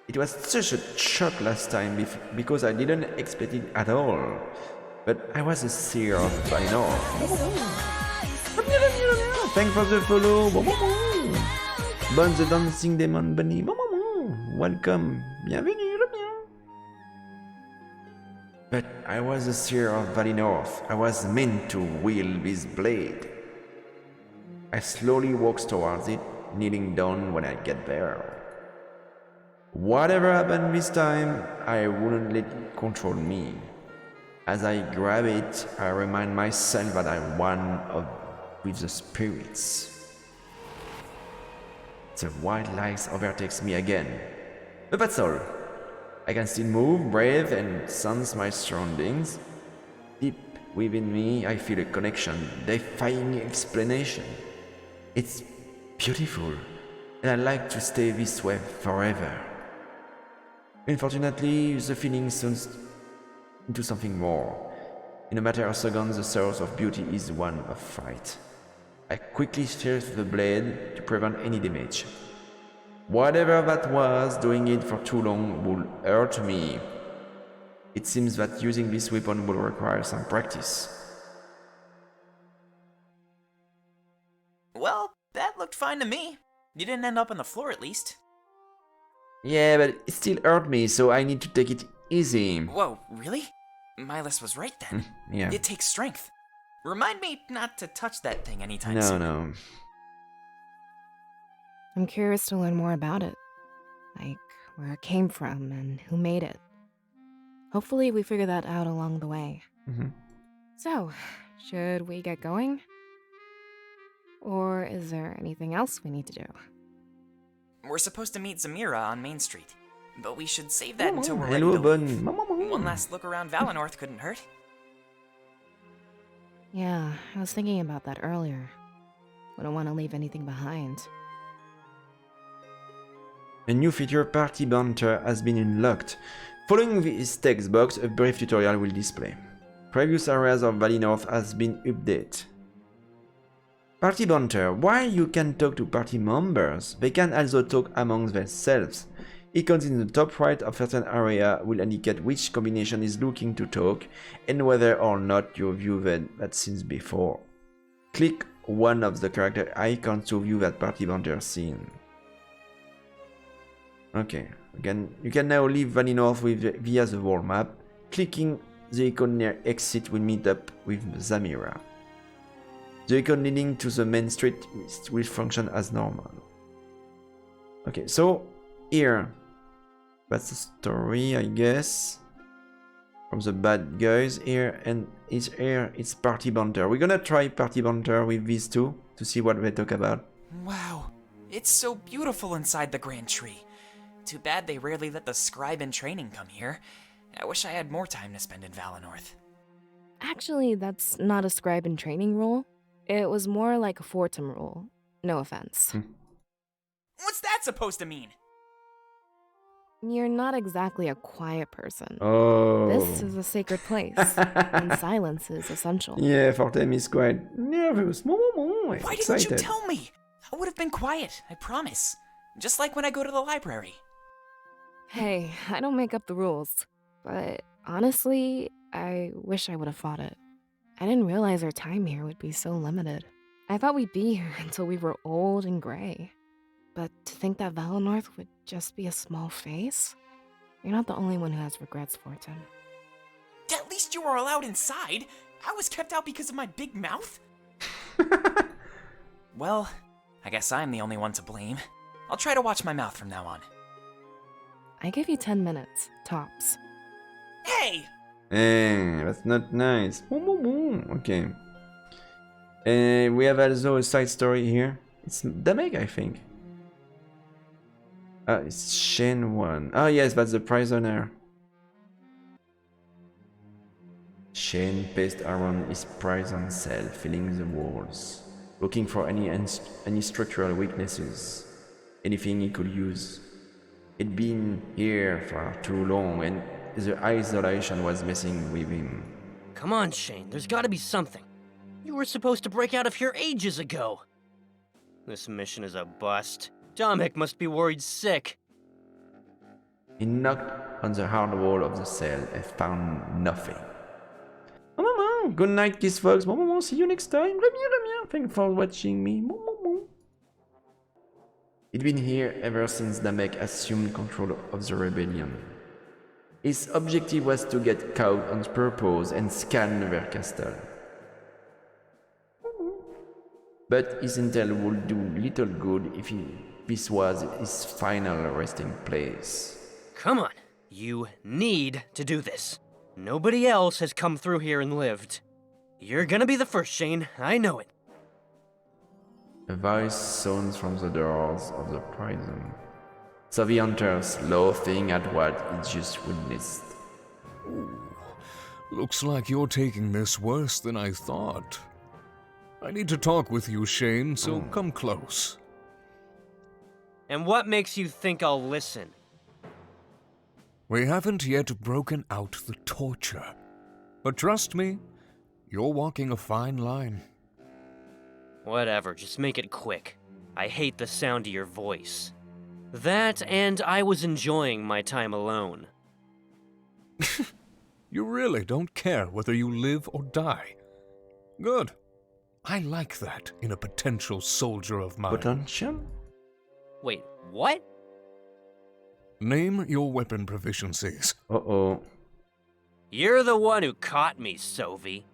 It was such a shock last time because I didn't expect it at all. But I was a seer of by now. Thanks for the follow. Bon the dancing demon bunny. Welcome. Bienvenue. But I was the seer of Valinorth. I was meant to wield this blade. I slowly walked towards it, kneeling down when I get there. Whatever happened this time, I wouldn't let it control me. As I grab it, I remind myself that I'm one with the spirits. The white light overtakes me again. But that's all. I can still move, breathe, and sense my surroundings. Deep within me, I feel a connection, defying explanation. It's beautiful, and I'd like to stay this way forever. Unfortunately, the feeling turns into something more. In a matter of seconds, the source of beauty is one of fright. I quickly sheathed the blade to prevent any damage. Whatever that was, doing it for too long would hurt me. It seems that using this weapon will require some practice. Well, that looked fine to me. You didn't end up on the floor at least. Yeah, but it still hurt me, so I need to take it easy. Whoa, really? Milas was right then. Yeah. It takes strength. Remind me not to touch that thing anytime No, soon. no. I'm curious to learn more about it. Like, where it came from and who made it. Hopefully we figure that out along the way. So, should we get going? Or is there anything else we need to do? We're supposed to meet Zamira on Main Street, but we should save that until we're ready Hello, to leave. Bunny. One last look around Valinor couldn't hurt. Yeah, I was thinking about that earlier. Wouldn't want to leave anything behind. A new feature, Party Banter, has been unlocked. Following this text box, a brief tutorial will display. Previous areas of Valinor has been updated. Party Banter. While you can talk to party members, they can also talk among themselves. Icons in the top right of certain area will indicate which combination is looking to talk and whether or not you viewed that scenes before. Click one of the character icons to view that Party Banter scene. Okay, again, you can now leave Valinor via the world map. Clicking the icon near exit will meet up with Zamira. The icon leading to the main street will function as normal. Okay, so here, that's the story, I guess, from the bad guys here, and it's Party Banter. We're gonna try Party Banter with these two to see what they talk about. Wow, it's so beautiful inside the Grand Tree. Too bad they rarely let the scribe in training come here. I wish I had more time to spend in Valinor. Actually, that's not a scribe in training rule. It was more like a Fortum rule. No offense. What's that supposed to mean? You're not exactly a quiet person. Oh. This is a sacred place, and silence is essential. Yeah, Fortem is quite nervous. Why didn't you tell me? I would have been quiet, I promise. Just like when I go to the library. Hey, I don't make up the rules. But honestly, I wish I would have fought it. I didn't realize our time here would be so limited. I thought we'd be here until we were old and gray. But to think that Valinor would just be a small face? You're not the only one who has regrets, Fortin. At least you were allowed inside. I was kept out because of my big mouth. Well, I guess I'm the only one to blame. I'll try to watch my mouth from now on. I give you 10 minutes, tops. Hey! Hey, that's not nice. Okay. We have also a side story here. It's Damek, I think. It's Shen 1. Oh yes, that's the prisoner. Shen paced around his prison cell, filling the walls, looking for any structural weaknesses, anything he could use. He'd been here for too long, and the isolation was messing with him. Come on, Shane, there's gotta be something. You were supposed to break out of here ages ago. This mission is a bust. Dominic must be worried sick. He knocked on the hard wall of the cell and found nothing. Good night, kiss folks. See you next time. Thanks for watching me. He'd been here ever since Damek assumed control of the rebellion. His objective was to get caught on purpose and scan their castle. But his intel would do little good if this was his final resting place. Come on, you need to do this. Nobody else has come through here and lived. You're gonna be the first, Shane, I know it. A voice sounds from the doors of the prison. Sophie enters, laughing at what he just witnessed. Ooh, looks like you're taking this worse than I thought. I need to talk with you, Shane, so come close. And what makes you think I'll listen? We haven't yet broken out the torture. But trust me, you're walking a fine line. Whatever, just make it quick. I hate the sound of your voice. That, and I was enjoying my time alone. You really don't care whether you live or die. Good. I like that in a potential soldier of mine. Potential? Wait, what? Name your weapon proficiencies. Uh-oh. You're the one who caught me, Sophie.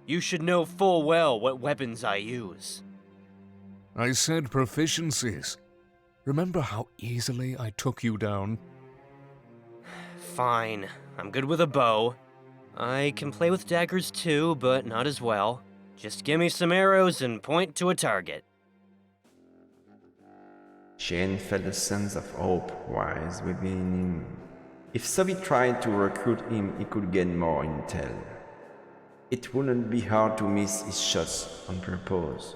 You should know full well what weapons I use. I said proficiencies. Remember how easily I took you down? Fine. I'm good with a bow. I can play with daggers too, but not as well. Just give me some arrows and point to a target. Shane felt a sense of hope rise within him. If Sophie tried to recruit him, he could gain more intel. It wouldn't be hard to miss his shots on purpose.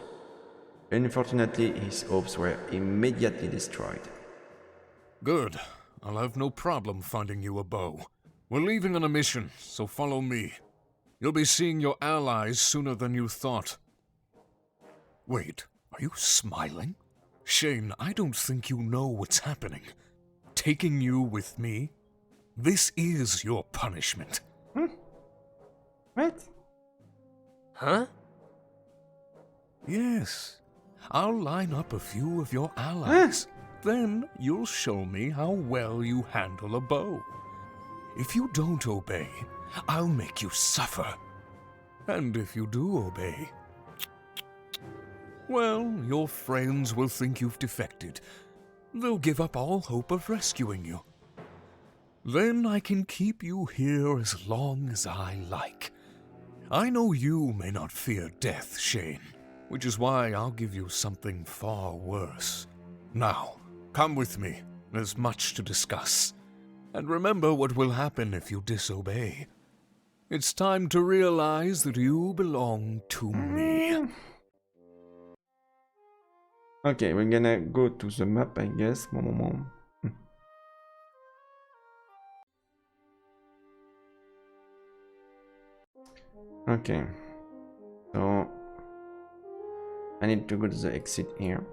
Unfortunately, his hopes were immediately destroyed. Good. I'll have no problem finding you a bow. We're leaving on a mission, so follow me. You'll be seeing your allies sooner than you thought. Wait, are you smiling? Shane, I don't think you know what's happening. Taking you with me? This is your punishment. What? Huh? Yes. I'll line up a few of your allies. Then you'll show me how well you handle a bow. If you don't obey, I'll make you suffer. And if you do obey, well, your friends will think you've defected. They'll give up all hope of rescuing you. Then I can keep you here as long as I like. I know you may not fear death, Shane, which is why I'll give you something far worse. Now, come with me. There's much to discuss. And remember what will happen if you disobey. It's time to realize that you belong to me. Okay, we're gonna go to the map, I guess. Okay, so I need to go to the exit here.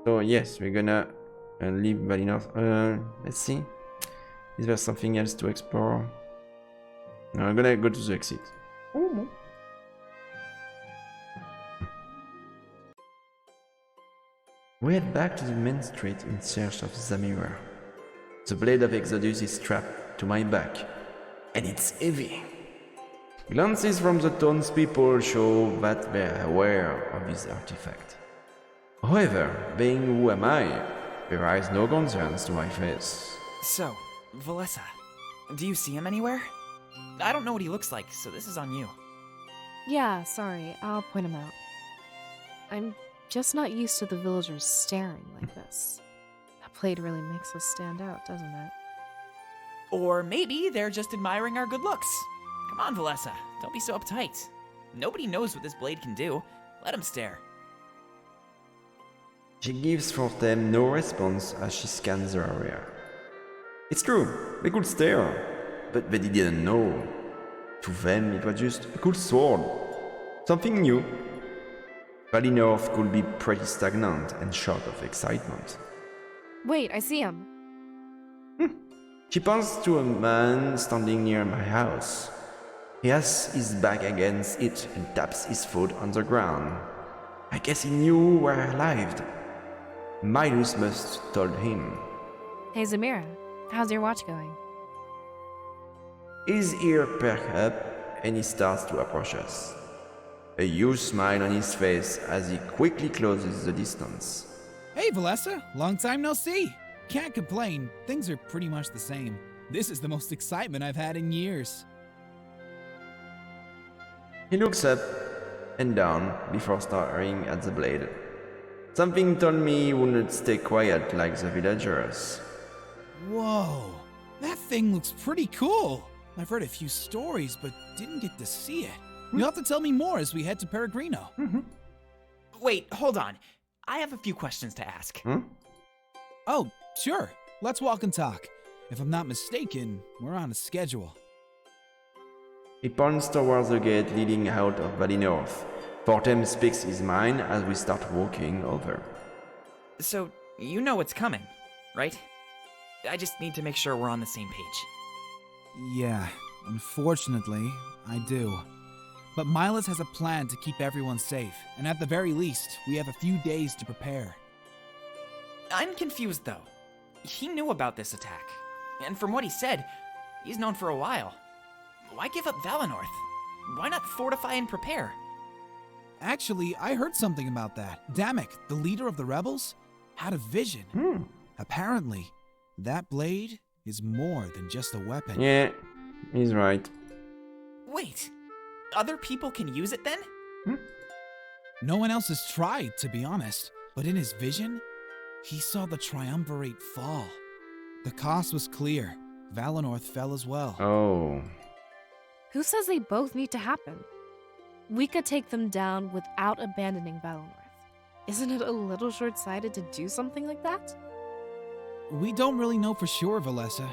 So yes, we're gonna leave Valinor. Let's see. Is there something else to explore? No, I'm gonna go to the exit. We head back to the main street in search of Zamira. The blade of Exodus is strapped to my back, and it's heavy. Glances from the townspeople show that they're aware of this artifact. However, being who am I, there is no concerns to my face. So, Valessa, do you see him anywhere? I don't know what he looks like, so this is on you. Yeah, sorry, I'll point him out. I'm just not used to the villagers staring like this. That blade really makes us stand out, doesn't it? Or maybe they're just admiring our good looks. Come on, Valessa, don't be so uptight. Nobody knows what this blade can do. Let him stare. She gives for them no response as she scans the area. It's true, they could stare, but they didn't know. To them, it was just a cool sword. Something new. Valinor could be pretty stagnant and short of excitement. Wait, I see him. She points to a man standing near my house. He has his back against it and taps his foot on the ground. I guess he knew where I lived. Milos must told him. Hey Zamira, how's your watch going? His ear perk up and he starts to approach us. A huge smile on his face as he quickly closes the distance. Hey, Valessa, long time no see. Can't complain, things are pretty much the same. This is the most excitement I've had in years. He looks up and down before staring at the blade. Something told me he wouldn't stay quiet like the villagers. Whoa, that thing looks pretty cool. I've heard a few stories, but didn't get to see it. You'll have to tell me more as we head to Peregrino. Wait, hold on. I have a few questions to ask. Oh, sure. Let's walk and talk. If I'm not mistaken, we're on a schedule. He points towards the gate leading out of Valley North. Fortem speaks his mind as we start walking over. So, you know what's coming, right? I just need to make sure we're on the same page. Yeah, unfortunately, I do. But Milas has a plan to keep everyone safe, and at the very least, we have a few days to prepare. I'm confused, though. He knew about this attack. And from what he said, he's known for a while. Why give up Valinor? Why not fortify and prepare? Actually, I heard something about that. Damek, the leader of the rebels, had a vision. Apparently, that blade is more than just a weapon. Yeah, he's right. Wait, other people can use it then? No one else has tried, to be honest. But in his vision, he saw the triumvirate fall. The cost was clear. Valinor fell as well. Oh. Who says they both need to happen? We could take them down without abandoning Valinor. Isn't it a little short-sighted to do something like that? We don't really know for sure, Valessa,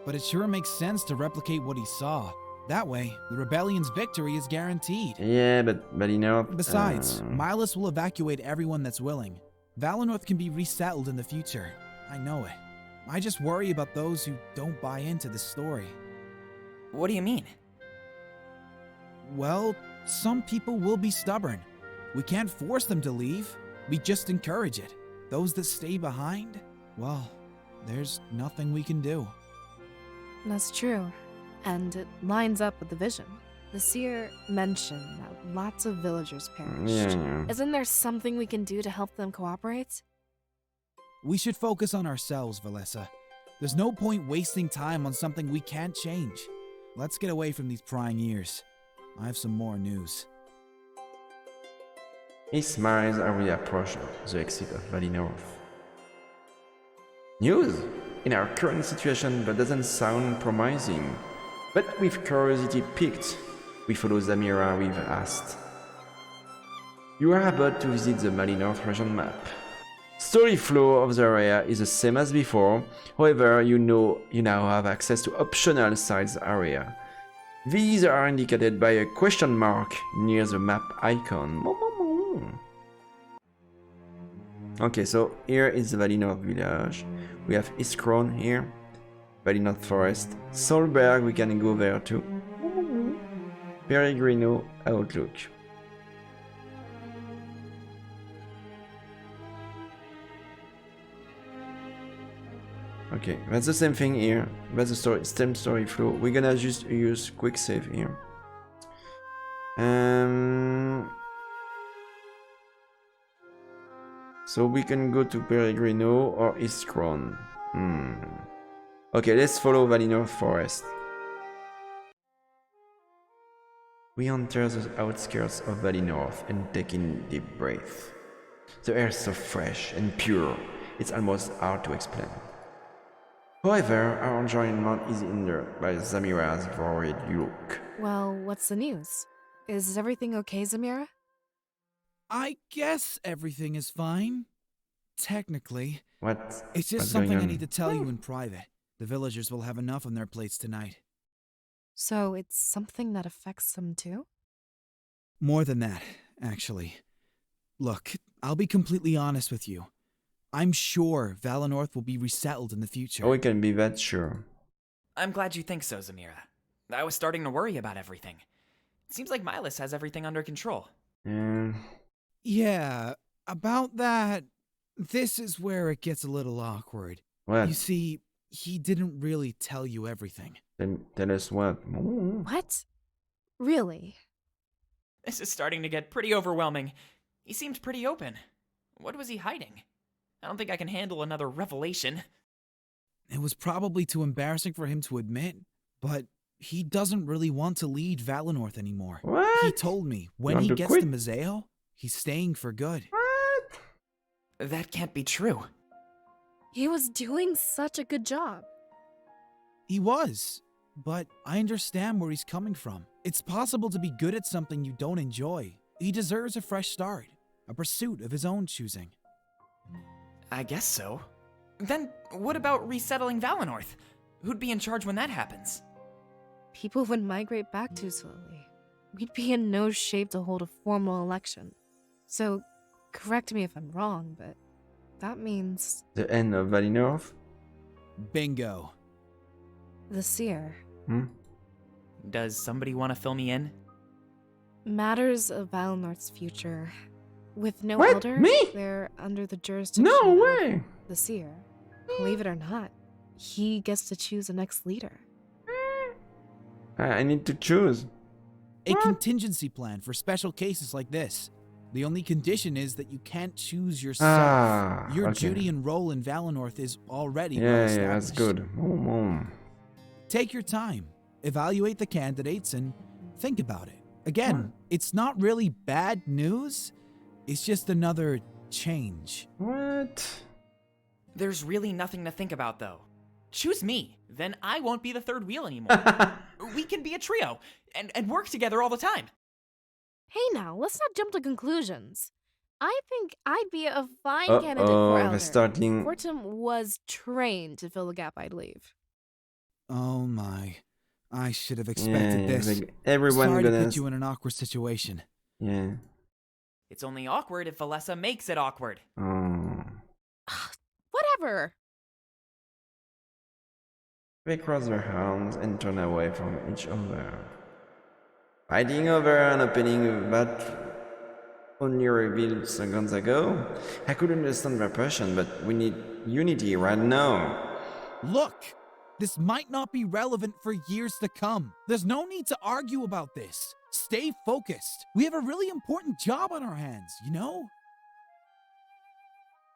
but it sure makes sense to replicate what he saw. That way, the rebellion's victory is guaranteed. Yeah, but you know... Besides, Milas will evacuate everyone that's willing. Valinor can be resettled in the future. I know it. I just worry about those who don't buy into the story. What do you mean? Well, some people will be stubborn. We can't force them to leave. We just encourage it. Those that stay behind, well, there's nothing we can do. That's true. And it lines up with the vision. The seer mentioned that lots of villagers perished. Yeah. Isn't there something we can do to help them cooperate? We should focus on ourselves, Valessa. There's no point wasting time on something we can't change. Let's get away from these prying ears. I have some more news. He smiles as we approach the exit of Valley North. News? In our current situation, that doesn't sound promising. But with curiosity piqued, we follow Zamira with asked. You are about to visit the Valley North region map. Story flow of the area is the same as before, however you now have access to optional sides area. These are indicated by a question mark near the map icon. Okay, so here is the Valley North village. We have Iskron here, Valley North Forest, Solberg, we can go there too. Peregrino Outlook. Okay, that's the same thing here. That's the same story flow. We're gonna just use quick save here. So we can go to Peregrino or Iskron. Okay, let's follow Valley North Forest. We enter the outskirts of Valley North and take in deep breath. The air is so fresh and pure, it's almost hard to explain. However, our enjoyment is hindered by Zamira's worried look. Well, what's the news? Is everything okay, Zamira? I guess everything is fine. Technically. What? It's just something I need to tell you in private. The villagers will have enough on their plates tonight. So it's something that affects them too? More than that, actually. Look, I'll be completely honest with you. I'm sure Valinor will be resettled in the future. Oh, we can be that sure. I'm glad you think so, Zamira. I was starting to worry about everything. It seems like Milas has everything under control. Yeah, about that, this is where it gets a little awkward. What? You see, he didn't really tell you everything. Tell us what. What? Really? This is starting to get pretty overwhelming. He seemed pretty open. What was he hiding? I don't think I can handle another revelation. It was probably too embarrassing for him to admit, but he doesn't really want to lead Valinor anymore. What? He told me when he gets to Mazeo, he's staying for good. What? That can't be true. He was doing such a good job. He was, but I understand where he's coming from. It's possible to be good at something you don't enjoy. He deserves a fresh start, a pursuit of his own choosing. I guess so. Then what about resettling Valinor? Who'd be in charge when that happens? People would migrate back too slowly. We'd be in no shape to hold a formal election. So, correct me if I'm wrong, but that means... The end of Valinor? Bingo. The Seer. Does somebody want to fill me in? Matters of Valinor's future. With no What? elder, Me? they're under the jurisdiction No of way! the Seer. Believe it or not, he gets to choose the next leader. I need to choose. A contingency plan for special cases like this. The only condition is that you can't choose yourself. Your okay. duty and role in Valinor is already well Yeah, established. that's good. Take your time, evaluate the candidates, and think about it. Again, it's not really bad news. It's just another change. What? There's really nothing to think about, though. Choose me, then I won't be the third wheel anymore. We can be a trio and work together all the time. Hey now, let's not jump to conclusions. I think I'd be a fine candidate for elder. Fortum was trained to fill the gap I'd leave. Oh my. I should have expected this. Like everyone Sorry gonna... to put you in an awkward situation. Yeah. It's only awkward if Valessa makes it awkward. Oh. Whatever. They cross their arms and turn away from each other. Fighting over an opening that only revealed seconds ago? I could understand their passion, but we need unity right now. Look! This might not be relevant for years to come. There's no need to argue about this. Stay focused. We have a really important job on our hands, you know?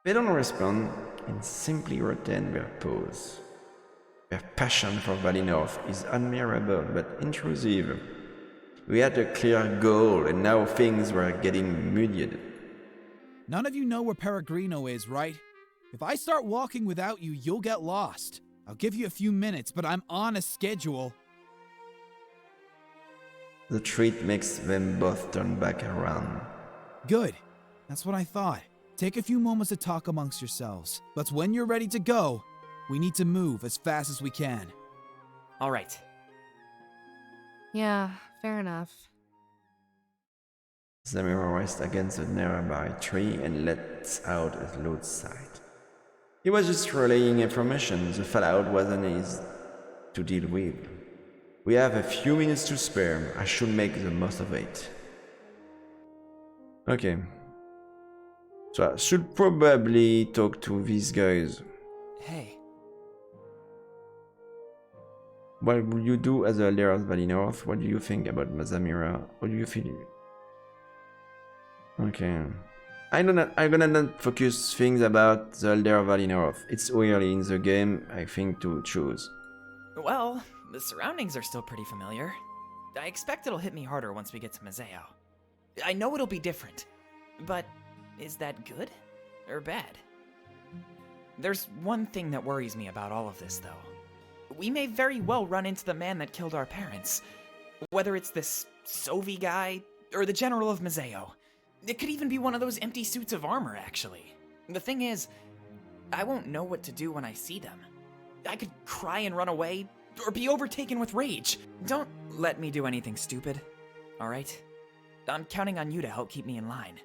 They don't respond and simply retain their pose. Their passion for Valinor is admirable but intrusive. We had a clear goal and now things were getting muddied. None of you know where Peregrino is, right? If I start walking without you, you'll get lost. I'll give you a few minutes, but I'm on a schedule. The treat makes them both turn back around. Good. That's what I thought. Take a few moments to talk amongst yourselves. But when you're ready to go, we need to move as fast as we can. All right. Yeah, fair enough. Zamira rests against a nearby tree and lets out a loud sigh. He was just relaying information. The fallout wasn't easy to deal with. We have a few minutes to spare. I should make the most of it. Okay. So I should probably talk to these guys. Hey. What will you do as a leader of Valinor? What do you think about Mazamira? What do you feel? Okay. I'm gonna not focus things about the Elder of Valinor. It's early in the game, I think, to choose. Well, the surroundings are still pretty familiar. I expect it'll hit me harder once we get to Mazeo. I know it'll be different, but is that good or bad? There's one thing that worries me about all of this, though. We may very well run into the man that killed our parents. Whether it's this Sovi guy or the General of Mazeo. It could even be one of those empty suits of armor, actually. The thing is, I won't know what to do when I see them. I could cry and run away, or be overtaken with rage. Don't let me do anything stupid, alright? I'm counting on you to help keep me in line.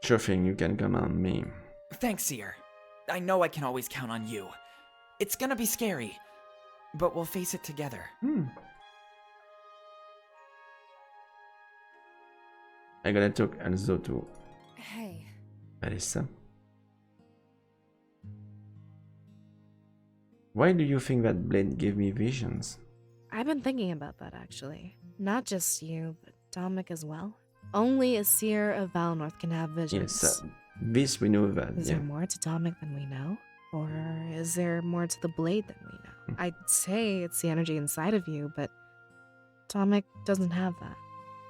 Sure thing, you can come on me. Thanks, Seer. I know I can always count on you. It's gonna be scary, but we'll face it together. I'm gonna talk also to Hey. Alyssa. Why do you think that blade gave me visions? I've been thinking about that actually. Not just you, but Dominic as well. Only a seer of Valinor can have visions. Yes, this we know that. Is there more to Dominic than we know? Or is there more to the blade than we know? I'd say it's the energy inside of you, but Dominic doesn't have that.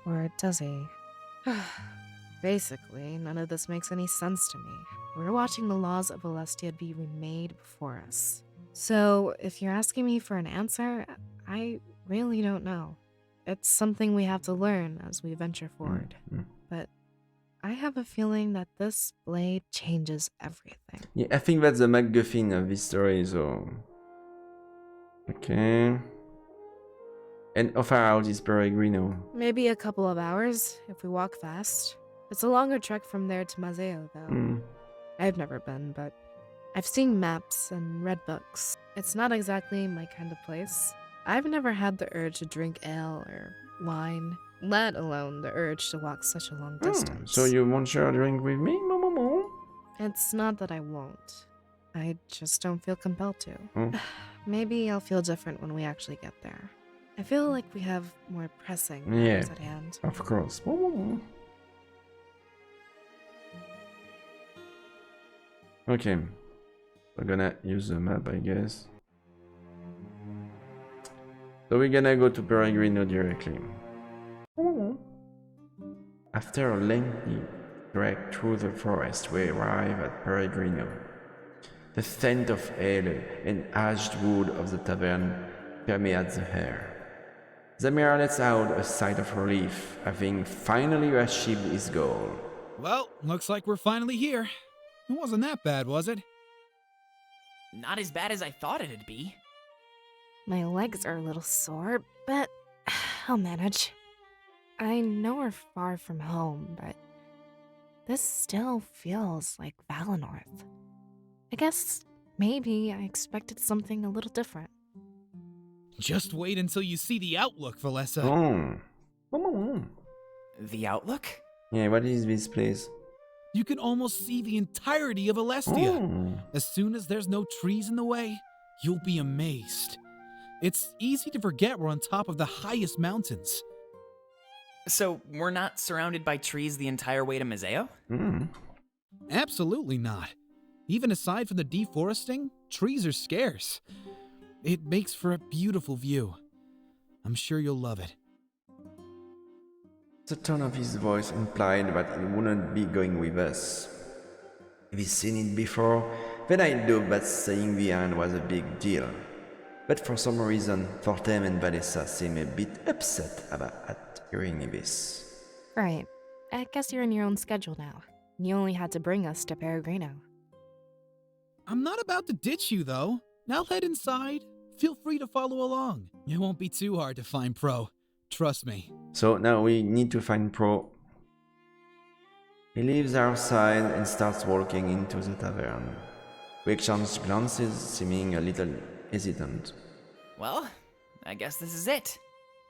Or does he? Basically, none of this makes any sense to me. We're watching the laws of Alestia be remade before us. So, if you're asking me for an answer, I really don't know. It's something we have to learn as we venture forward. But I have a feeling that this blade changes everything. Yeah, I think that's the MacGuffin of this story, so... Okay... And how far out is Peregrino? Maybe a couple of hours, if we walk fast. It's a longer trek from there to Mazeo, though. I've never been, but I've seen maps and read books. It's not exactly my kind of place. I've never had the urge to drink ale or wine, let alone the urge to walk such a long distance. So you won't share a drink with me? It's not that I won't. I just don't feel compelled to. Maybe I'll feel different when we actually get there. I feel like we have more pressing matters at hand. Of course. Okay. We're gonna use the map, I guess. So we're gonna go to Peregrino directly. After a lengthy trek through the forest, we arrive at Peregrino. The scent of ale and aged wood of the tavern permeates the air. Zamir lets out a sigh of relief, having finally achieved his goal. Well, looks like we're finally here. It wasn't that bad, was it? Not as bad as I thought it'd be. My legs are a little sore, but I'll manage. I know we're far from home, but this still feels like Valinor. I guess maybe I expected something a little different. Just wait until you see the outlook, Valessa. The outlook? Yeah, what is this place? You can almost see the entirety of Alestia. As soon as there's no trees in the way, you'll be amazed. It's easy to forget we're on top of the highest mountains. So, we're not surrounded by trees the entire way to Mazeo? Absolutely not. Even aside from the deforesting, trees are scarce. It makes for a beautiful view. I'm sure you'll love it. The tone of his voice implied that he wouldn't be going with us. If he's seen it before, then I knew that staying behind was a big deal. But for some reason, Fortem and Valessa seem a bit upset at hearing this. Right. I guess you're in your own schedule now. You only had to bring us to Peregrino. I'm not about to ditch you, though. Now head inside. Feel free to follow along. It won't be too hard to find Pro. Trust me. So now we need to find Pro. He leaves our side and starts walking into the tavern. We exchange glances, seeming a little hesitant. Well, I guess this is it.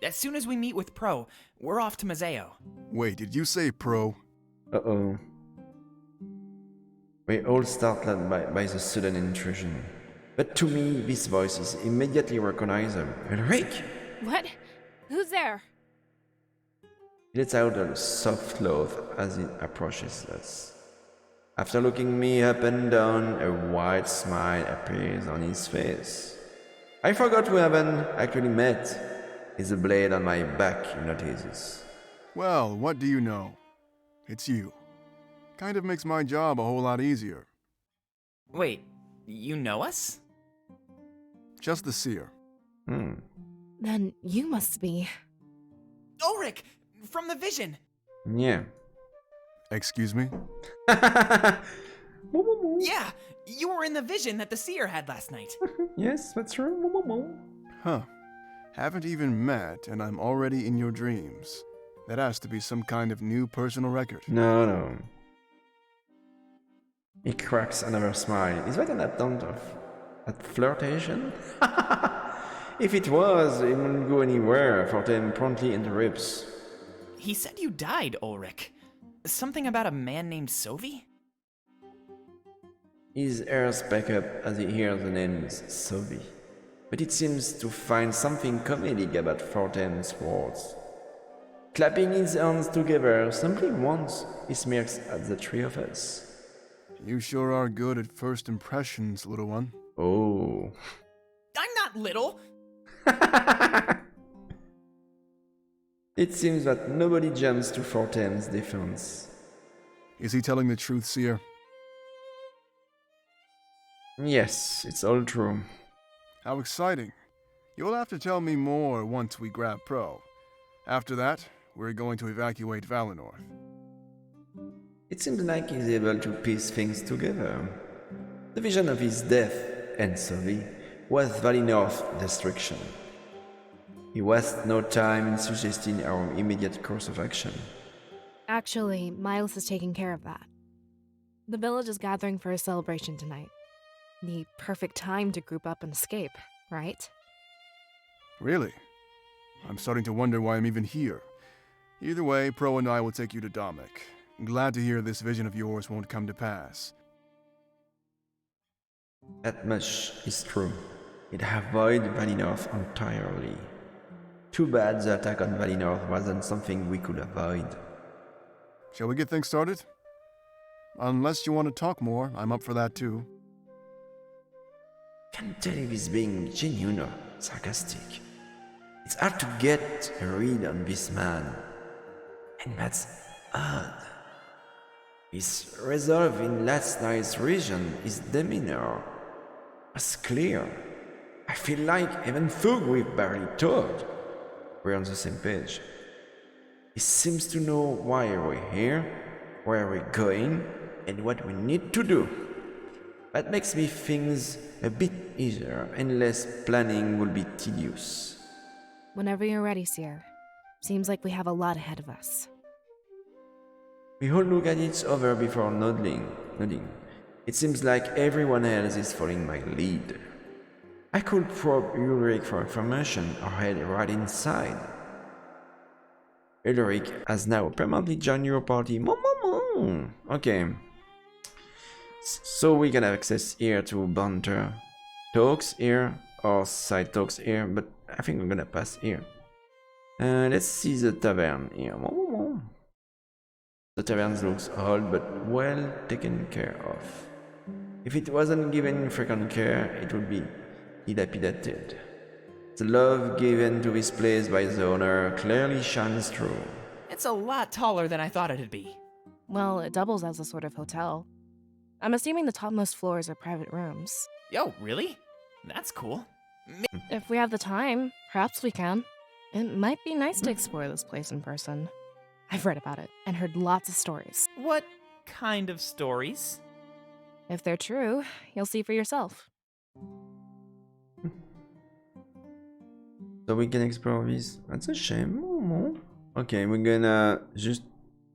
As soon as we meet with Pro, we're off to Mazeo. Wait, did you say Pro? Uh-oh. We all startled by the sudden intrusion. But to me, this voice is immediately recognizable. Ulrich! What? Who's there? He lets out a soft laugh as he approaches us. After looking me up and down, a wide smile appears on his face. I forgot we haven't actually met. Is a blade on my back, he notices. Well, what do you know? It's you. Kind of makes my job a whole lot easier. Wait, you know us? Just the seer. Then you must be... Ulrich! From the vision! Yeah. Excuse me? Yeah! You were in the vision that the seer had last night. Yes, that's true. Huh. Haven't even met, and I'm already in your dreams. That has to be some kind of new personal record. No. He cracks another smile. Is that an attempt at flirtation? If it was, it wouldn't go anywhere. Fortem promptly interrupts. He said you died, Ulrich. Something about a man named Sovi? His ears back up as he hears the names Sophie, but it seems to find something comedic about Fortem's words. Clapping his hands together simply once, he smirks at the three of us. You sure are good at first impressions, little one. Oh. I'm not little! It seems that nobody jumps to Fortem's defense. Is he telling the truth, Seer? Yes, it's all true. How exciting. You'll have to tell me more once we grab Pro. After that, we're going to evacuate Valinor. It seems like he's able to piece things together. The vision of his death and Sophie was Valinor's destruction. He wasted no time in suggesting our immediate course of action. Actually, Miles is taking care of that. The village is gathering for a celebration tonight. The perfect time to group up and escape, right? Really? I'm starting to wonder why I'm even here. Either way, Pro and I will take you to Dominic. I'm glad to hear this vision of yours won't come to pass. That much is true. It avoided Valinor entirely. Too bad the attack on Valinor wasn't something we could avoid. Shall we get things started? Unless you want to talk more, I'm up for that too. Can't tell if he's being genuine or sarcastic. It's hard to get a read on this man. And that's odd. His resolve in last night's region, his demeanor, was clear. I feel like even though we've barely talked, we're on the same page. He seems to know why we're here, where we're going, and what we need to do. That makes me things a bit easier, and less planning will be tedious. Whenever you're ready, Seer. Seems like we have a lot ahead of us. We all look at each other before nodding. It seems like everyone else is following my lead. I could probe Ulrich for information or head right inside. Ulrich has now permanently joined your party. Okay. So we can have access here to banter talks here or side talks here, but I think we're gonna pass here. Let's see the tavern here. The tavern looks old but well taken care of. If it wasn't given frequent care, it would be dilapidated. The love given to this place by the owner clearly shines through. It's a lot taller than I thought it'd be. Well, it doubles as a sort of hotel. I'm assuming the topmost floors are private rooms. Yo, really? That's cool. If we have the time, perhaps we can. It might be nice to explore this place in person. I've read about it and heard lots of stories. What kind of stories? If they're true, you'll see for yourself. So we can explore this. That's a shame. Okay, we're gonna just...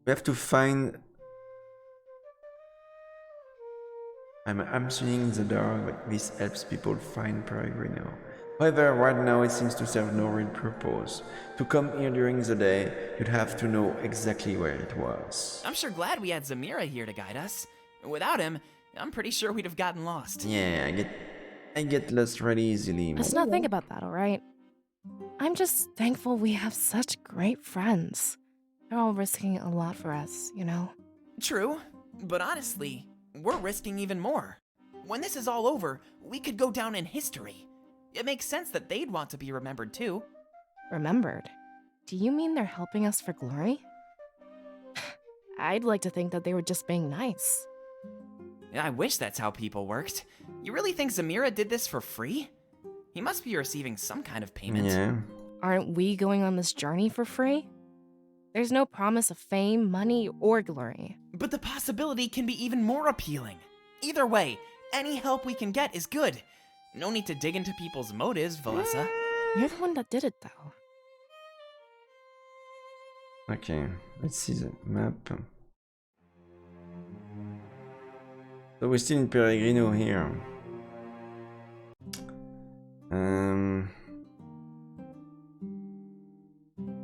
We have to find... I'm swinging in the dark, but this helps people find Peregrino. However, right now it seems to serve no real purpose. To come here during the day, you'd have to know exactly where it was. I'm sure glad we had Zamira here to guide us. Without him, I'm pretty sure we'd have gotten lost. Yeah, I get lost really easily. Let's not think about that, alright? I'm just thankful we have such great friends. They're all risking a lot for us, you know? True, but honestly, we're risking even more. When this is all over, we could go down in history. It makes sense that they'd want to be remembered too. Remembered? Do you mean they're helping us for glory? I'd like to think that they were just being nice. I wish that's how people worked. You really think Zamira did this for free? He must be receiving some kind of payment. Yeah. Aren't we going on this journey for free? There's no promise of fame, money, or glory. But the possibility can be even more appealing. Either way, any help we can get is good. No need to dig into people's motives, Valessa. You're the one that did it, though. Okay, let's see the map. So we're still in Peregrino here.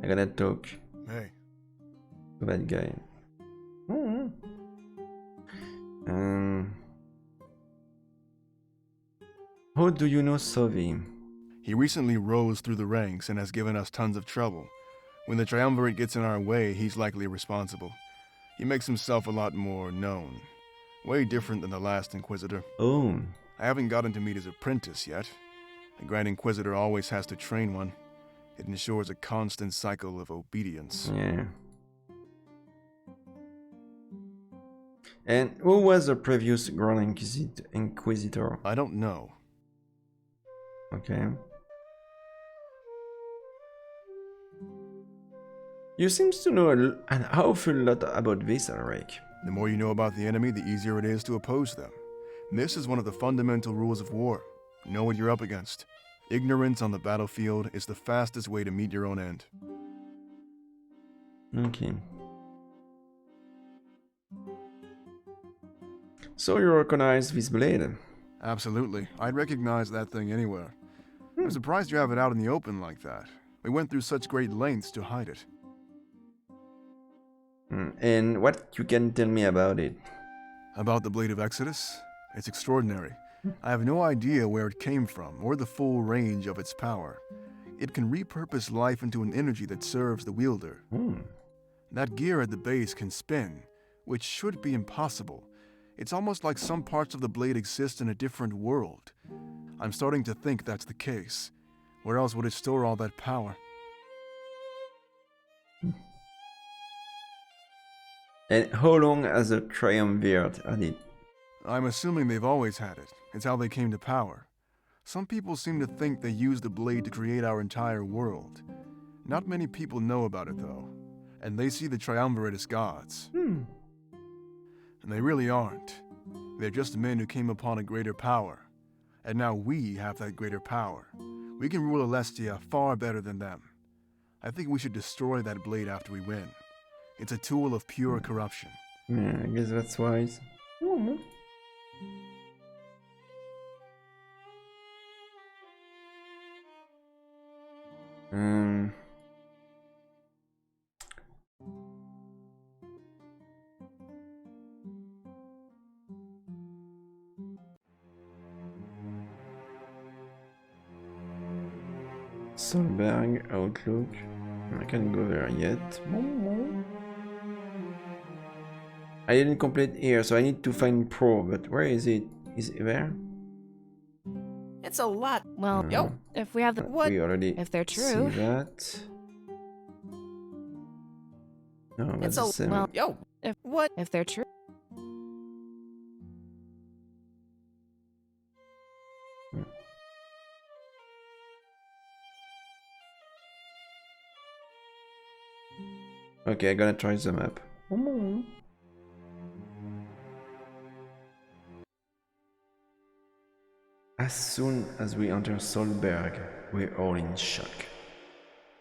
I gotta talk. Hey. To that guy. How do you know Sovi? He recently rose through the ranks and has given us tons of trouble. When the Triumvirate gets in our way, he's likely responsible. He makes himself a lot more known. Way different than the last Inquisitor. Oh. I haven't gotten to meet his apprentice yet. The Grand Inquisitor always has to train one. It ensures a constant cycle of obedience. Yeah. And who was the previous Grand Inquisitor? I don't know. Okay. You seem to know an awful lot about this, Alric. The more you know about the enemy, the easier it is to oppose them. This is one of the fundamental rules of war. Know what you're up against. Ignorance on the battlefield is the fastest way to meet your own end. Okay. So you recognize this blade? Absolutely. I'd recognize that thing anywhere. I'm surprised you have it out in the open like that. We went through such great lengths to hide it. And what you can tell me about it? About the Blade of Exodus? It's extraordinary. I have no idea where it came from or the full range of its power. It can repurpose life into an energy that serves the wielder. That gear at the base can spin, which should be impossible. It's almost like some parts of the blade exist in a different world. I'm starting to think that's the case. Where else would it store all that power? And how long has the Triumvirate had it? I'm assuming they've always had it. It's how they came to power. Some people seem to think they used the blade to create our entire world. Not many people know about it, though. And they see the Triumvirate as gods. And they really aren't. They're just men who came upon a greater power. And now we have that greater power. We can rule Alestia far better than them. I think we should destroy that blade after we win. It's a tool of pure corruption. Yeah, I guess that's wise. Solberg, Outlook. I can't go there yet. I didn't complete here, so I need to find Pro, but where is it? Is it there? It's a lot. Well, if we have the We already if they're true. see that. No, that's the same. Well, if they're true. Okay, I'm gonna try the map. As soon as we enter Solberg, we're all in shock.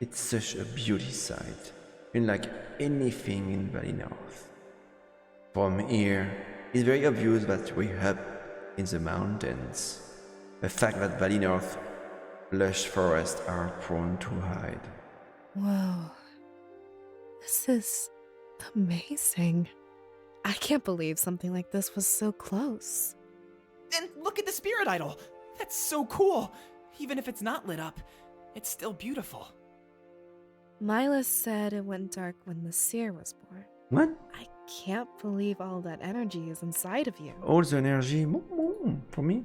It's such a beauty sight, unlike anything in Valley North. From here, it's very obvious that we're up in the mountains. The fact that Valley North lush forests are prone to hide. Whoa. This is amazing. I can't believe something like this was so close. And look at the spirit idol. That's so cool. Even if it's not lit up, it's still beautiful. Milas said it went dark when the seer was born. What? I can't believe all that energy is inside of you. All the energy for me?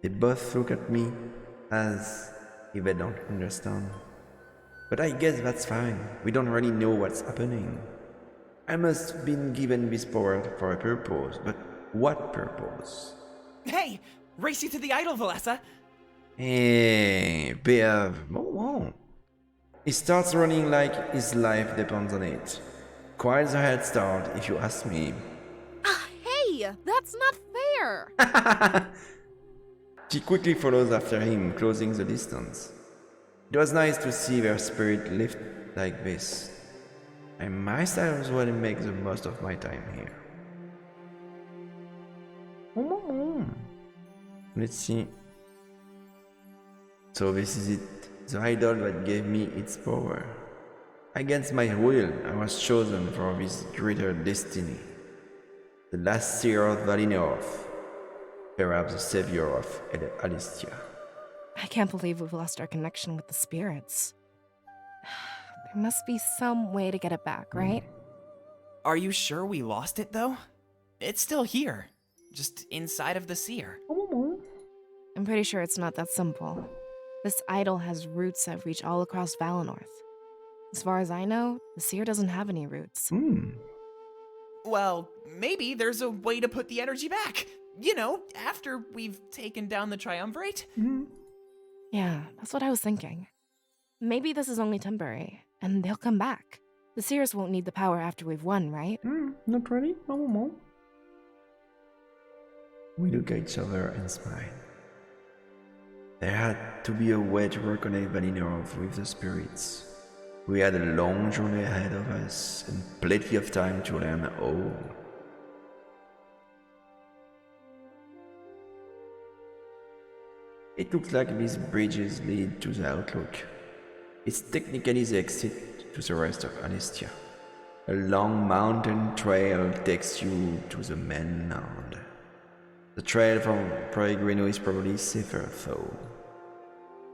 They both look at me as if they don't understand. But I guess that's fine. We don't really know what's happening. I must have been given this power for a purpose, but what purpose? Hey! Race you to the idol, Valessa! Hey, Beav. He starts running like his life depends on it. Quite a head start, if you ask me. Hey! That's not fair! She quickly follows after him, closing the distance. It was nice to see their spirit lift like this. I might as well make the most of my time here. Let's see. So this is it, the idol that gave me its power. Against my will, I was chosen for this greater destiny. The last seer of Valley North. perhaps the savior of Alistia. I can't believe we've lost our connection with the spirits. There must be some way to get it back, right? Are you sure we lost it, though? It's still here, just inside of the seer. I'm pretty sure it's not that simple. This idol has roots that reach all across Valinor. As far as I know, the seer doesn't have any roots. Well, maybe there's a way to put the energy back. You know, after we've taken down the Triumvirate. Yeah, that's what I was thinking. Maybe this is only temporary, and they'll come back. The seers won't need the power after we've won, right? Not really, no. We look at each other and smile. There had to be a way to reconnect Valinor with the spirits. We had a long journey ahead of us and plenty of time to learn all. It looks like these bridges lead to the Outlook. It's technically the exit to the rest of Alistia. A long mountain trail takes you to the mainland. The trail from Peregrino is probably safer though.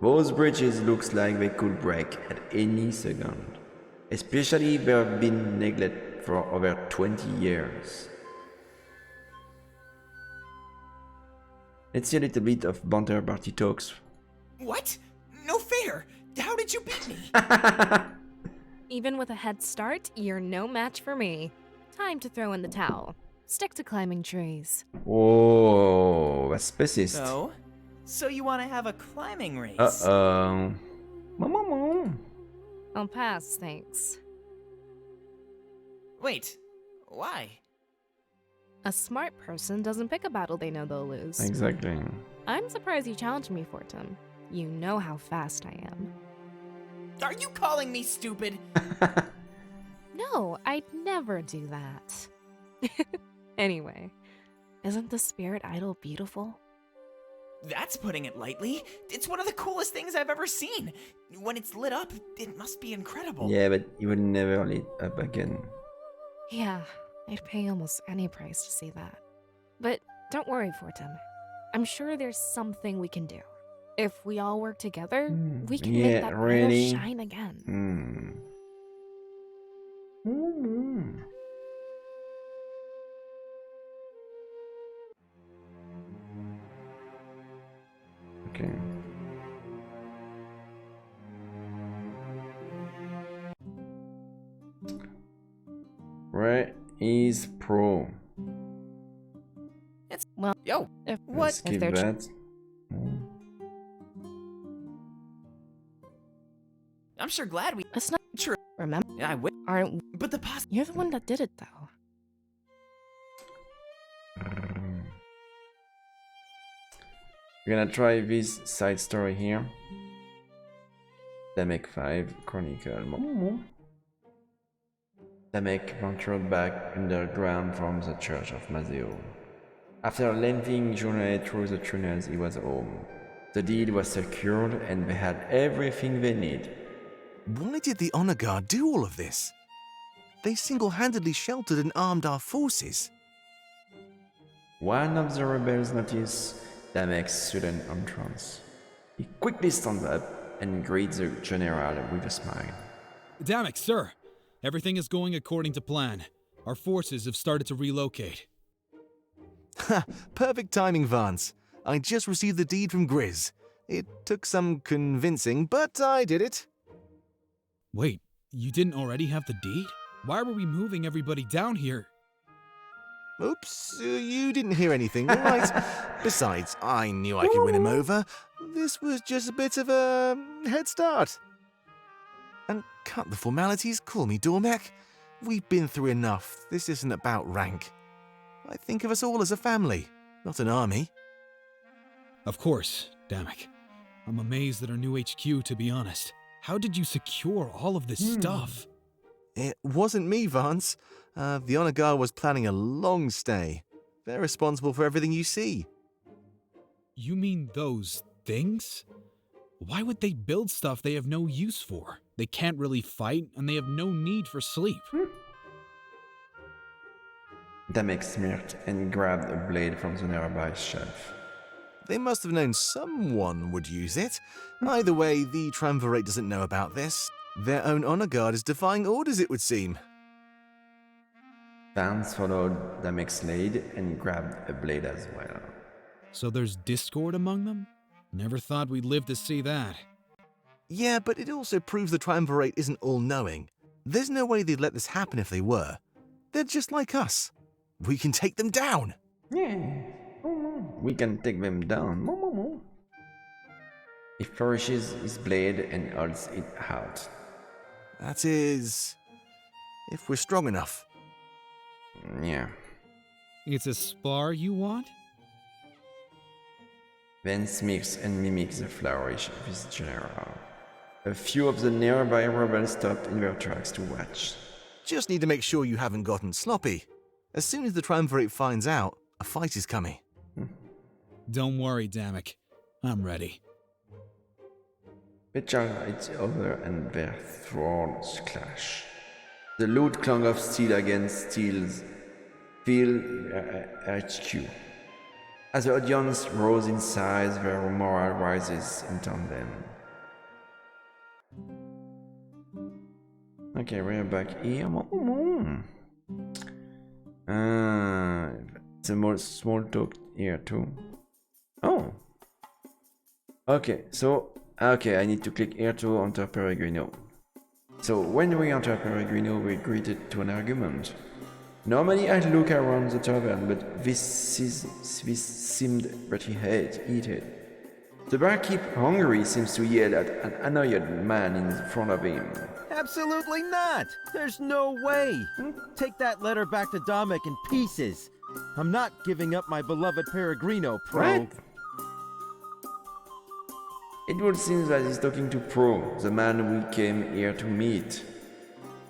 Those bridges looks like they could break at any second, especially if they've been neglected for over 20 years. Let's see a little bit of banter party talks. What? No fair! How did you beat me? Even with a head start, you're no match for me. Time to throw in the towel. Stick to climbing trees. Oh, that's spacist. So you want to have a climbing race? Uh-oh. I'll pass, thanks. Wait, why? A smart person doesn't pick a battle they know they'll lose. Exactly. I'm surprised you challenged me, Fortum. You know how fast I am. Are you calling me stupid? No, I'd never do that. Anyway, isn't the spirit idol beautiful? That's putting it lightly. It's one of the coolest things I've ever seen. When it's lit up, it must be incredible. Yeah, but you would never lit up again. Yeah, I'd pay almost any price to see that. But don't worry, Fortum. I'm sure there's something we can do. If we all work together, we can make that idol shine again. Okay. Where is Pro? It's yo. Let's skip that. I'm sure glad we. That's not true. Remember? I would. Aren't. But the You're the one that did it, though. We're gonna try this side story here. Damek 5 Chronicle. Damek ventured back underground from the Church of Mazeo. After a lengthy journey through the tunnels, he was home. The deed was secured and they had everything they need. Why did the Honor Guard do all of this? They single-handedly sheltered and armed our forces. One of the rebels noticed Damek's sudden entrance. He quickly stood up and greeted the general with a smile. Damek, sir. Everything is going according to plan. Our forces have started to relocate. Ha! Perfect timing, Vance. I just received the deed from Grizz. It took some convincing, but I did it. Wait, you didn't already have the deed? Why were we moving everybody down here? Oops, you didn't hear anything, right? Besides, I knew I could win him over. This was just a bit of a head start. And cut the formalities, call me Dormek. We've been through enough. This isn't about rank. I think of us all as a family, not an army. Of course, Damek. I'm amazed at our new HQ, to be honest. How did you secure all of this stuff? It wasn't me, Vance. The Honor Guard was planning a long stay. They're responsible for everything you see. You mean those things? Why would they build stuff they have no use for? They can't really fight, and they have no need for sleep. Damek smirked and grabbed a blade from the nearby shelf. They must have known someone would use it. Either way, the Triumvirate doesn't know about this. Their own honor guard is defying orders, it would seem. Vance followed Damek's blade and grabbed a blade as well. So there's discord among them? Never thought we'd live to see that. Yeah, but it also proves the Triumvirate isn't all-knowing. There's no way they'd let this happen if they were. They're just like us. We can take them down. Yeah, we can take them down. He flourishes his blade and holds it out. That is... if we're strong enough. Yeah. It's a spar you want? Vance mimics and mimics the flourish of his general. A few of the nearby rebels stopped in their tracks to watch. Just need to make sure you haven't gotten sloppy. As soon as the Triumvirate finds out, a fight is coming. Don't worry, Damek. I'm ready. They charge each other and their swords clash. The loud clang of steel against steels filled HQ. As the audience rose in size, their morale rises in tandem. Okay, we're back here. It's a more small talk here too. Oh. Okay, I need to click here to enter Peregrino. So when we enter Peregrino, we're greeted to an argument. Normally I'd look around the tavern, but this seemed pretty heated. The barkeep, hungry, seems to yell at an annoyed man in front of him. Absolutely not! There's no way! Take that letter back to Damek in pieces. I'm not giving up my beloved Peregrino, Pro. What? It would seem that he's talking to Pro, the man we came here to meet.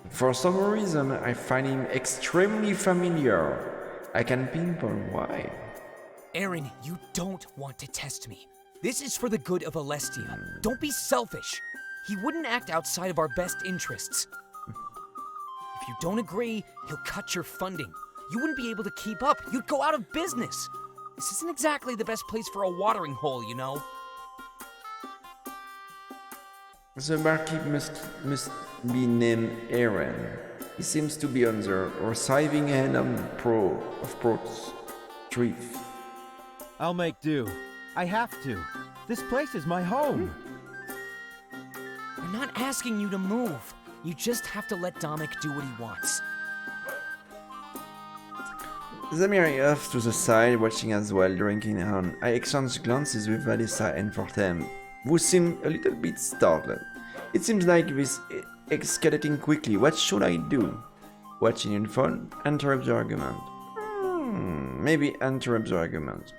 For some reason, I find him extremely familiar. I can pinpoint why. Aaron, you don't want to test me. This is for the good of Alestia. Don't be selfish. He wouldn't act outside of our best interests. If you don't agree, he'll cut your funding. You wouldn't be able to keep up. You'd go out of business. This isn't exactly the best place for a watering hole, you know? The barkeep must be named Aaron. He seems to be on the receiving end of Pro's treat. I'll make do. I have to. This place is my home. I'm not asking you to move. You just have to let Damek do what he wants. Zamir off to the side, watching as well, drinking on. I exchange glances with Valissa and Fortem, who seem a little bit startled. It seems like this escalating quickly. What should I do? Watching in fun? Interrupt the argument. Maybe interrupt the argument.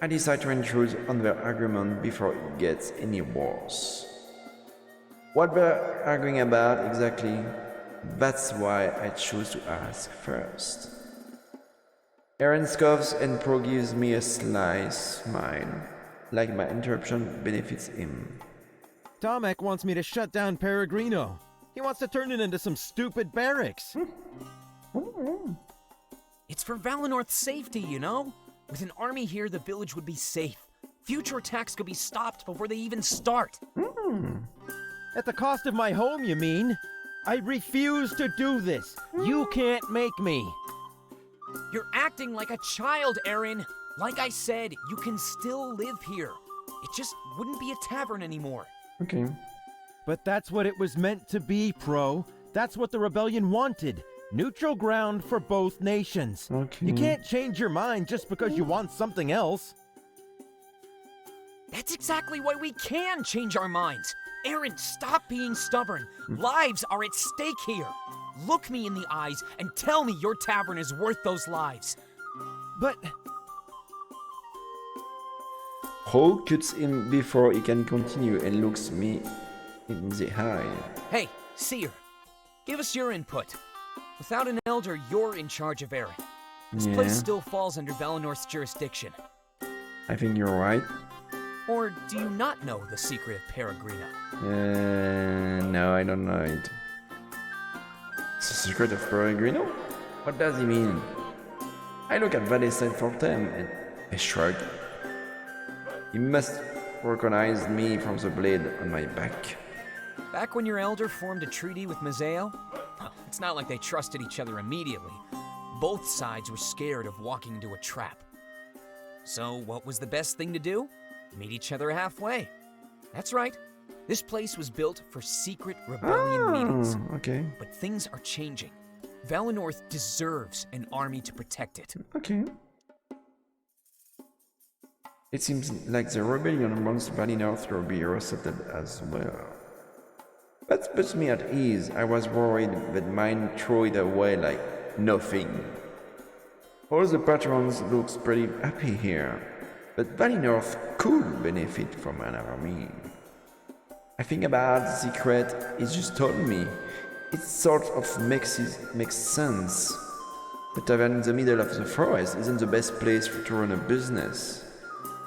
I decide to intrude on their argument before it gets any worse. What they're arguing about exactly, that's why I choose to ask first. Aaron scoffs and Pro gives me a sly smile, like my interruption benefits him. Damek wants me to shut down Peregrino. He wants to turn it into some stupid barracks. It's for Valenorth's safety, you know? With an army here, the village would be safe. Future attacks could be stopped before they even start. At the cost of my home, you mean? I refuse to do this. You can't make me. You're acting like a child, Aaron. Like I said, you can still live here. It just wouldn't be a tavern anymore. Okay. But that's what it was meant to be, Pro. That's what the rebellion wanted. Neutral ground for both nations. Okay. You can't change your mind just because you want something else. That's exactly why we can change our minds. Aaron, stop being stubborn. Lives are at stake here. Look me in the eyes and tell me your tavern is worth those lives. But... Pro cuts him before he can continue and looks me in the eye. Hey, Seer, give us your input. Without an elder, you're in charge of Aaron. This place still falls under Valenorth's jurisdiction. I think you're right. Or do you not know the secret of Peregrino? No, I don't know it. It's the secret of Peregrino? What does he mean? I look at Valesa for them and I shrug. He must recognize me from the blade on my back. Back when your elder formed a treaty with Mazeo, well, it's not like they trusted each other immediately. Both sides were scared of walking into a trap. So what was the best thing to do? Meet each other halfway. That's right. This place was built for secret rebellion meetings. Okay. But things are changing. Valenorth deserves an army to protect it. Okay. It seems like the rebellion amongst Valenorth will be resettled as well. That puts me at ease. I was worried that mine threw it away like nothing. All the patrons looks pretty happy here, but Valenorth could benefit from an army. I think about the secret he just told me. It sort of makes sense. The tavern in the middle of the forest isn't the best place to run a business.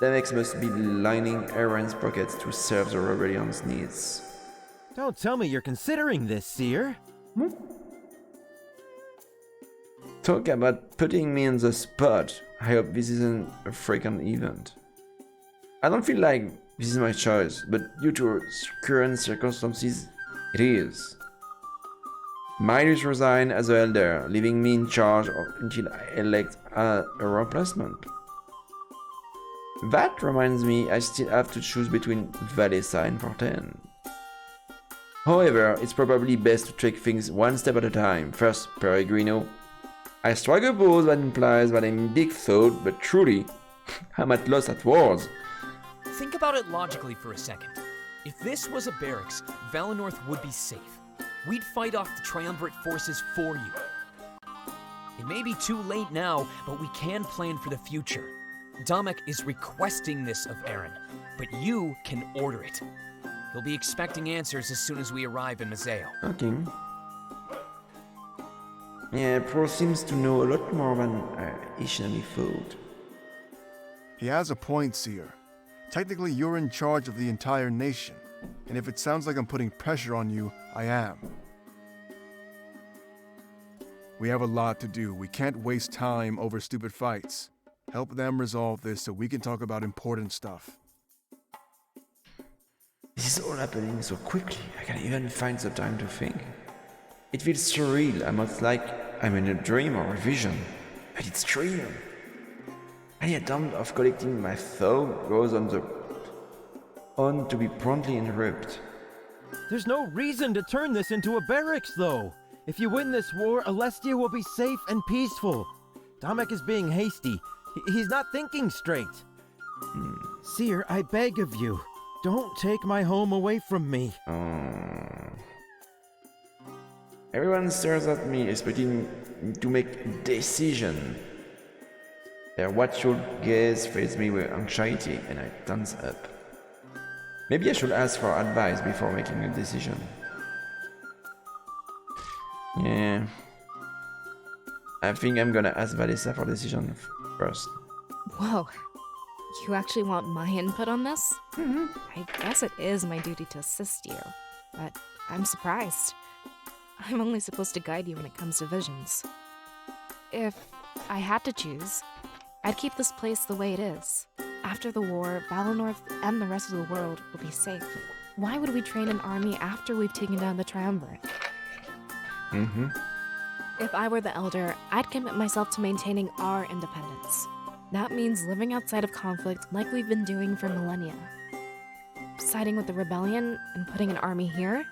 Damex must be lining Aaron's pockets to serve the rebellion's needs. Don't tell me you're considering this, Seer. Talk about putting me on the spot. I hope this isn't a freaking event. I don't feel like this is my choice, but due to current circumstances, it is. Miles resigned as the elder, leaving me in charge until I elect a replacement. That reminds me I still have to choose between Valesa and Forten. However, it's probably best to take things one step at a time. First, Peregrino. I strike a pose that implies that I'm in big thought, but truly, I'm at loss at words. Think about it logically for a second. If this was a barracks, Valenorth would be safe. We'd fight off the triumvirate forces for you. It may be too late now, but we can plan for the future. Damek is requesting this of Aaron, but you can order it. He'll be expecting answers as soon as we arrive in Mazeo. Okay. Yeah, Pro seems to know a lot more than I initially thought. He has a point, Seer. Technically, you're in charge of the entire nation, and if it sounds like I'm putting pressure on you, I am. We have a lot to do. We can't waste time over stupid fights. Help them resolve this so we can talk about important stuff. This is all happening so quickly, I can't even find the time to think. It feels surreal, almost like I'm in a dream or a vision, but it's real. Any attempt of collecting my thought goes on to be promptly interrupted. There's no reason to turn this into a barracks, though. If you win this war, Alestia will be safe and peaceful. Damek is being hasty. He's not thinking straight. Seer, I beg of you, don't take my home away from me. Everyone stares at me, expecting me to make a decision. Their watchful gaze fills me with anxiety, and I tense up. Maybe I should ask for advice before making a decision. Yeah. I think I'm gonna ask Valesa for decision first. Whoa. You actually want my input on this? I guess it is my duty to assist you, but I'm surprised. I'm only supposed to guide you when it comes to visions. If I had to choose, I'd keep this place the way it is. After the war, Valenorth and the rest of the world will be safe. Why would we train an army after we've taken down the triumvirate? If I were the elder, I'd commit myself to maintaining our independence. That means living outside of conflict like we've been doing for millennia. Siding with the rebellion and putting an army here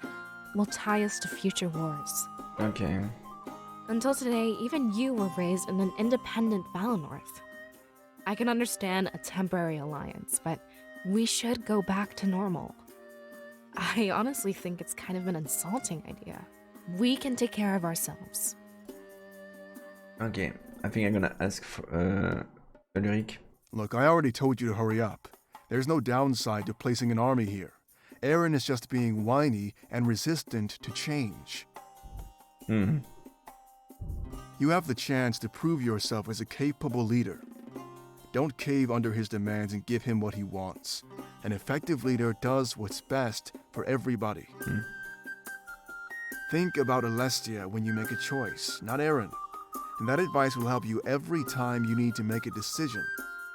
will tie us to future wars. Okay. Until today, even you were raised in an independent Valenorth. I can understand a temporary alliance, but we should go back to normal. I honestly think it's kind of an insulting idea. We can take care of ourselves. Okay, I think I'm gonna ask for Ulrich. Look, I already told you to hurry up. There's no downside to placing an army here. Aaron is just being whiny and resistant to change. You have the chance to prove yourself as a capable leader. Don't cave under his demands and give him what he wants. An effective leader does what's best for everybody. Think about Alestia when you make a choice, not Aaron. And that advice will help you every time you need to make a decision.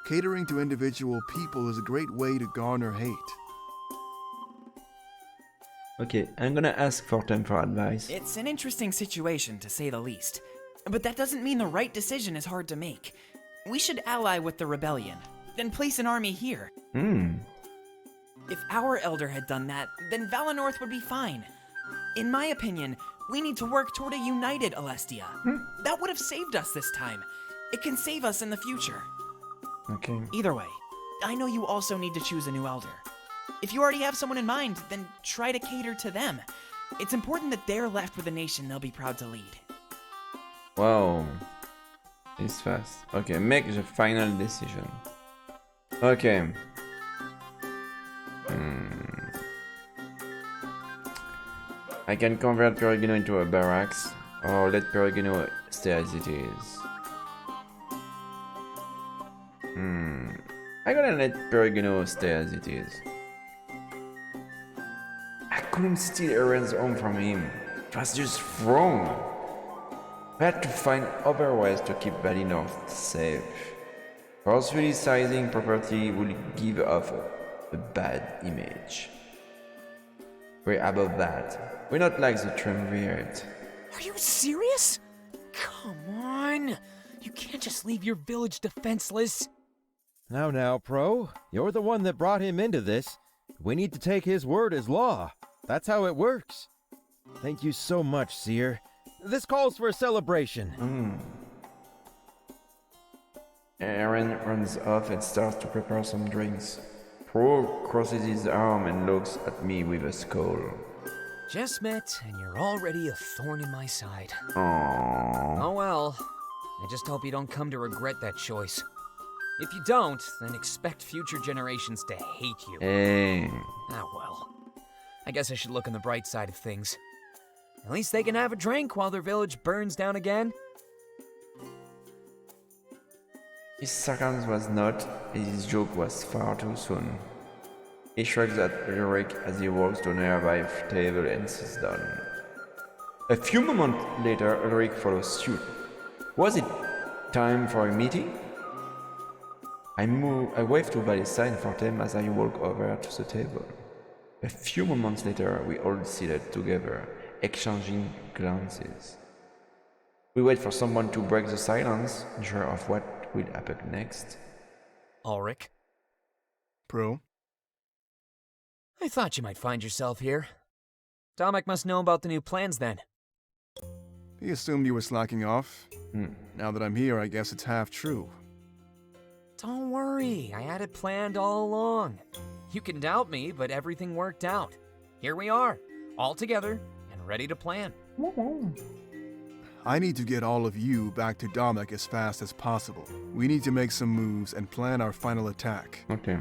Catering to individual people is a great way to garner hate. Okay, I'm gonna ask Fortem for advice. It's an interesting situation, to say the least. But that doesn't mean the right decision is hard to make. We should ally with the rebellion, then place an army here. If our elder had done that, then Valinor would be fine. In my opinion, we need to work toward a united Alestia. That would have saved us this time. It can save us in the future. Okay. Either way, I know you also need to choose a new elder. If you already have someone in mind, then try to cater to them. It's important that they're left with a nation they'll be proud to lead. Wow. It's fast. Okay, make the final decision. Okay. I can convert Peregrino into a barracks, or let Peregrino stay as it is. I'm gonna let Peregrino stay as it is. I couldn't steal Eren's home from him. It was just wrong. I had to find other ways to keep Valinor safe. Forcefully seizing property would give off a bad image. We're above that. We're not like the Triumvirate. Are you serious? Come on! You can't just leave your village defenseless. Now, Pro. You're the one that brought him into this. We need to take his word as law. That's how it works. Thank you so much, Seer. This calls for a celebration. Eren runs off and starts to prepare some drinks. Pro crosses his arm and looks at me with a scowl. Just met, and you're already a thorn in my side. Aww. Oh well. I just hope you don't come to regret that choice. If you don't, then expect future generations to hate you. Hey. Ah well. I guess I should look on the bright side of things. At least they can have a drink while their village burns down again. His sarcasm was not, his joke was far too soon. He shrugs at Ulrich as he walks to a nearby table and sits down. A few moments later, Ulrich follows suit. Was it time for a meeting? I wave to Valissa and Fortem as I walk over to the table. A few moments later, we all seated together, exchanging glances. We wait for someone to break the silence, unsure of what will happen next. Ulrich? Pro? I thought you might find yourself here. Domek must know about the new plans then. He assumed you were slacking off. Now that I'm here, I guess it's half true. Don't worry, I had it planned all along. You can doubt me, but everything worked out. Here we are, all together and ready to plan. I need to get all of you back to Domek as fast as possible. We need to make some moves and plan our final attack. Okay.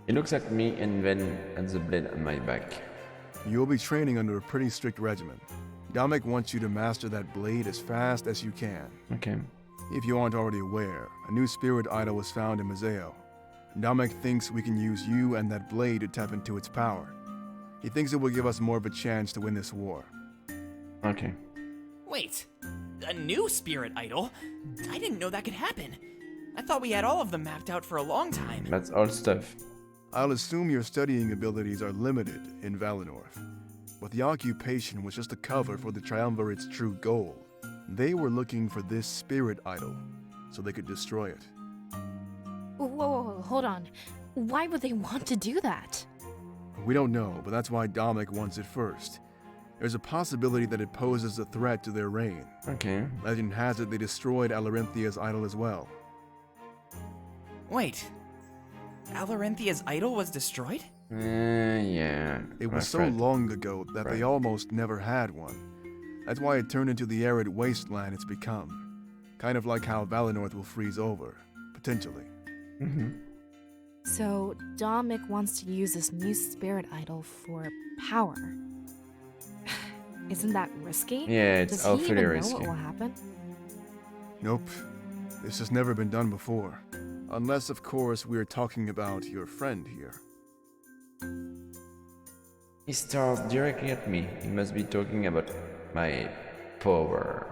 He looks at me and then at the blade on my back. You'll be training under a pretty strict regimen. Domek wants you to master that blade as fast as you can. Okay. If you aren't already aware, a new spirit idol was found in Mazeo. Domek thinks we can use you and that blade to tap into its power. He thinks it will give us more of a chance to win this war. Okay. Wait, a new spirit idol? I didn't know that could happen. I thought we had all of them mapped out for a long time. That's all stuff. I'll assume your studying abilities are limited in Valinor, but the occupation was just a cover for the Triumvirate's true goal. They were looking for this spirit idol, so they could destroy it. Whoa, hold on. Why would they want to do that? We don't know, but that's why Domek wants it first. There's a possibility that it poses a threat to their reign. Okay. Legend has it they destroyed Alarinthia's idol as well. Wait, Alarinthia's idol was destroyed? Yeah. It was so long ago that they almost never had one. That's why it turned into the arid wasteland it's become. Kind of like how Valinor will freeze over, potentially. So, Domek wants to use this new spirit idol for power. Isn't that risky? Yeah, it's awfully risky. Does he even know what will happen? Nope. This has never been done before. Unless, of course, we're talking about your friend here. He stares directly at me. He must be talking about my power.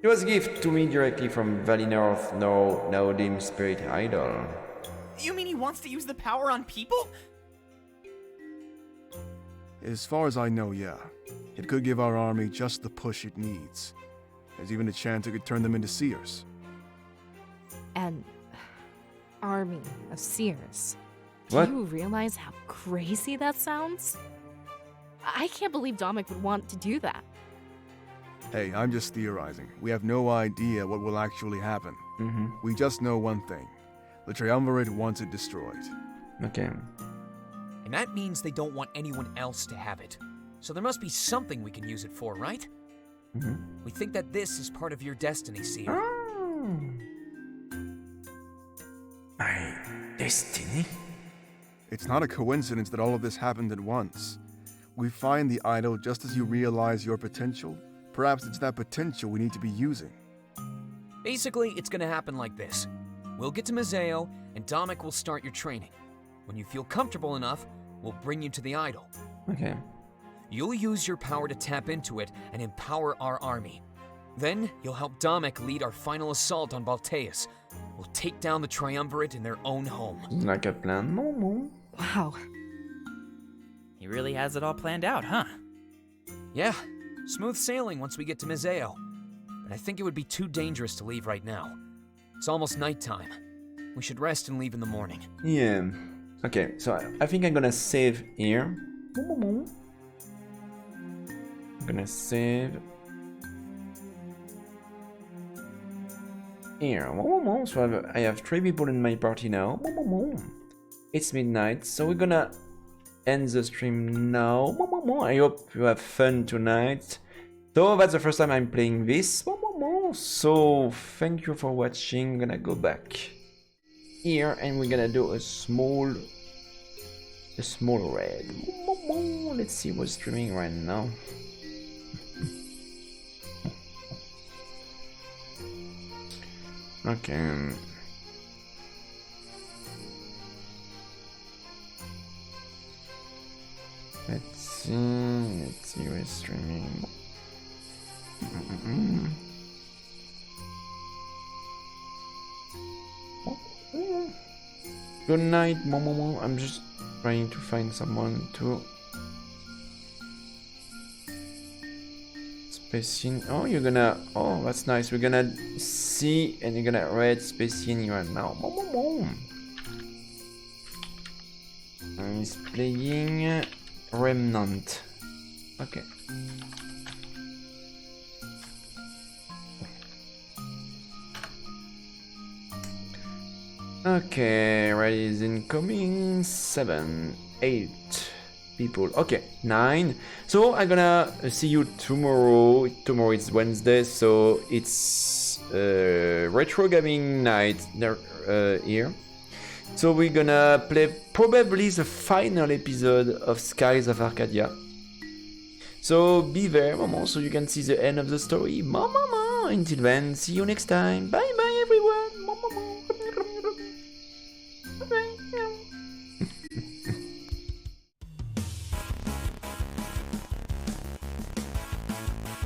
It was a gift to me directly from Valinorth, now dim spirit idol. You mean he wants to use the power on people? As far as I know, yeah. It could give our army just the push it needs. There's even a chance it could turn them into seers. An army of seers. What? Do you realize how crazy that sounds? I can't believe Dominic would want to do that. Hey, I'm just theorizing. We have no idea what will actually happen. We just know one thing. The Triumvirate wants it destroyed. Okay. And that means they don't want anyone else to have it. So there must be something we can use it for, right? We think that this is part of your destiny, Seer. My destiny? It's not a coincidence that all of this happened at once. We find the idol just as you realize your potential. Perhaps it's that potential we need to be using. Basically, it's gonna happen like this. We'll get to Mazeo, and Dominic will start your training. When you feel comfortable enough, we'll bring you to the idol. Okay. You'll use your power to tap into it and empower our army. Then, you'll help Dominic lead our final assault on Balteus. We'll take down the Triumvirate in their own home. Like a plan. Wow. He really has it all planned out, huh? Yeah, smooth sailing once we get to Mazeo. But I think it would be too dangerous to leave right now. It's almost nighttime. We should rest and leave in the morning. Yeah. Okay, so I think I'm gonna save here. I'm gonna save here. So I have 3 people in my party now. It's midnight, so we're gonna end the stream now. I hope you have fun tonight. So that's the first time I'm playing this. So thank you for watching. I'm gonna go back here and we're gonna do a small raid. Let's see what's streaming right now. Okay. Let's see what's streaming. Good night, Momomo. I'm just trying to find someone to Spacing. Oh, you're gonna. Oh, that's nice. We're gonna see and you're gonna read Spacing right now. He's playing Remnant. Okay. Okay, ready is incoming. 7, 8 people. Okay, 9. So I'm gonna see you tomorrow. Tomorrow is Wednesday, so it's retro gaming night here. So we're gonna play probably the final episode of Skies of Arcadia. So be there, Mama, so you can see the end of the story. Mama. Until then, see you next time. Bye bye, everyone.